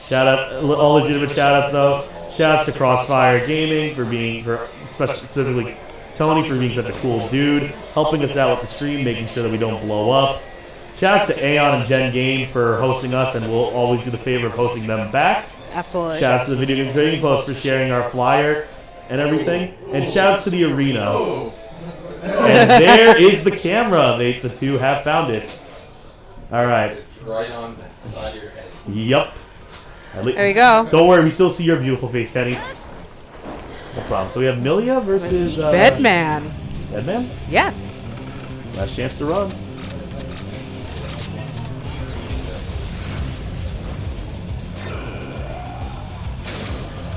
Shout out, all legitimate shoutouts though. Shoutouts to Crossfire Gaming specifically Tony for being such a cool dude, helping us out with the stream, making sure that we don't blow up. Shoutouts to Aeon and Gen Game for hosting us, and we'll always do the favor of hosting them back. Absolutely. Shoutouts to the Video Game Trading Post for sharing our flyer and everything. And shoutouts to the Arena. And there is the camera. The two have found it. All right. It's right on the side of your head. Yep. There you go. Don't worry, we still see your beautiful face, Kenny. No problem. So we have Milia versus Bedman. Bedman? Yes. Last chance to run.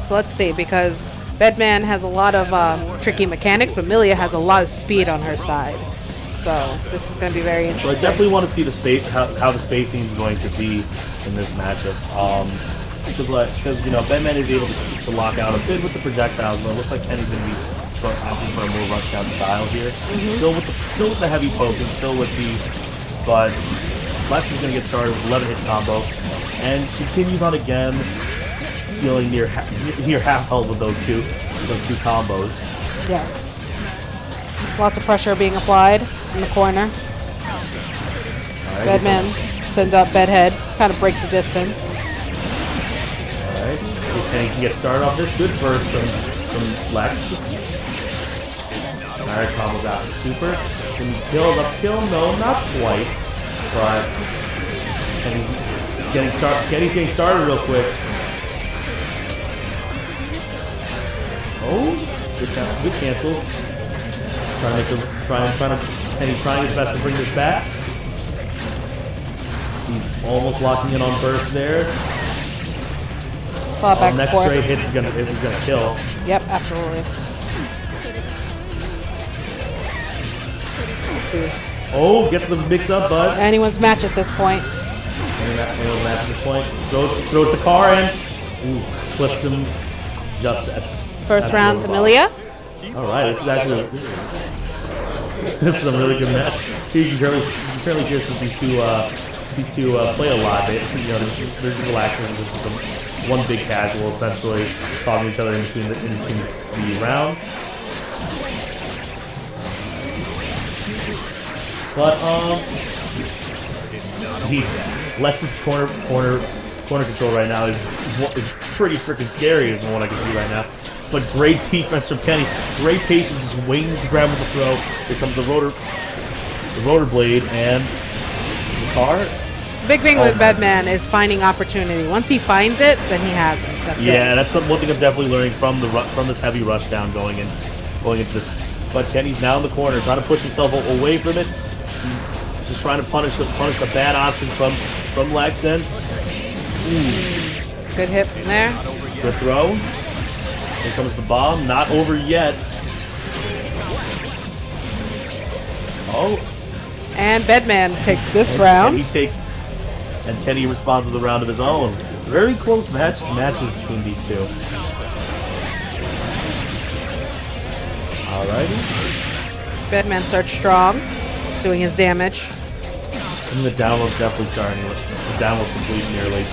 So let's see, because Bedman has a lot of tricky mechanics, but Milia has a lot of speed on her side. So this is going to be very So interesting. I definitely want to see the space, how the spacing is going to be in this matchup. Because you know, Bedman is able to lock out a bit with the projectiles, but it looks like Kenny's going to be opting for a more rushdown style here. Still with the heavy poking, but Lex is going to get started with 11 hit combo, and continues on again, dealing near half health with those two combos. Yes. Lots of pressure being applied in the corner. Right. Bedman sends out Bedhead, kind of break the distance. Alright, so Kenny can get started off this. Good burst from Lex. Alright, combos out with super. Can he kill? Enough kill? No, not quite. But Kenny's getting started real quick. Oh, good cancel. Kenny trying his best to bring this back. He's almost locking in on burst there. Claw back and next forth. straight hit is gonna kill. Yep, absolutely. Let's see. Oh, gets the mix up, bud. Anyone's match at this point. Anyone's match at this point. Throws the car in. Ooh, clips him just at. First round to Milia. All right, this is a really good match. Here you can fairly hear since these two play a lot. They're just relaxing. This is one big casual, essentially talking to each other in between the rounds. But Lex's corner control right now is pretty freaking scary from what I can see right now. But great defense from Kenny. Great patience, just waiting to grab with the throw. Here comes the rotor blade and the car. The big thing with Bedman is finding opportunity. Once he finds it, then he has it. That's it. That's one thing I'm definitely learning from this heavy rush down going into this. But Kenny's now in the corner, trying to push himself away from it. Just trying to punish the bad option from Lex. And Good hit from there. good throw. Here comes the bomb. Not over yet. Oh. And Bedman takes this round. And Kenny responds with a round of his own. Very close matches between these two. Alrighty. Bedman starts strong, doing his damage. And the download's definitely starting. The download's complete nearly.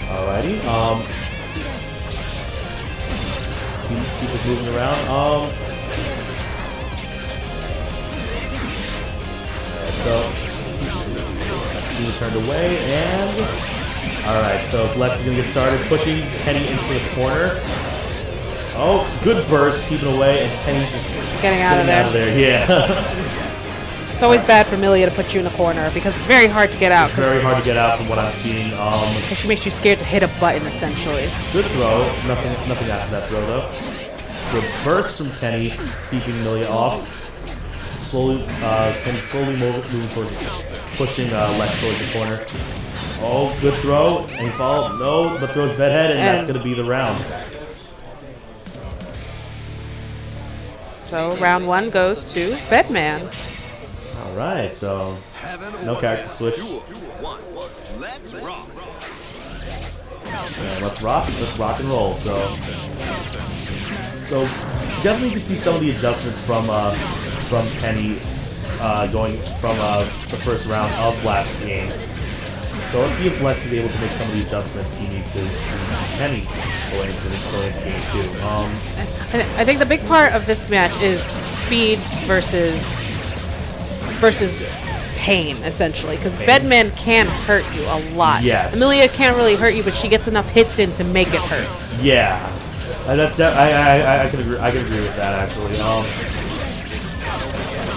Alrighty. Keep us moving around. So he turned away, and alright, so Lex is gonna get started, pushing Kenny into the corner. Oh, good burst, keeping away, and Kenny's just getting out of there. Yeah. It's always bad for Milia to put you in a corner because it's very hard to get out. It's very hard to get out from what I'm seeing. Because she makes you scared to hit a button, essentially. Good throw. Nothing after that throw, though. Good burst from Kenny, keeping Milia off. Kenny slowly moving towards, pushing Lex towards the corner. Oh, good throw. And he followed. No, but throws bedhead, and that's going to be the round. So round 1 goes to Bedman. Alright, so no character switch. Let's rock. And let's rock and roll. So definitely you can see some of the adjustments from Kenny going from the first round of last game. So let's see if Lex is able to make some of the adjustments he needs to Kenny going into game 2. I think the big part of this match is speed versus pain, essentially, because Bedman can hurt you a lot. Yes. Amelia can't really hurt you, but she gets enough hits in to make it hurt. Yeah, I can agree with that actually.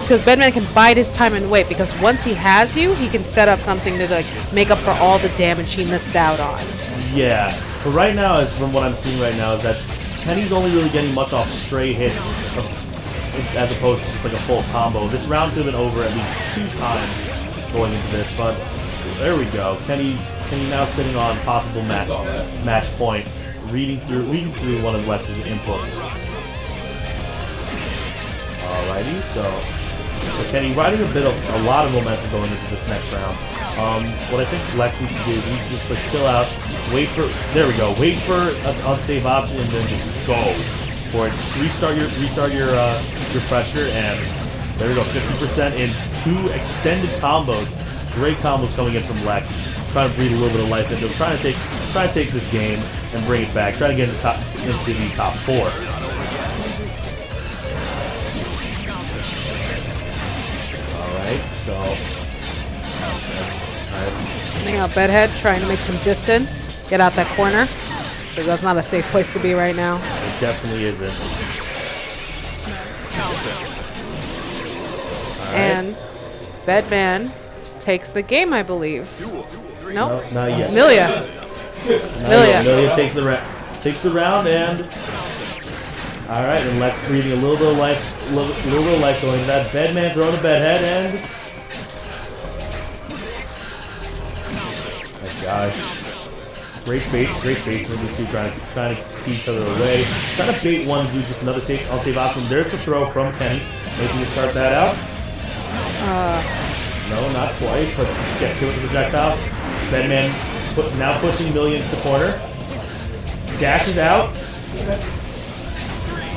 Because Bedman can bide his time and wait, because once he has you, he can set up something to like make up for all the damage he missed out on. Yeah, but right now, from what I'm seeing right now, is that Kenny's only really getting much off stray hits as opposed to just like a full combo. This round could have been over at least 2 times going into this, but there we go. Kenny now sitting on possible match point, reading through one of Lex's inputs. Alrighty, so Kenny riding a lot of momentum going into this next round. What I think Lex needs to do is he needs to just like chill out, wait for an unsafe option, and then just go for it. Just restart your pressure, and there we go. 50% in 2 extended combos. Great combos coming in from Lex. Trying to breathe a little bit of life into it. Trying to take this game and bring it back. Trying to get into the top 4. Alright, so Sending out Bedhead, trying to make some distance, get out that corner. Because that's not a safe place to be right now. it definitely isn't. And Bedman takes the game, I believe. Nope. No, not yet. Milia. Takes the round, and all right, and Lex breathing a little bit of life, going to that. Bedman throwing the bedhead, and oh gosh, great space from these two trying to keep each other away, trying to bait one, do just another unsafe option. There's the throw from Kenny, making it start that out. No, not quite, but gets hit with the projectile. Bedman now pushing Milia into the corner. Dashes out.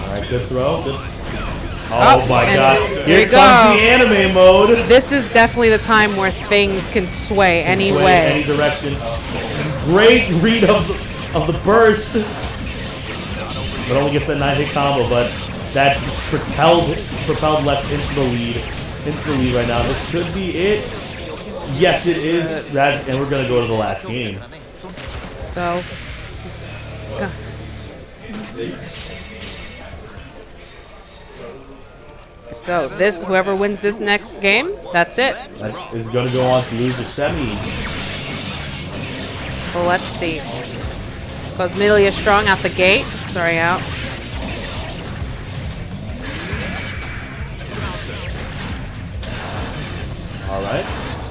Alright, good throw. Oh my god. Here comes the anime mode. This is definitely the time where things can sway any way. Any direction. Great read of the burst. But only gets that 9-hit combo, but that just propelled Lex into the lead right now. This could be it. Yes, it is. And we're going to go to the last game. So whoever wins this next game, that's it. That is going to go on to loser semis. Well, let's see. Because Milia strong out the gate. Throwing out. All right.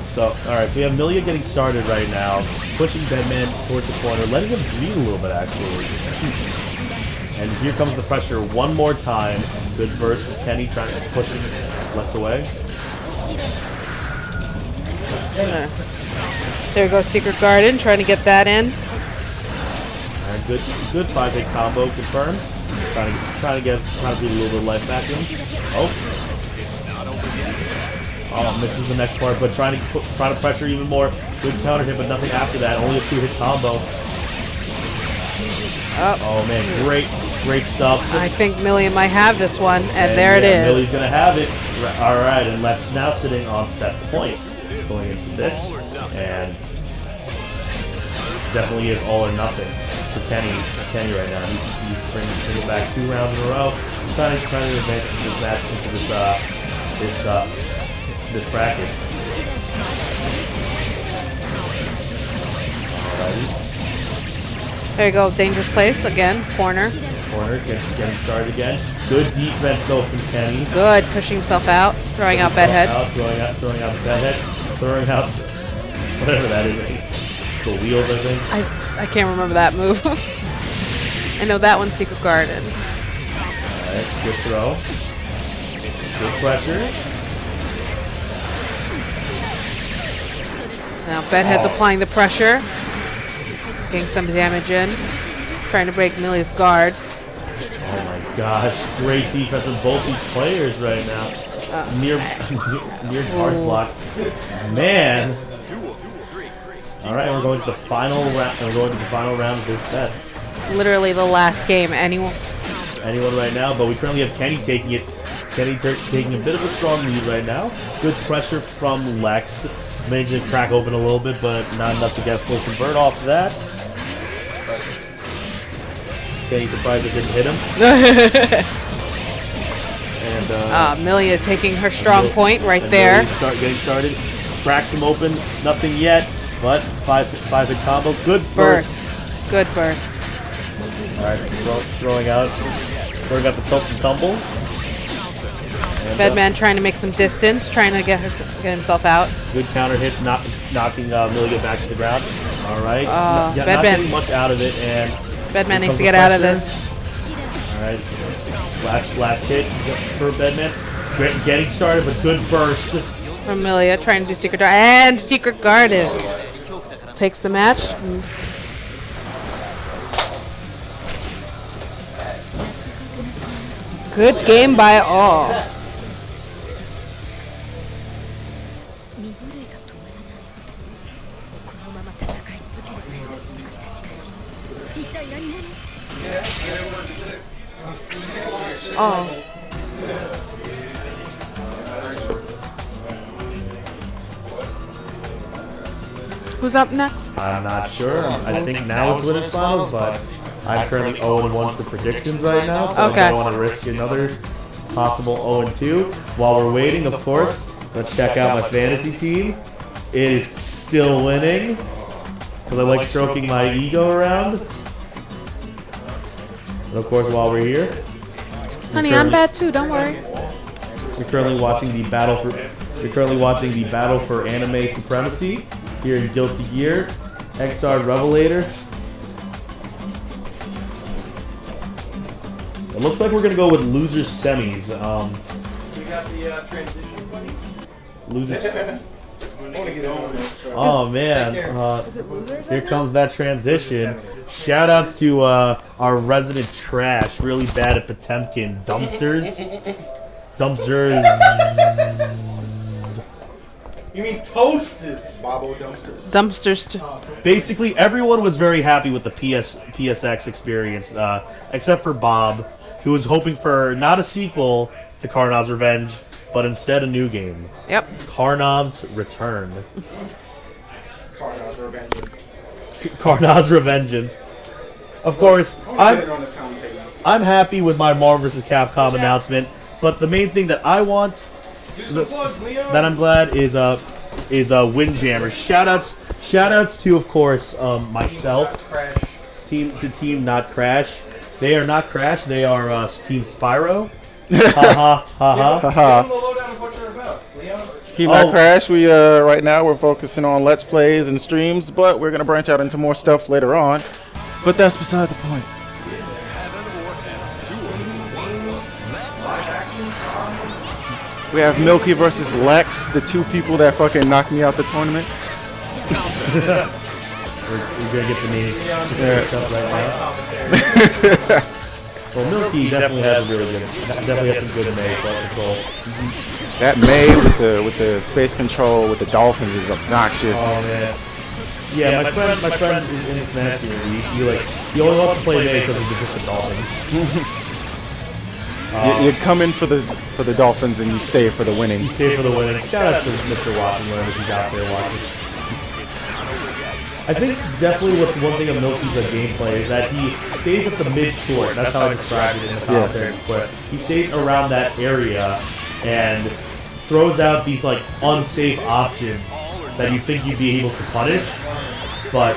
So we have Milia getting started right now, pushing Bedman towards the corner, letting him breathe a little bit actually. And here comes the pressure one more time. Good burst from Kenny, trying to push him Lex away. There goes Secret Garden, trying to get that in. And good 5-hit combo confirmed. Trying to get a little bit of life back in. Oh, misses the next part, but trying to pressure even more. Good counter hit, but nothing after that. Only a 2-hit combo. Oh man, great stuff. I think Millie might have this one, and there it is. Millie's gonna have it. All right, and Lex now sitting on set point, going into this, and this definitely is all or nothing for Kenny right now. He's bringing it back 2 rounds in a row, trying to advance this match into this bracket. Alrighty. There you go, dangerous place again, corner. Getting started again. Good defense though from Kenny. Good, pushing himself out, throwing out bedhead. Throwing out the bedhead. Throwing out whatever that is. The wheels, I think. I can't remember that move. I know that one's Secret Garden. Alright, good throw. Good pressure. Now bedhead's applying the pressure. Getting some damage in. Trying to break Millie's guard. Oh my gosh, great defense from both these players right now. Near guard block. Man. Alright, we're going to the final round of this set. Literally the last game. Anyone right now, but we currently have Kenny taking it. Kenny taking a bit of a strong lead right now. Good pressure from Lex. Managed to crack open a little bit, but not enough to get full convert off of that. Kenny surprised it didn't hit him. And Milia taking her strong point right there. Getting started. Cracks him open. Nothing yet, but 5-hit combo. Good burst. Good burst. Alright, throwing out the tilt and tumble. Bedman trying to make some distance, trying to get himself out. Good counter hits, knocking Milia back to the ground. All right, not getting much out of it, and Bedman needs to get out of this. All right, last hit for Bedman. Getting started, but good burst from Milia, trying to do Secret Garden, and Secret Garden takes the match. Good game by all. Oh. Who's up next? I'm not sure. I think now is winners finals, but I'm currently 0-1 for predictions right now, so I don't want to risk another possible 0-2. While we're waiting, of course, let's check out my fantasy team. It is still winning because I like stroking my ego around. And of course, while we're here, honey, I'm bad too. Don't worry. We're currently watching the battle for anime supremacy here in Guilty Gear XR Revelator. It looks like we're gonna go with losers semis. We got the transition bunny. Losers. Oh man! Here comes that transition. Shoutouts to our resident trash, really bad at Potemkin, Dumpsters. You mean toasters? Bobo dumpsters. Dumpsters. Basically, everyone was very happy with the PSX experience, except for Bob, who was hoping for not a sequel to Karnov's Revenge, but instead a new game. Yep. Karnov's Return. Karnov's Revengeance. Karnov's Revengeance. Of course, I'm happy with my Marvel vs. Capcom announcement, but the main thing that I want, that I'm glad is Windjammers. Shoutouts to, of course, myself, Team Not Crash. They are not Crash. They are Team Spyro. Ha ha ha ha. Keep Not Crash. We right now we're focusing on Let's Plays and streams, but we're gonna branch out into more stuff later on. But that's beside the point. We have Milky versus Lex, the two people that fucking knocked me out the tournament. We're gonna get the names mixed up right now. Well, Milky definitely has some good May control. That May with the space control with the dolphins is obnoxious. Oh man. Yeah, my friend is in the Smash community. He only wants to play May because of just the dolphins. You come in for the dolphins and you stay for the winning. You stay for the winning. Shout out to Mr. Watson whenever he's out there watching. I think definitely what's one thing of Milky's gameplay is that he stays at the mid-short. That's how I described it in the commentary before. He stays around that area and throws out these unsafe options that you think you'd be able to punish, but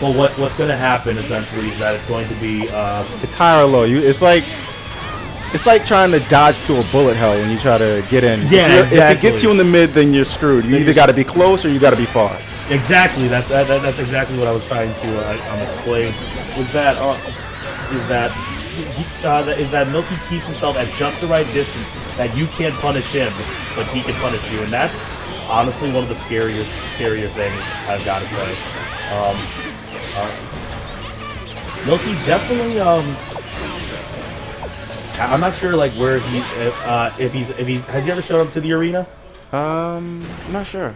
what's going to happen essentially is that it's going to be it's high or low. It's like trying to dodge through a bullet hell when you try to get in. Yeah, if it gets you in the mid, then you're screwed. You either got to be close or you got to be far. Exactly. That's exactly what I was trying to explain. Is that Milky keeps himself at just the right distance that you can't punish him, but he can punish you, and that's honestly one of the scarier things I've got to say. Milky definitely. I'm not sure where he if he's has he ever showed up to the arena? I'm not sure.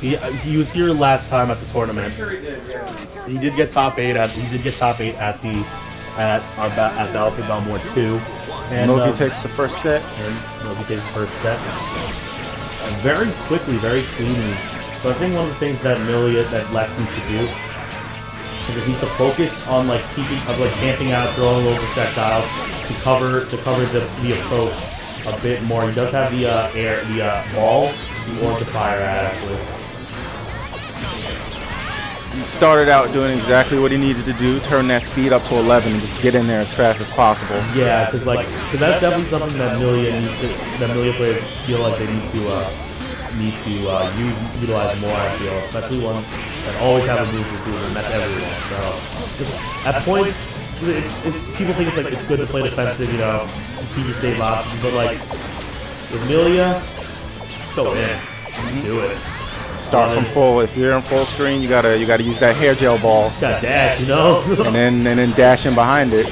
He was here last time at the tournament. Sure he did, yeah. He did get top 8 at Battlefield Balmore 2. And Milky takes the first set. Very quickly, very cleanly. So I think one of the things that Lex needs to do is he needs to focus on camping out, throwing little projectiles to cover the approach a bit more. He does have the ball or the fire at actually. He started out doing exactly what he needed to do, turn that speed up to 11 and just get in there as fast as possible. Yeah, because that's definitely something that Millia players feel like they need to utilize more. I feel, especially ones that always have a move to do, and that's everyone. So just at points, people think it's good to play defensive, keep your save options, but with Millia, just go in, do it. Start from full. If you're in full screen, you gotta use that hair gel ball. You gotta dash, and then dash in behind it.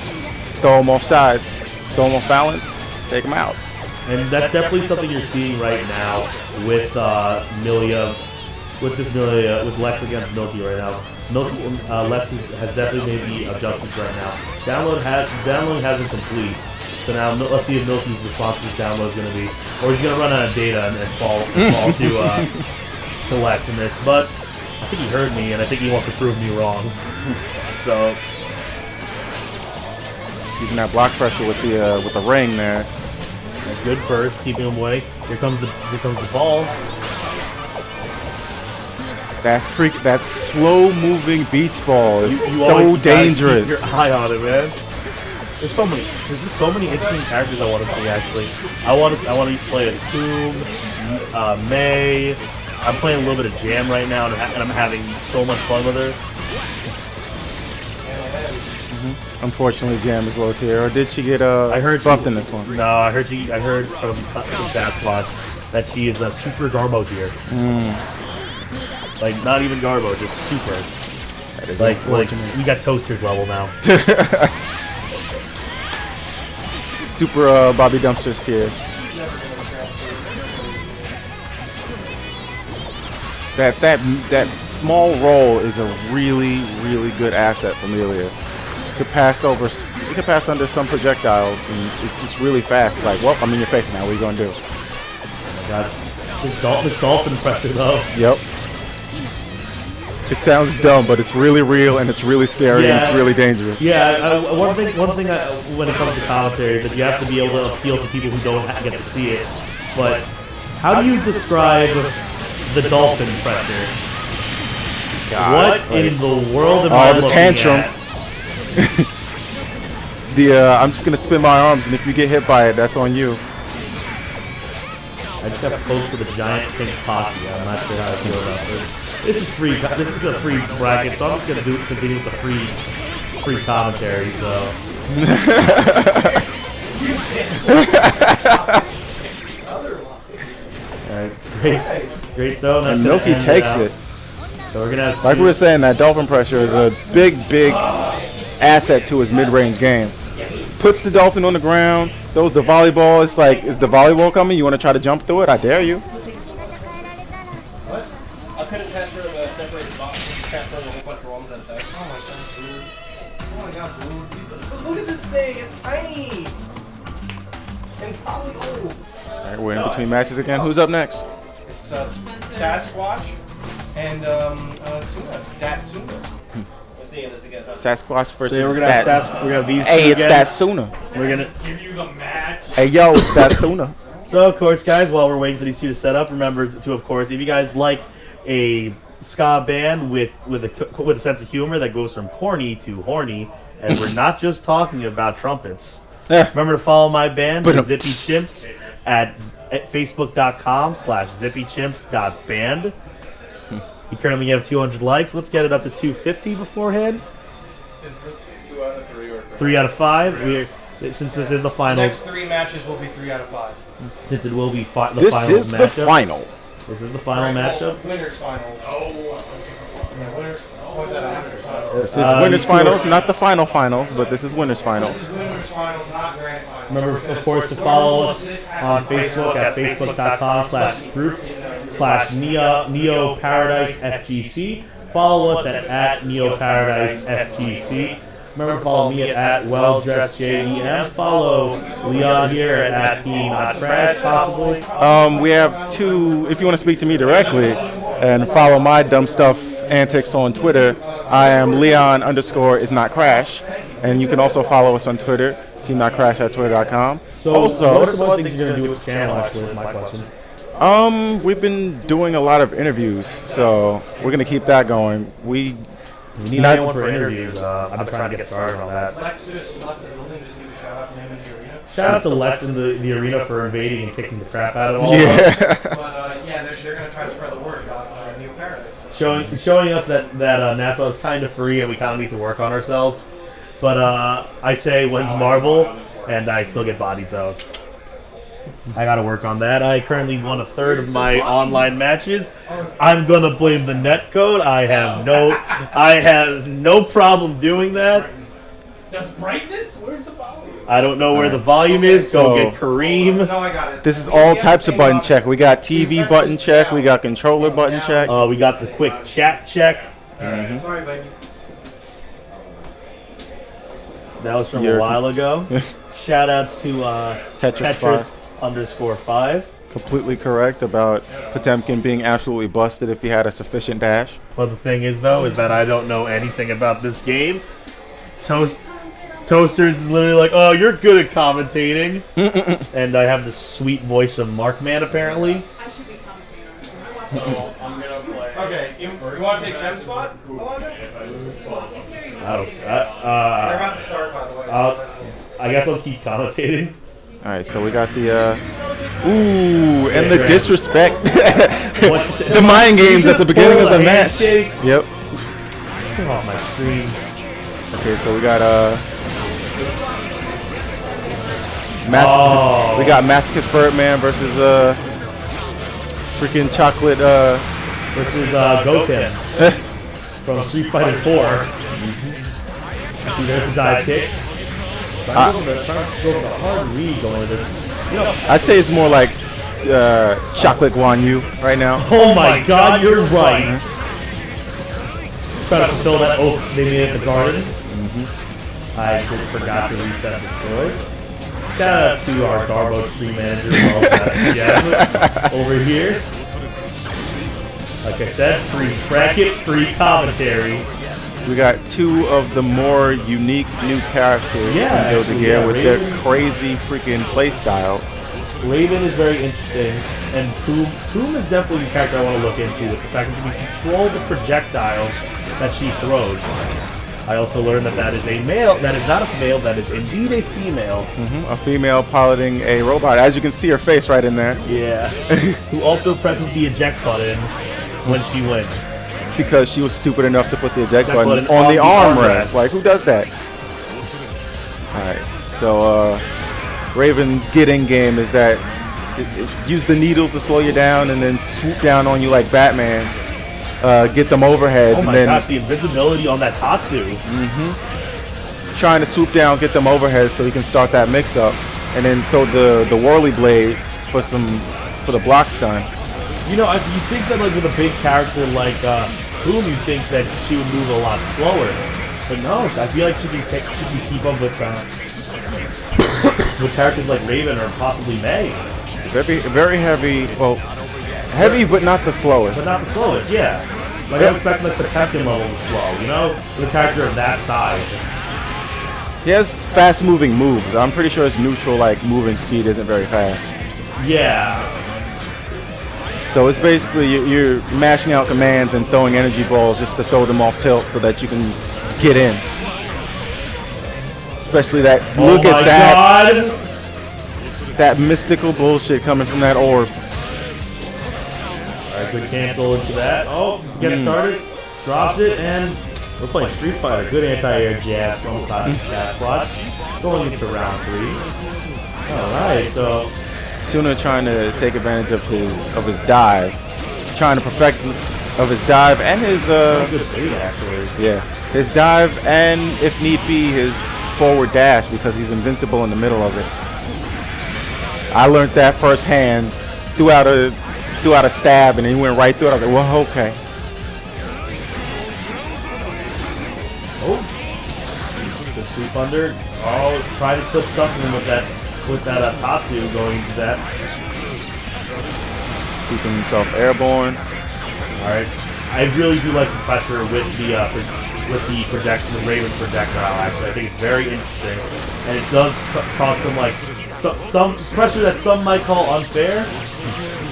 Throw them off sides. Throw them off balance. Take them out. And that's definitely something you're seeing right now with Millia, with Lex against Milky right now. Lex has definitely made the adjustments right now. Download hasn't complete. So now let's see if Milky's response to this download is going to be, or he's going to run out of data and fall to Lex in this. But I think he heard me, and I think he wants to prove me wrong. So using that block pressure with the ring there. Good burst, keeping him away. Here comes the ball. That slow-moving beach ball is so dangerous. Keep your eye on it, man. There's just so many interesting characters I want to see. Actually, I want to play as Coom, May. I'm playing a little bit of Jam right now, and I'm having so much fun with her. Unfortunately, Jam is low tier. Or did she get buffed in this one? No, I heard from Sasquatch that she is a super Garbo tier. Not even Garbo, just super. That is we got Toaster's level now. Super Bobby Dumpster's tier. That small roll is a really good asset for Millia. You could pass under some projectiles, and it's just really fast. It's well, I'm in your face now. What are you gonna do? Oh my gosh, this dolphin pressure though. Yep. It sounds dumb, but it's really real, and it's really scary, and it's really dangerous. Yeah, one thing when it comes to commentary is that you have to be able to appeal to people who don't get to see it. But how do you describe the dolphin pressure? What in the world am I looking tantrum. at? I'm just gonna spin my arms, and if you get hit by it, that's on you. I just got poked with a giant pink posse. I'm not sure how I feel about this. This is free. This is a free bracket, so I'm just gonna continue with the free commentary. So. Alright, great throw. And Milky takes it. So we're gonna like we were saying, that dolphin pressure is a big asset to his mid-range game. Puts the dolphin on the ground, throws the volleyball. It's like, is the volleyball coming? You want to try to jump through it? I dare you. What? I couldn't transfer the separated box. Just transfer a whole bunch of ROMs at a time. Oh my god, dude. Look at this thing. It's tiny. And probably old. All right, we're in between matches again. Who's up next? It's Sasquatch and Datsuna. We're seeing this again. Sasquatch versus so we're gonna have we're gonna have these Hey, two it's again. Datsuna. We're gonna Give you the match. Hey, yo, it's Datsuna. So of course, guys, while we're waiting for these two to set up, remember to, of course, if you guys like a ska band with a sense of humor that goes from corny to horny, and we're not just talking about trumpets. Remember to follow my band, the Zippy Chimps, at facebook.com/zippychimps.band. You currently have 200 likes. Let's get it up to 250 beforehand. Is this 2 out of 3 or 3 out of 5. Since this is the final. Next 3 matches will be 3 out of 5. Since it will be the final This is the matchup. final. This is the final matchup. Winners finals. Oh. Yeah, winners. What's that after finals? This is winners finals, not the final finals, but this is winners finals. This is winners finals, not grand finals. Remember, of course, to follow us on Facebook at facebook.com/groups/NeoParadiseFGC. Follow us at NeoParadiseFGC. Remember to follow me at WellDressedJEM. Follow Leon here at Team Crash, possibly. We have 2, if you want to speak to me directly and follow my dumb stuff antics on Twitter, I am Leon_is_not_crash. And you can also follow us on Twitter, team.crash at twitter.com. So, also, what are some other things you're going to do with the channel, actually, is my question. We've been doing a lot of interviews, so we're going to keep that going. We need anyone for interviews. I've been trying to get started on that. Lex just left the building, just give a shout out to him in the arena. Shout out to Lex in the arena for invading and kicking the crap out of all yeah. of us. But yeah, they're going to try to spread the word about Neo Paradise. Showing us that Nassau is kind of free and we kind of need to work on ourselves. But I say, when's Marvel? And I still get bodied, so I gotta work on that. I currently won a third of my online matches. I'm gonna blame the netcode. I have no problem doing that. Does brightness? Where's the volume? I don't know where the volume is. Go get Kareem. No, I got it. This is all types of button check. We got TV button check. We got controller button check. We got the quick chat check. Sorry, baby. That was from a while ago. Shoutouts to Tetris_5. Completely correct about Potemkin being absolutely busted if he had a sufficient dash. But the thing is, though, is that I don't know anything about this game. Toasters is literally like, oh, you're good at commentating. And I have the sweet voice of Markman, apparently. I should be commentating on this. So, I'm going to play. Okay, you want to take Gem's spot? They're about to start, by the way. I guess I'll keep commentating. All right, so we got the and the disrespect, the mind games at the beginning of the match. Yep. Get off my screen. Okay, so we got we got Masochist Birdman versus freaking chocolate versus Goken from Street Fighter 4. See, there's the dive kick. Trying to go for the hard read going with this. I'd say it's more like chocolate Guan Yu right now. Oh my god, you're right. Trying to fulfill that oath they made at the garden. I forgot to reset the choice. Shout out to our Garbo stream manager over here. Like I said, free bracket, free commentary. We got 2 of the more unique new characters from GGXRD with their crazy freaking play styles. Raven is very interesting, and Koom is definitely the character I want to look into, with the fact that you can control the projectiles that she throws. I also learned that that is a male. That is not a male. That is indeed a female. A female piloting a robot. As you can see her face right in there. Yeah. Who also presses the eject button when she wins. Because she was stupid enough to put the eject button on on the the armrest. armrest. Like, who does that? Alright, so Raven's getting game is that use the needles to slow you down and then swoop down on you like Batman. Get them overheads. Oh my and then gosh, the invincibility on that Tatsu. trying to swoop down, get them overheads so he can start that mix up. And then throw the whirly blade for the block stun. You know, if you think that like with a big character like Boom, you think that she would move a lot slower. But no, I feel like she can keep up with characters like Raven or possibly May. Very heavy. Well, heavy but not the slowest. But not the slowest, yeah. Like I expect like the Tekken level is slow, you know? With a character of that size. He has fast moving moves. I'm pretty sure his neutral like moving speed isn't very fast. Yeah. So it's basically you're mashing out commands and throwing energy balls just to throw them off tilt so that you can get in. Especially that. Look at that. God. That mystical bullshit coming from that orb. Alright, good cancel into that. Oh, get started. Drops it, and we're playing Street Fighter. Good anti-air jab from Sasquatch. Going into round 3. Alright, so Suna trying to take advantage of his dive. Trying to perfect of his dive and his good bait actually. yeah, his dive and if need be his forward dash because he's invincible in the middle of it. I learned that firsthand. Threw out a stab and he went right through it. I was like, well, okay. Oh, good sweep under. Oh, try to clip something with that Tatsu going into that. Keeping himself airborne. All right, I really do like the pressure with the Raven's projectile. Actually, I think it's very interesting, and it does cause some pressure that some might call unfair.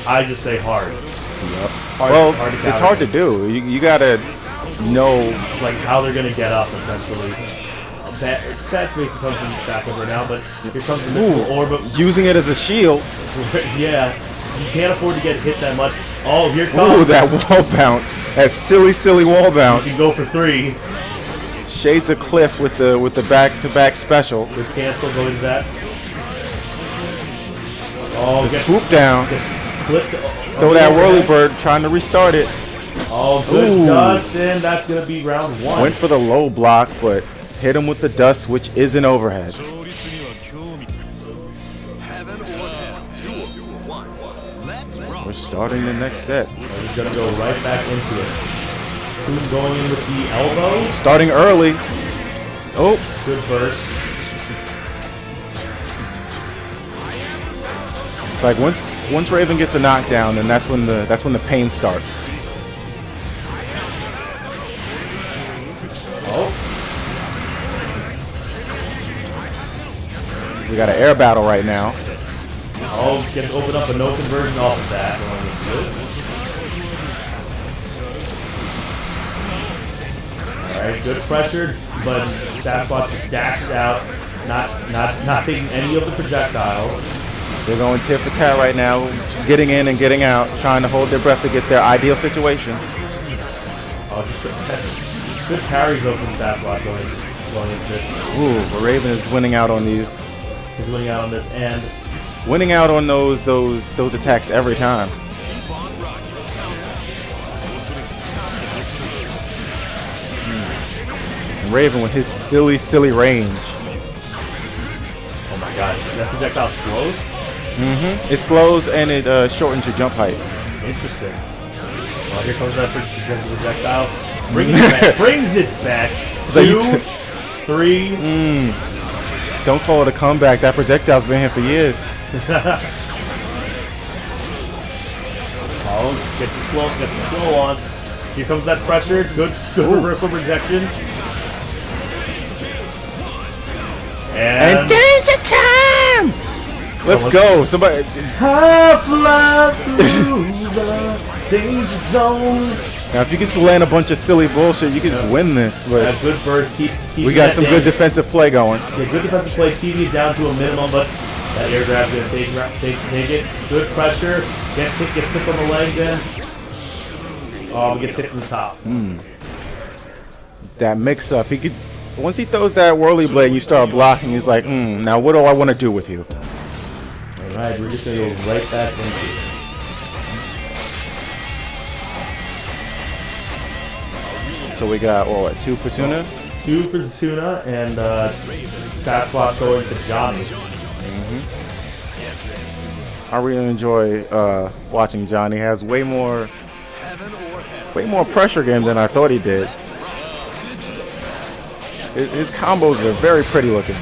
I just say hard. Yep. Hard It's hard to do. You gotta know like how they're gonna get up essentially. Bad space comes from Sasquatch right now, but here comes the mystical orb. Using it as a shield. Yeah, you can't afford to get hit that much. Oh, here comes. Ooh, that wall bounce. That silly wall bounce. You can go for 3. Shades of Cliff with the back-to-back special. Good cancel going to that. Oh, swoop down. Gets clipped. Throw that whirly bird, trying to restart it. Oh, good dust, and that's gonna be round 1. Went for the low block, but hit him with the dust, which is an overhead. We're starting the next set. He's gonna go right back into it. Boom going in with the elbow. Starting early. Oh, good burst. It's like once Raven gets a knockdown, then that's when the pain starts. We got an air battle right now. Oh, gets to open up a no conversion off of that going into this. Alright, good pressure, but Sasquatch is dashed out, not taking any of the projectile. They're going tit for tat right now, getting in and getting out, trying to hold their breath to get their ideal situation. Oh, just good carries though from Sasquatch going into this. Ooh, but Raven is winning out on these. He's winning out on this and winning out on those attacks every time. And Raven with his silly range. Oh my gosh, that projectile slows? Mm-hmm. It slows and it shortens your jump height. Interesting. Well, here comes that projectile. Brings it back. 2, 3. Don't call it a comeback. That projectile's been here for years. Oh, gets the slow on. Here comes that pressure. Good reversal projection. And danger time! Let's go. Somebody. Fly through the danger zone. Now, if you can just land a bunch of silly bullshit, you can just win this. But That good burst. Keep we got some good defensive play going. Yeah, good defensive play, keeping it down to a minimum, but that air grab's gonna take it. Good pressure. Gets hit on the legs then. Oh, gets hit from the top. That mix up. He could once he throws that whirly blade and you start blocking, he's like, now what do I want to do with you? Alright, we're just gonna go right back into it. So we got, what, 2 for Tuna? 2 for Tuna, and Sasquatch going to Johnny. I really enjoy watching Johnny. He has way more pressure game than I thought he did. His combos are very pretty looking.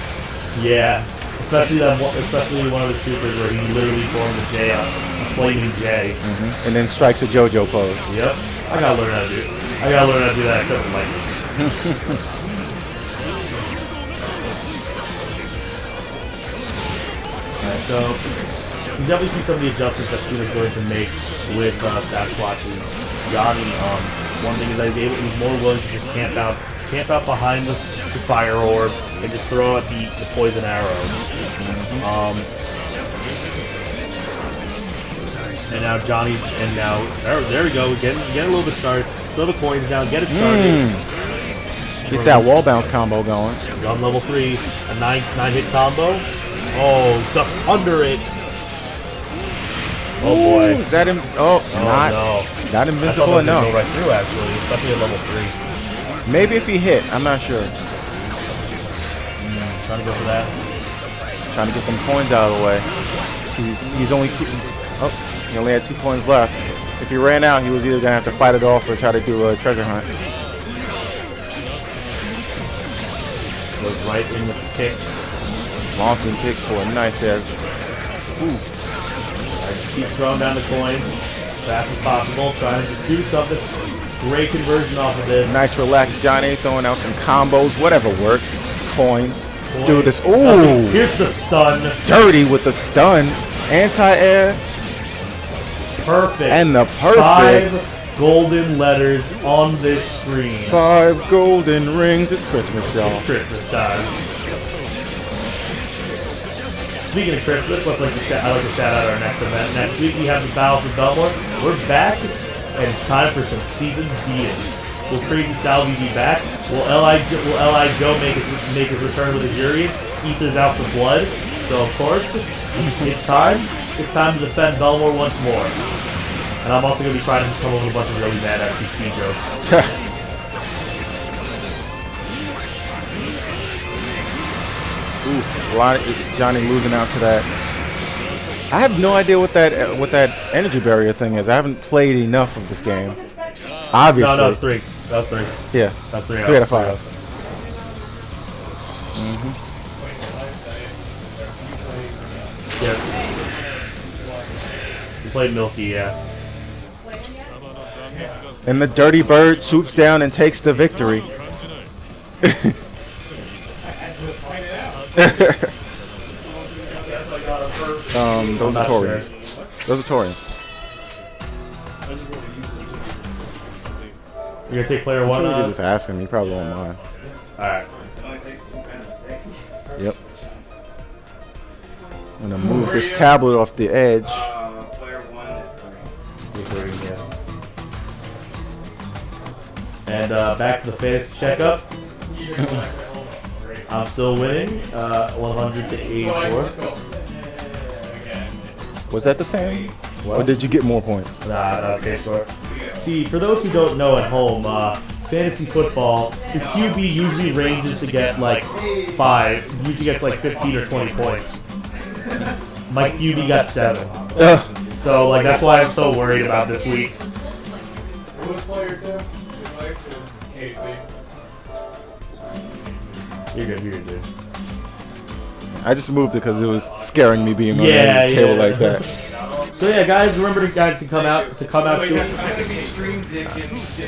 Yeah, especially one of the supers where he literally forms a J, a flaming J. And then strikes a JoJo pose. Yep, I gotta learn how to do it. I gotta learn how to do that except with lightning. Alright, so you definitely see some of the adjustments that Suna's going to make with Sasquatch's Johnny. One thing is that he's more willing to just camp out behind the fire orb and just throw out the poison arrows. And now Johnny's, there we go, get a little bit started. Throw the coins down, get it started. Get that wall bounce combo going. On level 3, a 9-hit combo. Oh, ducks under it. Oh boy. Is that not invincible enough. Go right through actually, especially at level 3. Maybe if he hit, I'm not sure. Trying to go for that. Trying to get them coins out of the way. He's only he only had 2 coins left. If he ran out, he was either gonna have to fight it off or try to do a treasure hunt. Goes right in with the kick. Launching kick to a nice air. Keep throwing down the coins as fast as possible. Trying to just do something. Great conversion off of this. Nice relaxed Johnny throwing out some combos, whatever works. Coins. Let's do this. Ooh! Here's the stun. Dirty with the stun. Anti-air. Perfect. And the perfect. 5 golden letters on this screen. 5 golden rings. It's Christmas, y'all. It's Christmas time. Speaking of Christmas, I'd like to shout out our next event. Next week we have the Battle for Belmore. We're back, and it's time for some Seasons Deities. Will Crazy Salvi be back? Will L.I. Joe make his return with Azurian? Ether's out for blood. So of course, it's time to defend Belmore once more. And I'm also going to be trying to come up with a bunch of really bad FTC jokes. Ooh, a lot of Johnny losing out to that. I have no idea what that energy barrier thing is. I haven't played enough of this game. Obviously. No, it's 3. That's 3. Yeah. That's 3 out of 5. Yeah. You played Milky, yeah. And the Dirty Bird swoops down and takes the victory. Those are Torians. Those are Torians. You're gonna take player 1 You on? could just ask him. He probably won't mind. Alright. Yep. I'm gonna move this tablet off the edge. Player 1 is coming. And back to the fantasy checkup. I'm still winning, 100 to 84. Was that the same? Or did you get more points? Nah, that's the same score. See, for those who don't know at home, fantasy football, the QB usually ranges to get like 5, usually gets like 15 or 20 points. My QB got 7. So like that's why I'm so worried about this week. Who was player 2? Casey. You're good, dude. I just moved it because it was scaring me being on the table like that. So yeah, guys, remember to come out to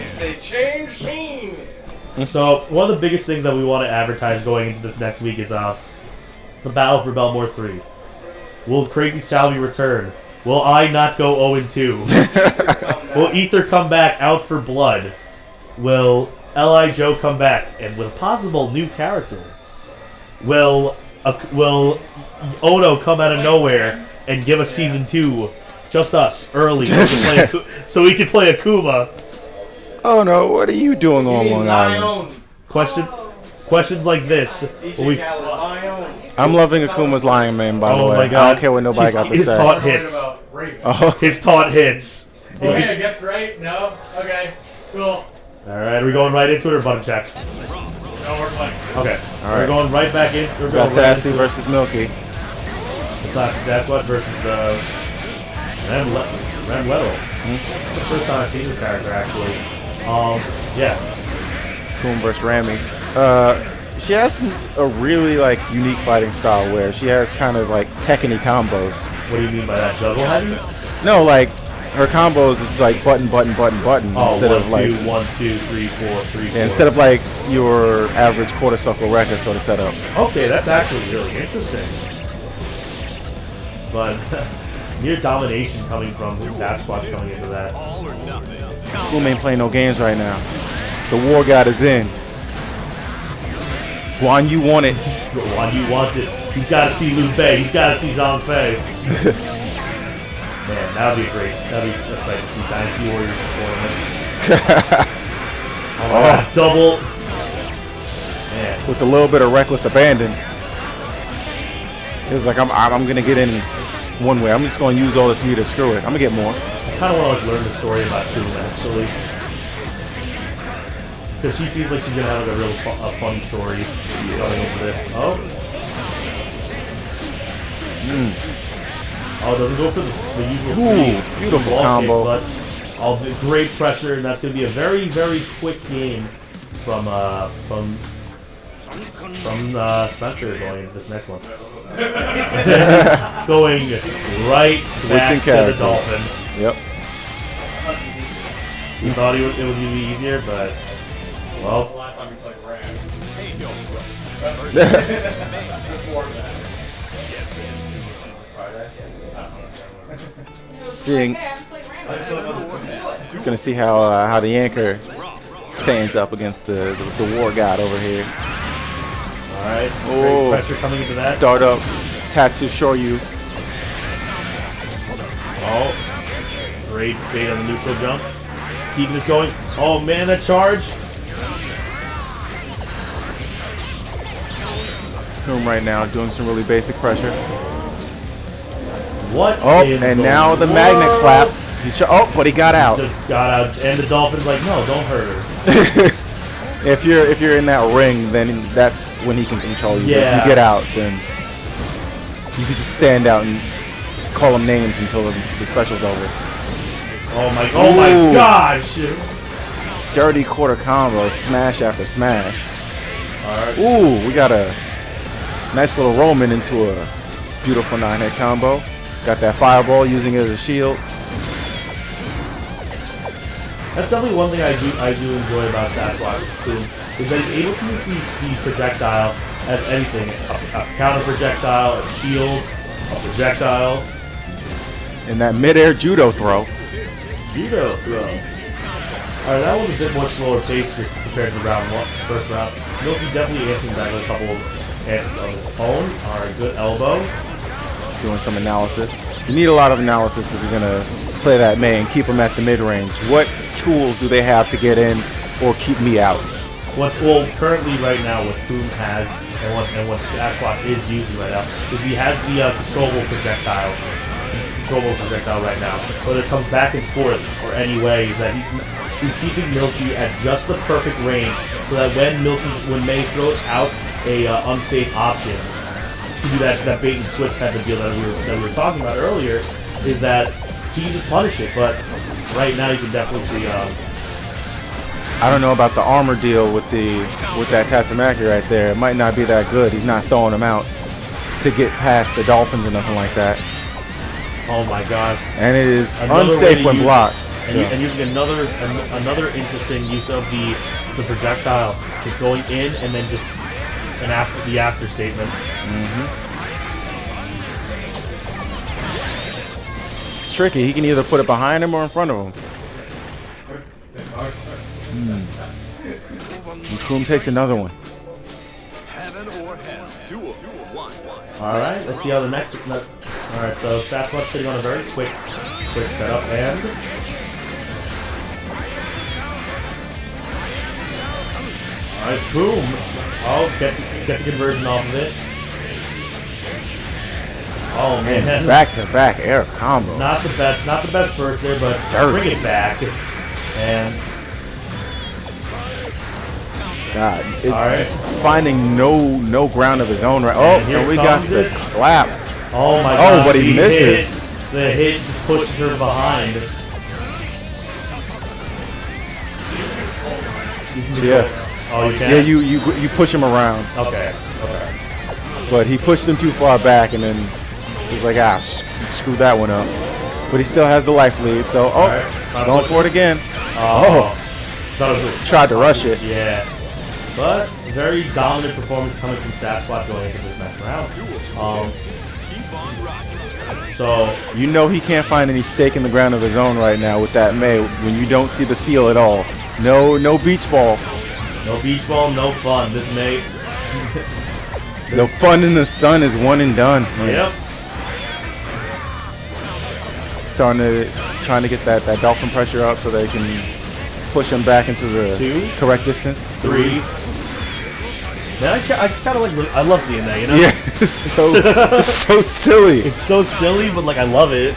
say change scene. So one of the biggest things that we want to advertise going into this next week is the Battle for Belmore 3. Will Crazy Salvi return? Will I not go 0-2? Will Ether come back out for blood? Will L.I. Joe come back? And with a possible new character, will Odo come out of nowhere and give us season 2? Just us, early, so we can play Akuma. Oh no, what are you doing on Long Island? Questions like this. I'm loving Akuma's Lion Man, by the way. My God. I don't care what nobody got to his say. Taunt hits. His taunt hits. Okay, I guess right? No? Okay, cool. Alright, are we going right into it or button check? No, we're playing. Okay. All right. We're going right back in. We're We going got right Sassy into versus Milky. the classic Sasquatch versus the Ranweddle. This is the first time I've seen this character, actually. Yeah. Coon versus Rami. She has a really like unique fighting style where she has kind of like Tekken-y combos. What do you mean by that? Juggle heavy? No, like her combos is like button instead of like 1, 2, 3, 4, 3, 4. instead of like your average quarter circle record sort of setup. Okay, that's actually really interesting. But near domination coming from Sasquatch coming into that. Coon ain't playing no games right now. The War God is in. Guan Yu want it. Guan Yu wants it. He's got to see Liu Bei. He's got to see Zhang Fei. Man, that would be great. That would be a sight to see Dynasty Warriors tournament. Double. Man. With a little bit of reckless abandon. It was like, I'm going to get in one way. I'm just going to use all this meter. Screw it. I'm going to get more. I kind of want to learn the story about Coon, actually. Because she seems like she's going to have like a real funny story going into this. Oh, it doesn't go for the usual beautiful wall combo. kicks, but all the great pressure, and that's going to be a very, very quick game from Spencer going into this next one. Going right back to the Dolphin. Yep. We thought it was going to be easier, but well. The last time we played Ram. Seeing, gonna see how the anchor stands up against the War God over here. All right, great pressure coming into that. Start up, Tatsu Shoryu. Oh, great bait on the neutral jump. Just keeping this going. Oh man, that charge. Coon right now doing some really basic pressure. What? Oh, and now the magnet clap. But he got out. Just got out, and the Dolphin's like, no, don't hurt her. If you're in that ring, then that's when he can control you. Yeah. If you get out, then you can just stand out and call him names until the special's over. Oh my gosh! Dirty quarter combo, smash after smash. All right. Ooh, we got a nice little Roman into a beautiful 9-hit combo. Got that fireball using it as a shield. That's definitely one thing I do enjoy about Sasquatch's Coon is that he's able to use the projectile as anything. A counter projectile, a shield, a projectile. And that midair judo throw. Judo throw. Alright, that was a bit more slower pace compared to first round. Milky definitely answering back with a couple of answers on his own. Alright, good elbow. Doing some analysis. You need a lot of analysis if you're going to play that main, keep him at the mid-range. What tools do they have to get in or keep me out? Currently right now what Coon has and what Sasquatch is using right now is he has the controllable projectile right now. Whether it comes back and forth or any way, is that he's keeping Milky at just the perfect range so that when May throws out a unsafe option to do that bait and switch type of deal that we were talking about earlier, is that he can just punish it. But right now you can definitely see. I don't know about the armor deal with that Tatsumaki right there. It might not be that good. He's not throwing them out to get past the Dolphins or nothing like that. Oh my gosh! And it is unsafe when blocked. And using another interesting use of the projectile, just going in and then just the after statement. It's tricky. He can either put it behind him or in front of him. And Coom takes another one. Heaven or hell. Duel. 1. All right, let's see how the next. All right, so Sasquatch sitting on a very quick setup and. All right, boom. Oh, gets a conversion off of it. Oh man, Back-to-back air combo. not the best burst there, but bring it back. And God, it's right. just finding no ground of his own right. Oh, And here and we got comes the it. clap. oh my Oh, god, but he misses. The hit just pushes her behind. Yeah, Oh, you can? yeah. You push him around, Okay. but he pushed him too far back, and then he's like, ah, screw that one up. But he still has the life lead, so right. going for it again. Oh. Thought it was Tried to rush it. Yeah. But very dominant performance coming from Sasquatch going into this next round. So You know he can't find any stake in the ground of his own right now with that May when you don't see the seal at all. No beach ball. no beach ball, no fun. This May. No fun in the sun is one and done. Yep. Trying to get that dolphin pressure up so they can push him back into the 2, correct distance. 3. Man, I just kind of like. I love seeing that. You know. Yeah, it's so silly. It's so silly, but like I love it.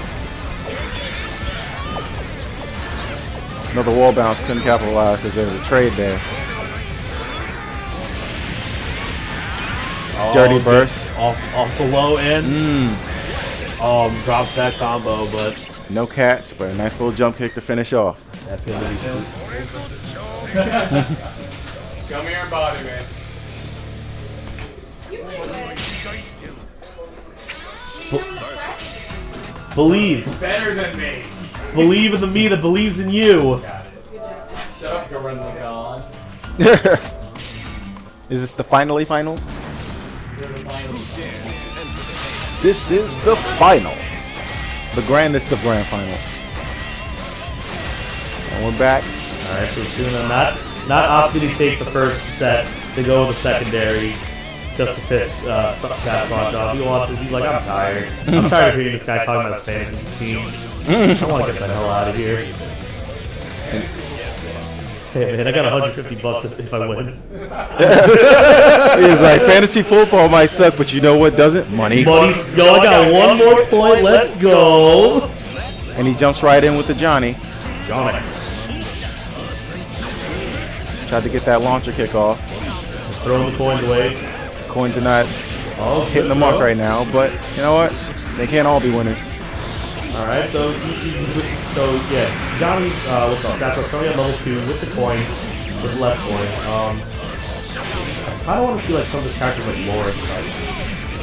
Another wall bounce, couldn't capitalize because there was a trade there. Dirty burst. Off the low end. Drops that combo, but No catch, but a nice little jump kick to finish off. that's gonna be fun. Come here, body man. You might win. Believe. Better than me. Believe in the me that believes in you. Shut up, Garen Lagan. Is this the finals? These are the finals. This is the final. The grandest of grand finals. And we're back. Alright, so Suna not opting to take the first set to go with the secondary just to piss Sasquatch off. He wants it. He's like, I'm tired. I'm tired of hearing this guy talking about his fantasy team. I want to get the hell out of here. Hey man, I got $150 if I win. He's like, fantasy football might suck, but you know what doesn't? Money. Yo, I got one more point. Let's go. And he jumps right in with the Johnny. Johnny. Tried to get that launcher kick off. Throwing the coins away. Coins are not hitting the mark right now, but you know what? They can't all be winners. All right, so yeah, Johnny's Sasquatch coming at level 2 with the coin, with less coins. I kind of want to see like some of the characters like Lawrence,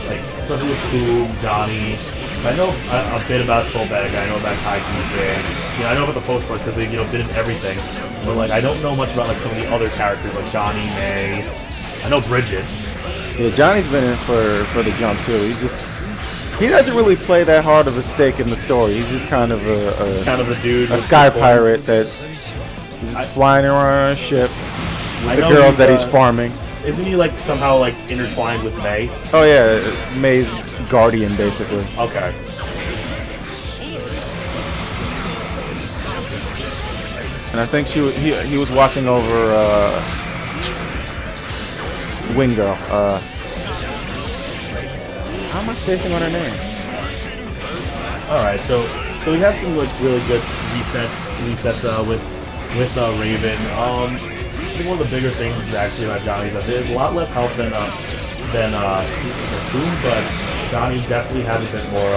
like especially with Boom, Johnny. I know a bit about Soulbag. I know about Taiki's there. You know, I know about the post cards because they did everything. But like, I don't know much about like some of the other characters like Johnny, May. I know Bridget. Yeah, Johnny's been in for the jump too. He doesn't really play that hard of a stake in the story. He's just kind of a dude, a sky pirate that is just flying around on a ship with the girls that he's farming. Isn't he like somehow like intertwined with May? Oh yeah, May's guardian basically. Okay. And I think he was watching over Wing Girl. How am I spacing on her name? All right, so we have some like really good resets with Raven. I think one of the bigger things is actually about Johnny that there's a lot less health than Boom, but Johnny definitely has a bit more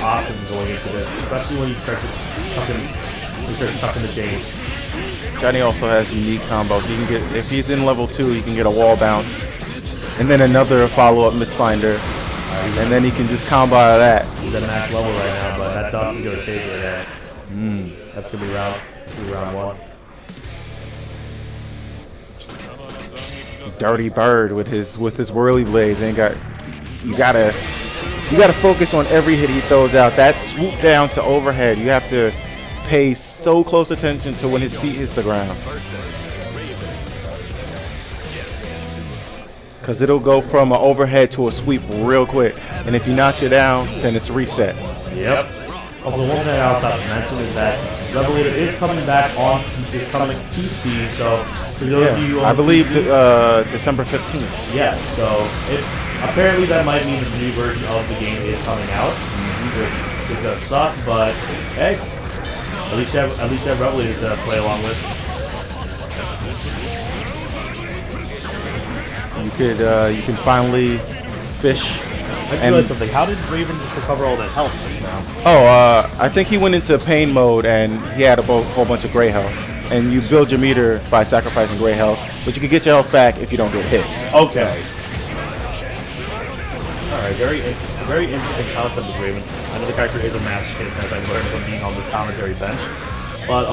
options going into this, especially when you start chucking the change. Johnny also has unique combos. He can get, if he's in level 2, he can get a wall bounce, and then another follow-up misfinder, and then he can just combo out of that. He's at max level right now, but that dust is gonna take that. That's gonna be round 1. Dirty Bird with his whirly blades. You gotta focus on every hit he throws out. That swoop down to overhead. You have to pay so close attention to when his feet hits the ground. Because it'll go from an overhead to a sweep real quick. And if he knocks you down, then it's reset. Yep. Although one thing I also have to mention is that Revelator is coming back on, is coming to PC, so for those of you I believe PCs, December 15th. yes, so apparently that might mean the new version of the game is coming out, which is gonna suck, but hey, at least you have Revelator to play along with. You can finally fish. I just realized something. How did Raven just recover all that health just now? Oh, I think he went into pain mode and he had a whole bunch of gray health. And you build your meter by sacrificing gray health, but you can get your health back if you don't get hit. Okay. Alright, very interesting concept of Raven. I know the character is a masochist, as I learned from being on this commentary bench. But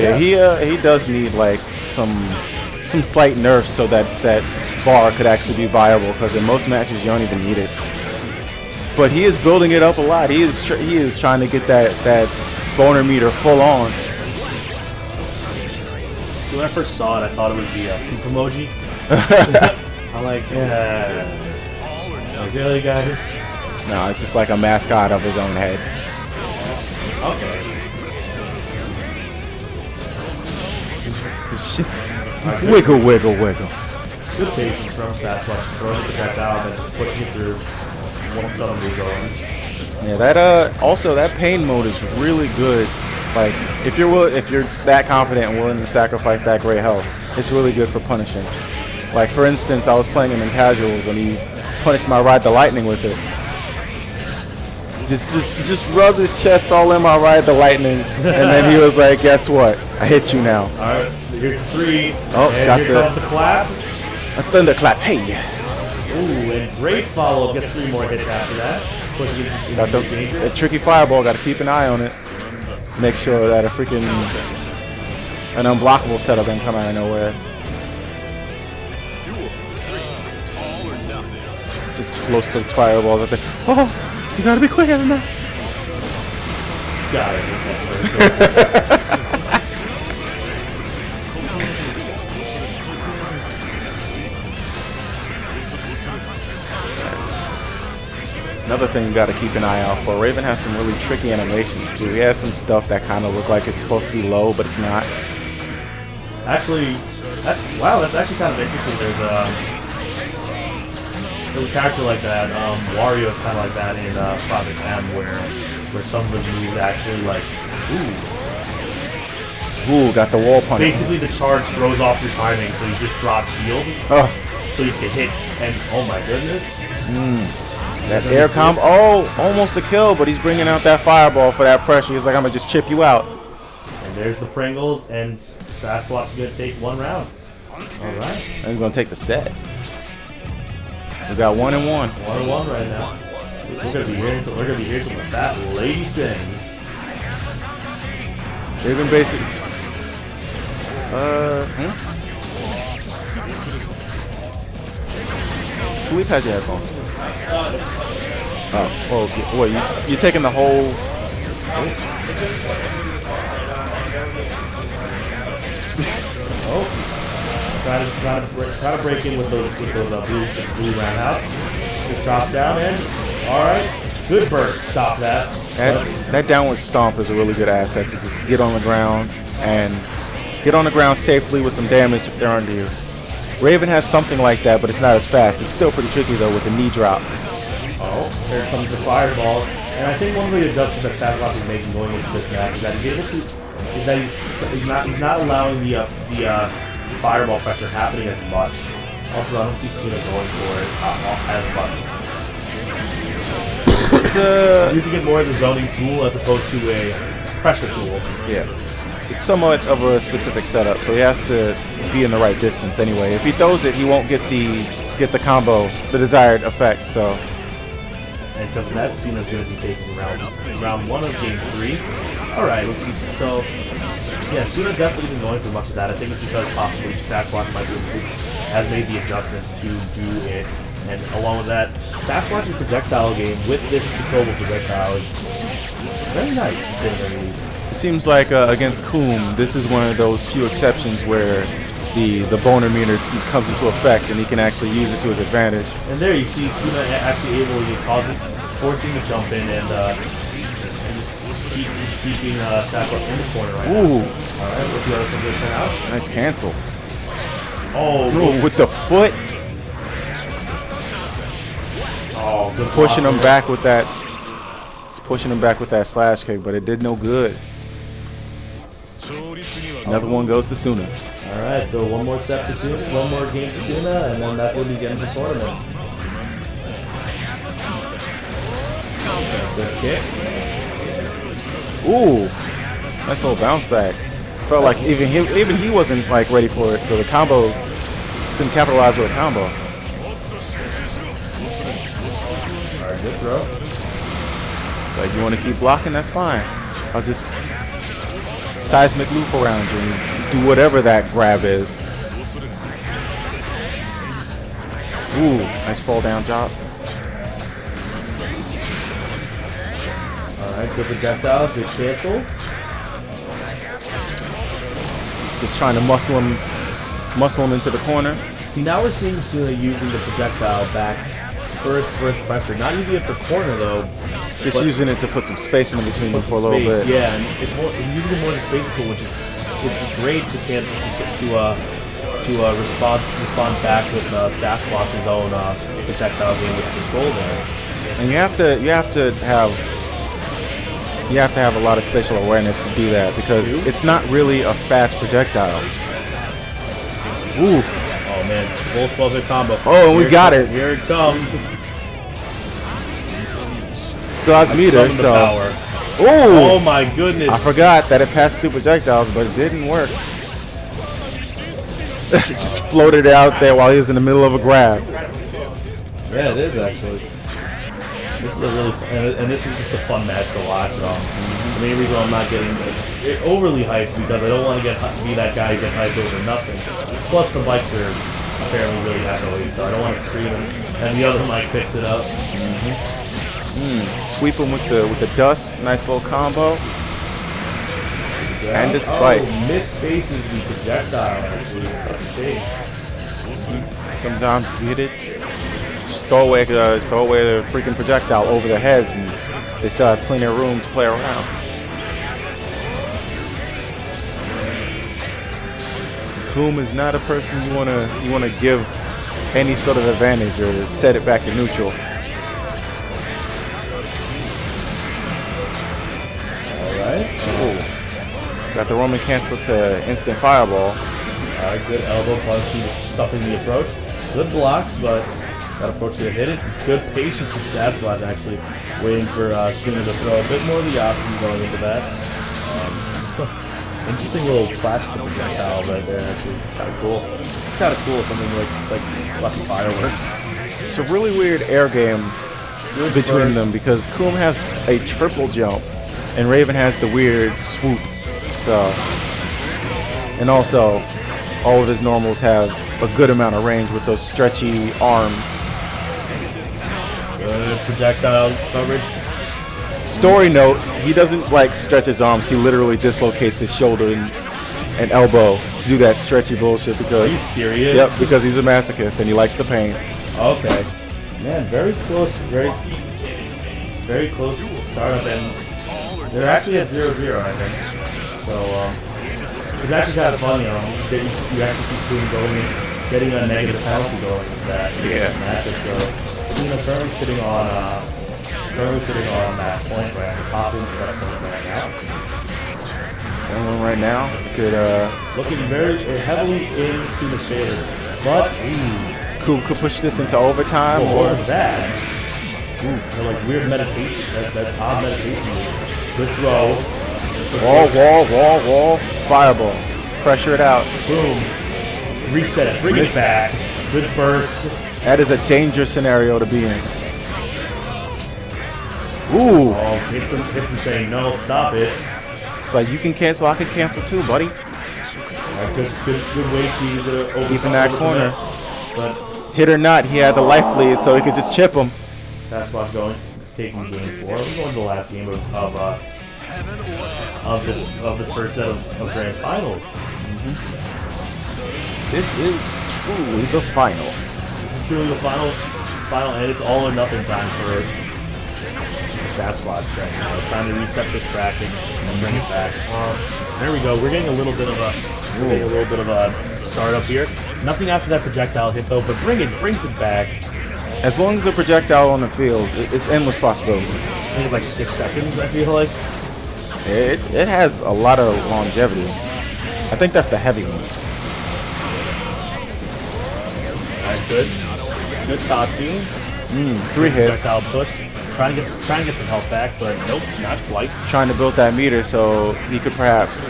yeah, he does need like some slight nerfs so that bar could actually be viable, because in most matches you don't even need it. But he is building it up a lot. He is trying to get that boner meter full on. So when I first saw it, I thought it was the poop emoji. I'm like, like, really, guys? No, it's just like a mascot of his own head. Okay. Wiggle, wiggle, wiggle. Good patience from Sasquatch, throwing the projectile and then pushing it through. One suddenly going. Yeah, that also that pain mode is really good. Like if you're that confident and willing to sacrifice that gray health, it's really good for punishing. Like for instance, I was playing him in casuals and he punished my Ride the Lightning with it. Just rubbed his chest all in my Ride the Lightning, and then he was like, "Guess what? I hit you now." All right, here's 3. Oh, and got here comes the clap. A thunderclap. Hey. Ooh, and great follow-up. Gets 3 more hits after that. Got the tricky fireball. Got to keep an eye on it. Make sure that an unblockable setup doesn't come out of nowhere. Just floats those fireballs up there. Oh, you gotta be quicker than that. Got it. Another thing you gotta keep an eye out for. Raven has some really tricky animations too. He has some stuff that kind of look like it's supposed to be low, but it's not. Actually, that's actually kind of interesting. There's a character like that. Wario is kind of like that in Project M, where some of his moves actually like, Ooh, got the wall punch. Basically, the charge throws off your timing, so you just drop shield. Oh. So you just get hit, and oh my goodness. That air combo, almost a kill, but he's bringing out that fireball for that pressure. He's like, I'm gonna just chip you out. And there's the Pringles, and Sasquatch is gonna take 1 round. All right. And he's gonna take the set. We got 1 and 1. 1 and 1 right now. We're gonna be here till the fat lady sings. They've been basically. Philippe has your headphones. Oh, well, you're taking the whole. Try to break in with those blue roundhouse. Just drop down in. All right, good burst. Stop that. That downward stomp is a really good asset to just get on the ground and get on the ground safely with some damage if they're under you. Raven has something like that, but it's not as fast. It's still pretty tricky though with the knee drop. Oh, here comes the fireball. And I think one of the adjustments that Sasquatch is making going into this match is that he's not allowing the fireball pressure happening as much. Also, I don't see Suna going for it as much. It's using it more as a zoning tool as opposed to a pressure tool. Yeah. It's somewhat of a specific setup, so he has to be in the right distance anyway. If he throws it, he won't get the combo, the desired effect. So. And because of that, Suna's going to be taking round 1 of game 3. All right, let's see. So, yeah, Suna definitely isn't going for much of that. I think it's because possibly Sasquatch has made the adjustments to do it. And along with that, Sasquatch's projectile game with this controllable projectile is Very nice, to say the very least. It seems like against Coom, this is one of those few exceptions where the boner meter comes into effect and he can actually use it to his advantage. And there you see Suna actually able to forcing the jump in and just keeping Sackler in the corner right now. Ooh. Alright, let's see how this one's going to turn out. Nice cancel. Oh, Ooh, with the foot. Oh, good Pushing block him there. back with that. It's pushing him back with that slash kick, but it did no good. Another one goes to Suna. Alright, so one more set for Suna, one more game for Suna, and then that's when we get into the tournament. Good kick. Ooh, nice little bounce back. Felt like even he wasn't like ready for it, so the combo couldn't capitalize with a combo. Alright, good throw. So if you want to keep blocking, that's fine. I'll just seismic loop around you and do whatever that grab is. Ooh, nice fall down drop. Alright, good projectile, good cancel. Just trying to muscle him into the corner. See, now we're seeing Suna using the projectile back for its first pressure. Not using it for corner though. Just using it to put some space in between them for a little bit. Yeah, and it's using it more as a space tool, which is great to respond back with Sasquatch's own projectile game with control there. And you have to have a lot of spatial awareness to do that because it's not really a fast projectile. Ooh. Oh man, full 12-hit combo. Oh, and we got it. Here it comes. Still has meter, so. Ooh. Oh my goodness. I forgot that it passed through projectiles, but it didn't work. It just floated out there while he was in the middle of a grab. Yeah, it is actually. This is a really and this is just a fun match to watch. The main reason I'm not getting overly hyped because I don't want to be that guy who gets hyped over nothing. Plus the bikes are apparently really heavily, so I don't want to scream and the other mic picks it up. Sweep him with the dust. Nice little combo. And the spike. Oh, missed spaces and projectile actually. It's such a shame. Sometimes you hit it. Just throw away the freaking projectile over their heads, and they still have plenty of room to play around. Coom is not a person you wanna give any sort of advantage or set it back to neutral. Alright. Got the Roman cancel to instant fireball. Alright, good elbow punch, stuffing the approach. Good blocks, but that approach to hit it. Good patience with Sasquatch actually, waiting for Suna to throw a bit more of the options going into that. Interesting little flash projectile right there. Actually, kind of cool. Kind of cool. Something like it's like watching fireworks. It's a really weird air game between them because Coom has a triple jump and Raven has the weird swoop. So, and also, all of his normals have a good amount of range with those stretchy arms. Good projectile coverage. Story note, he doesn't like stretch his arms, he literally dislocates his shoulder and elbow to do that stretchy bullshit because... Are you serious? Yep, because he's a masochist and he likes the pain. Okay. Man, very close startup, and they're actually at 0-0, I think. So, it's actually kind of fun, you know, that you actually keep doing going and getting a negative penalty going into that matchup. So, you know, currently sitting on match point right now, top in set point right now. Everyone right now could looking very heavily into the shader, but could push this into overtime or that. Like weird meditation, that odd meditation. Good throw. Wall, fireball. Pressure it out. Boom. Reset it. Bring it back. Good burst. That is a dangerous scenario to be in. Ooh. Oh, hits him saying, no, stop it. It's like, you can cancel, I can cancel too, buddy. Good way to use it. Keeping that corner. But hit or not, he had the life lead, so he could just chip him. Sasquatch going. taking game 4. We're going to the last game of this first set of grand finals. This is truly the final. This is truly the final, and it's all or nothing time for Sasquatch right now. Trying to reset this bracket and bring it back. There we go. We're getting a little bit of a startup here. Nothing after that projectile hit though, but brings it back. As long as the projectile on the field, it's endless possibility. I think it's like 6 seconds. I feel like it has a lot of longevity. I think that's the heavy one. Alright, good Tatsu. 3 hits. Projectile push. Trying to get some health back, but nope, not quite. Trying to build that meter so he could perhaps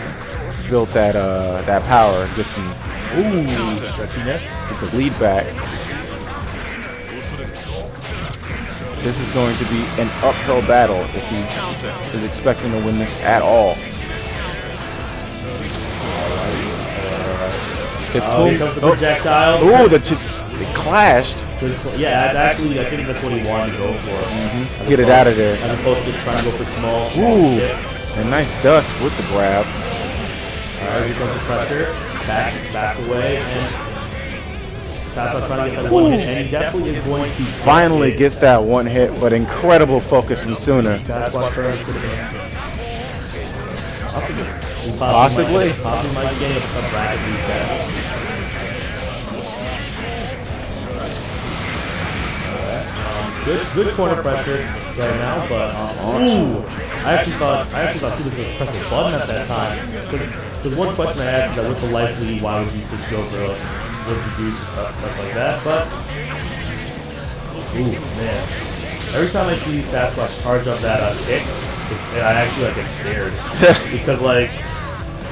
build that power, get some stretchiness. Get the lead back. This is going to be an uphill battle if he is expecting to win this at all. Here comes the projectile. Oh, they clashed. Yeah, actually, I think that's what he wanted to go for. Get it out of there. As opposed to trying to go for small. Ooh, a nice dust with the grab. Alright, here comes the pressure. Back away, and Sasquatch trying to get that one hit, and he definitely is going to finally gets that one hit, but incredible focus from Suna. Possibly might get a bracket reset. Good corner pressure right now, but I actually thought he was going to press the button at that time. Because one question I asked is that with the life lead, why would you switch over? What would you do stuff like that? But man, every time I see Sasquatch charge up that kick, I actually get scared because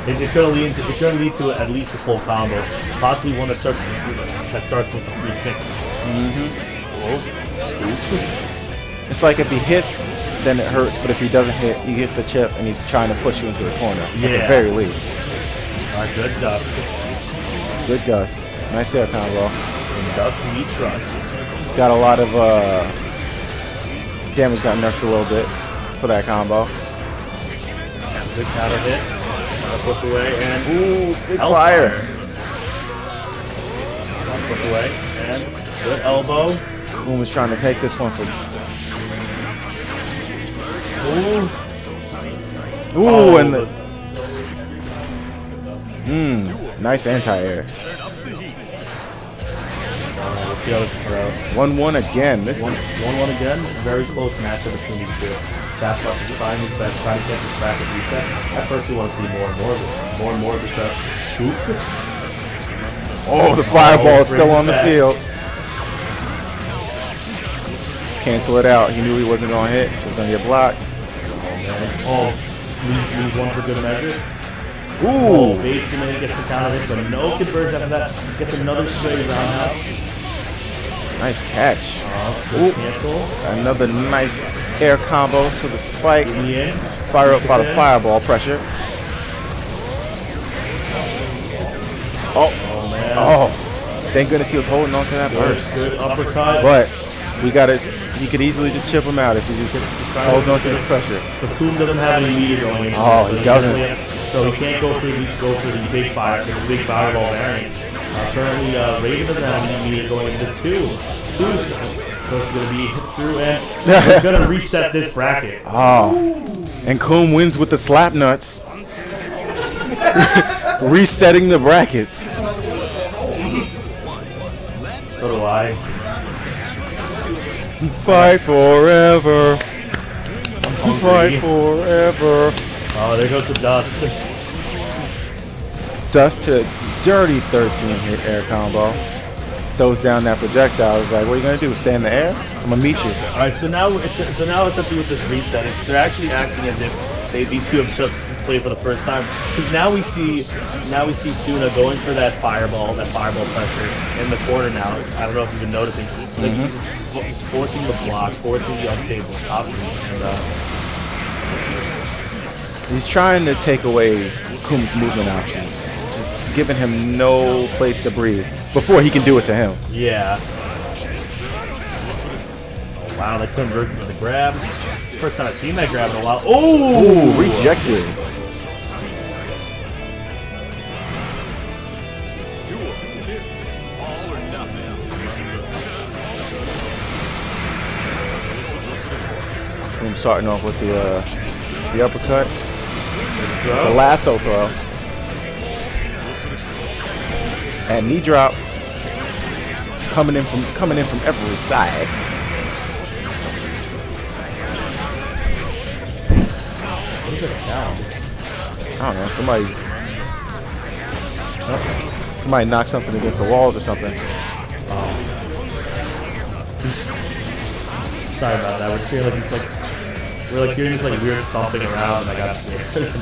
it's gonna lead to at least a full combo, possibly one that starts with the 3 kicks. It's like if he hits, then it hurts, but if he doesn't hit, he gets the chip and he's trying to push you into the corner. At the very least. Alright, good dust. Good dust. Nice air combo. In dust we trust. Got a lot of damage got nerfed a little bit for that combo. Good counter hit. Push away and big fire. Push away and good elbow. Coom is trying to take this one for. And the. Nice anti-air. We'll see how this is out. 1-1 again. This is 1-1 again. Very close matchup between these two. Sasquatch is trying his best, trying to get this bracket reset. I personally want to see more and more of this swoop. Oh, the fireball is still on the field. Cancel it out. He knew he wasn't going to hit. It was going to get blocked. Lose one for good measure. Bates gets the counter hit, but no conversion after that. Gets another straight roundhouse. Nice catch. Cancel. Another nice air combo to the spike. Fire up by the fireball pressure. Thank goodness he was holding on to that burst. Good uppercut. But he could easily just chip him out if he just holds on to the pressure. But Coom doesn't have any meter going into he doesn't. So he can't go for the big fire, the big fireball variant. Currently, Raven doesn't have any meter going into this too. So it's going to be hit through and he's going to reset this bracket. And Coom wins with the slap nuts. Resetting the brackets. So do I. Fight forever. Fight forever. Oh, there goes the dust. Dust to dirty 13 hit air combo. Throws down that projectile. It's like, what are you gonna do? Stay in the air? I'm gonna meet you. All right. So now essentially with this reset, they're actually acting as if these two have just played for the first time. Because now we see Suna going for that fireball pressure in the corner now. I don't know if you've been noticing. He's forcing the block, forcing the unstable options. He's trying to take away Coom's movement options. Just giving him no place to breathe before he can do it to him. Yeah. Wow, that converts into the grab. First time I've seen that grab in a while. Oh! Ooh, rejected. All or nothing. I'm starting off with the uppercut, the lasso throw, and knee drop coming in from every side. What is that sound? I don't know. Somebody knocked something against the walls or something. Sorry about that. We're hearing like this we're hearing this weird thumping around, and I got scared.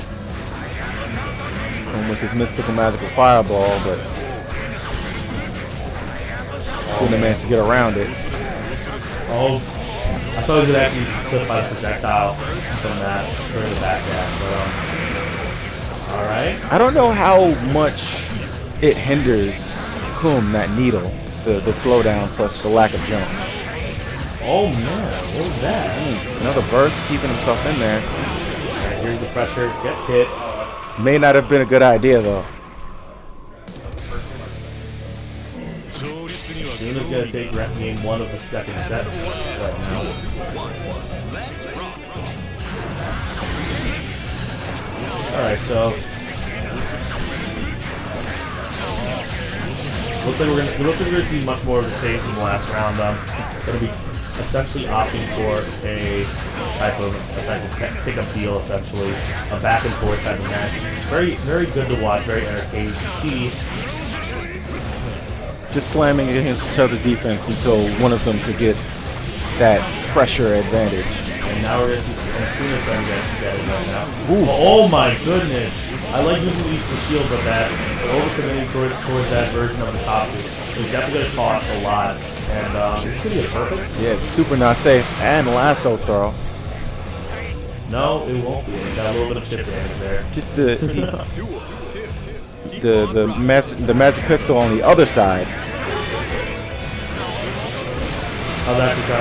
And with his mystical magical fireball, but soon they managed to get around it. Oh, I thought it would actually clip by the projectile from that for the back dash, but all right. I don't know how much it hinders that needle, the slowdown plus the lack of jump. Oh man, what was that? Another burst, keeping himself in there. Alright, here's the pressure, gets hit. May not have been a good idea though. Suna's gonna take game 1 of the second set right now. Alright, so looks like we're gonna see much more of the same from the last round. Gonna be essentially opting for a type of pick-up deal, essentially a back and forth type of match. Very, very good to watch. Very entertaining to see. Just slamming against each other's defense until one of them could get that pressure advantage. And now we're going to see Suna trying to get it right now. Oh my goodness! I like using these for shield, but that overcommitting towards that version of the top two is definitely going to cost a lot. And it's going to be a perfect. Yeah, it's super not safe. And lasso throw. No, it won't be. It got a little bit of chip damage there. Just the magic pistol on the other side. I'll actually try.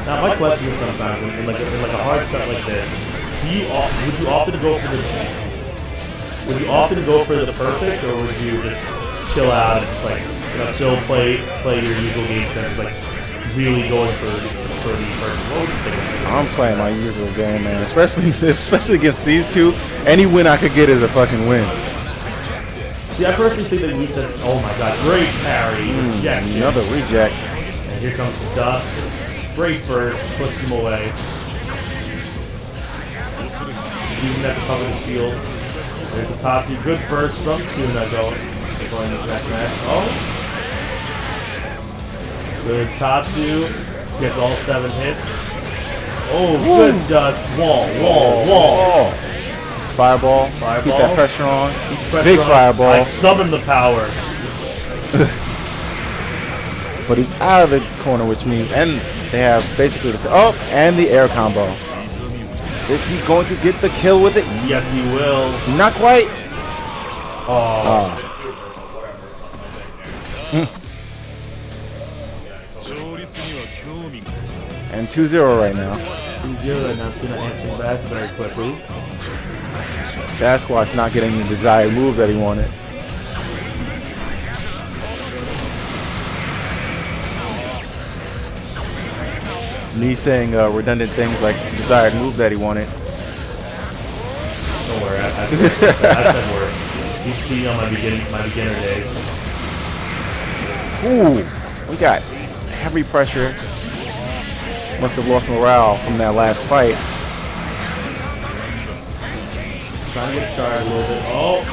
Now my question is sometimes in like a hard set like this, would you often go for the perfect, or would you just chill out and just still play your usual game instead of really going for the perfect? What would you think? I'm playing my usual game, man. Especially against these two. Any win I could get is a fucking win. See, I personally think that that's, oh my god, great parry. Rejection. Another reject. And here comes the dust. Great burst, puts him away. He's using that to cover the shield. There's the Tatsu. Good burst from Suna going this next match. Oh. Good Tatsu. Gets all 7 hits. Oh, good dust. Wall. Fireball. Keep that pressure on. Big on. fireball. I summon the power. But he's out of the corner, which means, and they have basically the and the air combo. Is he going to get the kill with it? Yes, he will. Not quite. And 2-0 right now. 2-0 right now. Suna answering back very quickly. Sasquatch not getting the desired move that he wanted. Me saying redundant things like desired move that he wanted. Don't worry, I've said worse. You've seen me on my beginner days. Ooh, we got heavy pressure. Must have lost morale from that last fight. Trying to get started a little bit. Oh,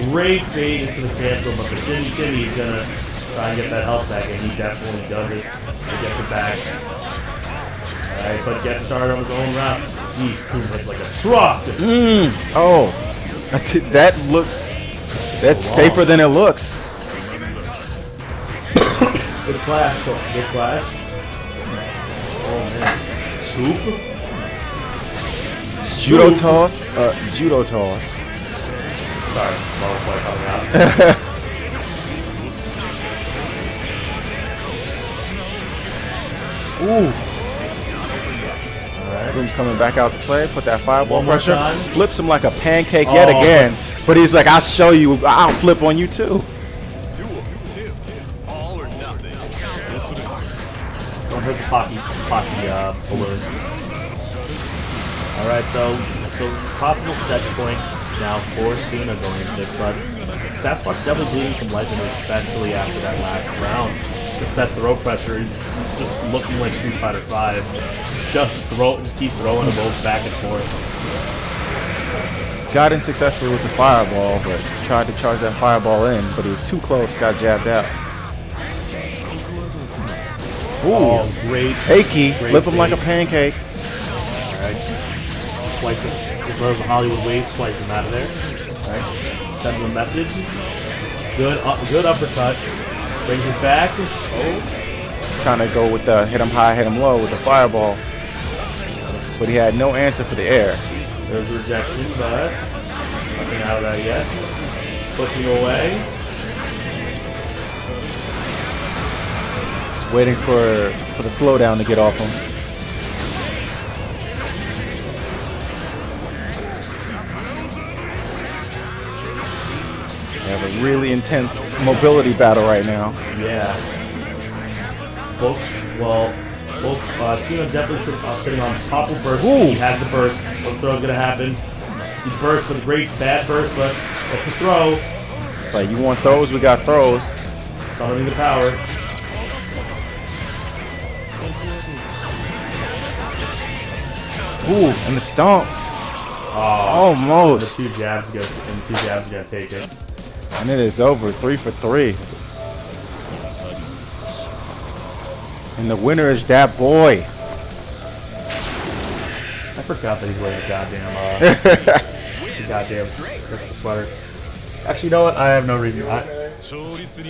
great bait into the cancel, but the Shimmy is gonna try and get that health back, and he definitely does it. He gets it back. Alright, but gets started on his own route. He's hits like a truck. Oh, that's safer than it looks. Good clash, good clash. Oh man, soup. Judo toss. Sorry, long play coming out. Ooh. Room's coming back out to play. Put that fireball One more pressure. time. Flips him like a pancake yet again. But he's like, I'll show you. I'll flip on you too. All or nothing. Don't hurt the Pocky balloon. Alright, so possible set point now for Suna going into this, but Sasquatch definitely bleeding some life in it, especially after that last round. Just that throw pressure, just looking like Street Fighter 5. Just keep throwing them both back and forth. Got in successfully with the fireball, but tried to charge that fireball in, but he was too close, got jabbed out. Ooh, great. Fakey, flip him like a pancake. Alright. Swipes him. Just throws a Hollywood wave, swipes him out of there. Alright. Sends him a message. Good uppercut. Brings it back. Oh. Trying to go with the hit him high, hit him low with the fireball. But he had no answer for the air. There's a rejection, but nothing out of that yet. Pushing away. Just waiting for the slowdown to get off him. They have a really intense mobility battle right now. Yeah. Suna definitely sitting on top of burst. Ooh. He has the burst. What throw's gonna happen? He burst with a great bad burst, but that's the throw. It's like, you want throws? We got throws. Summoning the power. Ooh, and the stomp. Almost. The two jabs are gonna take it. And it is over, 3 for 3. And the winner is that boy. I forgot that he's wearing a goddamn Christmas sweater. Actually, you know what? I have no reason.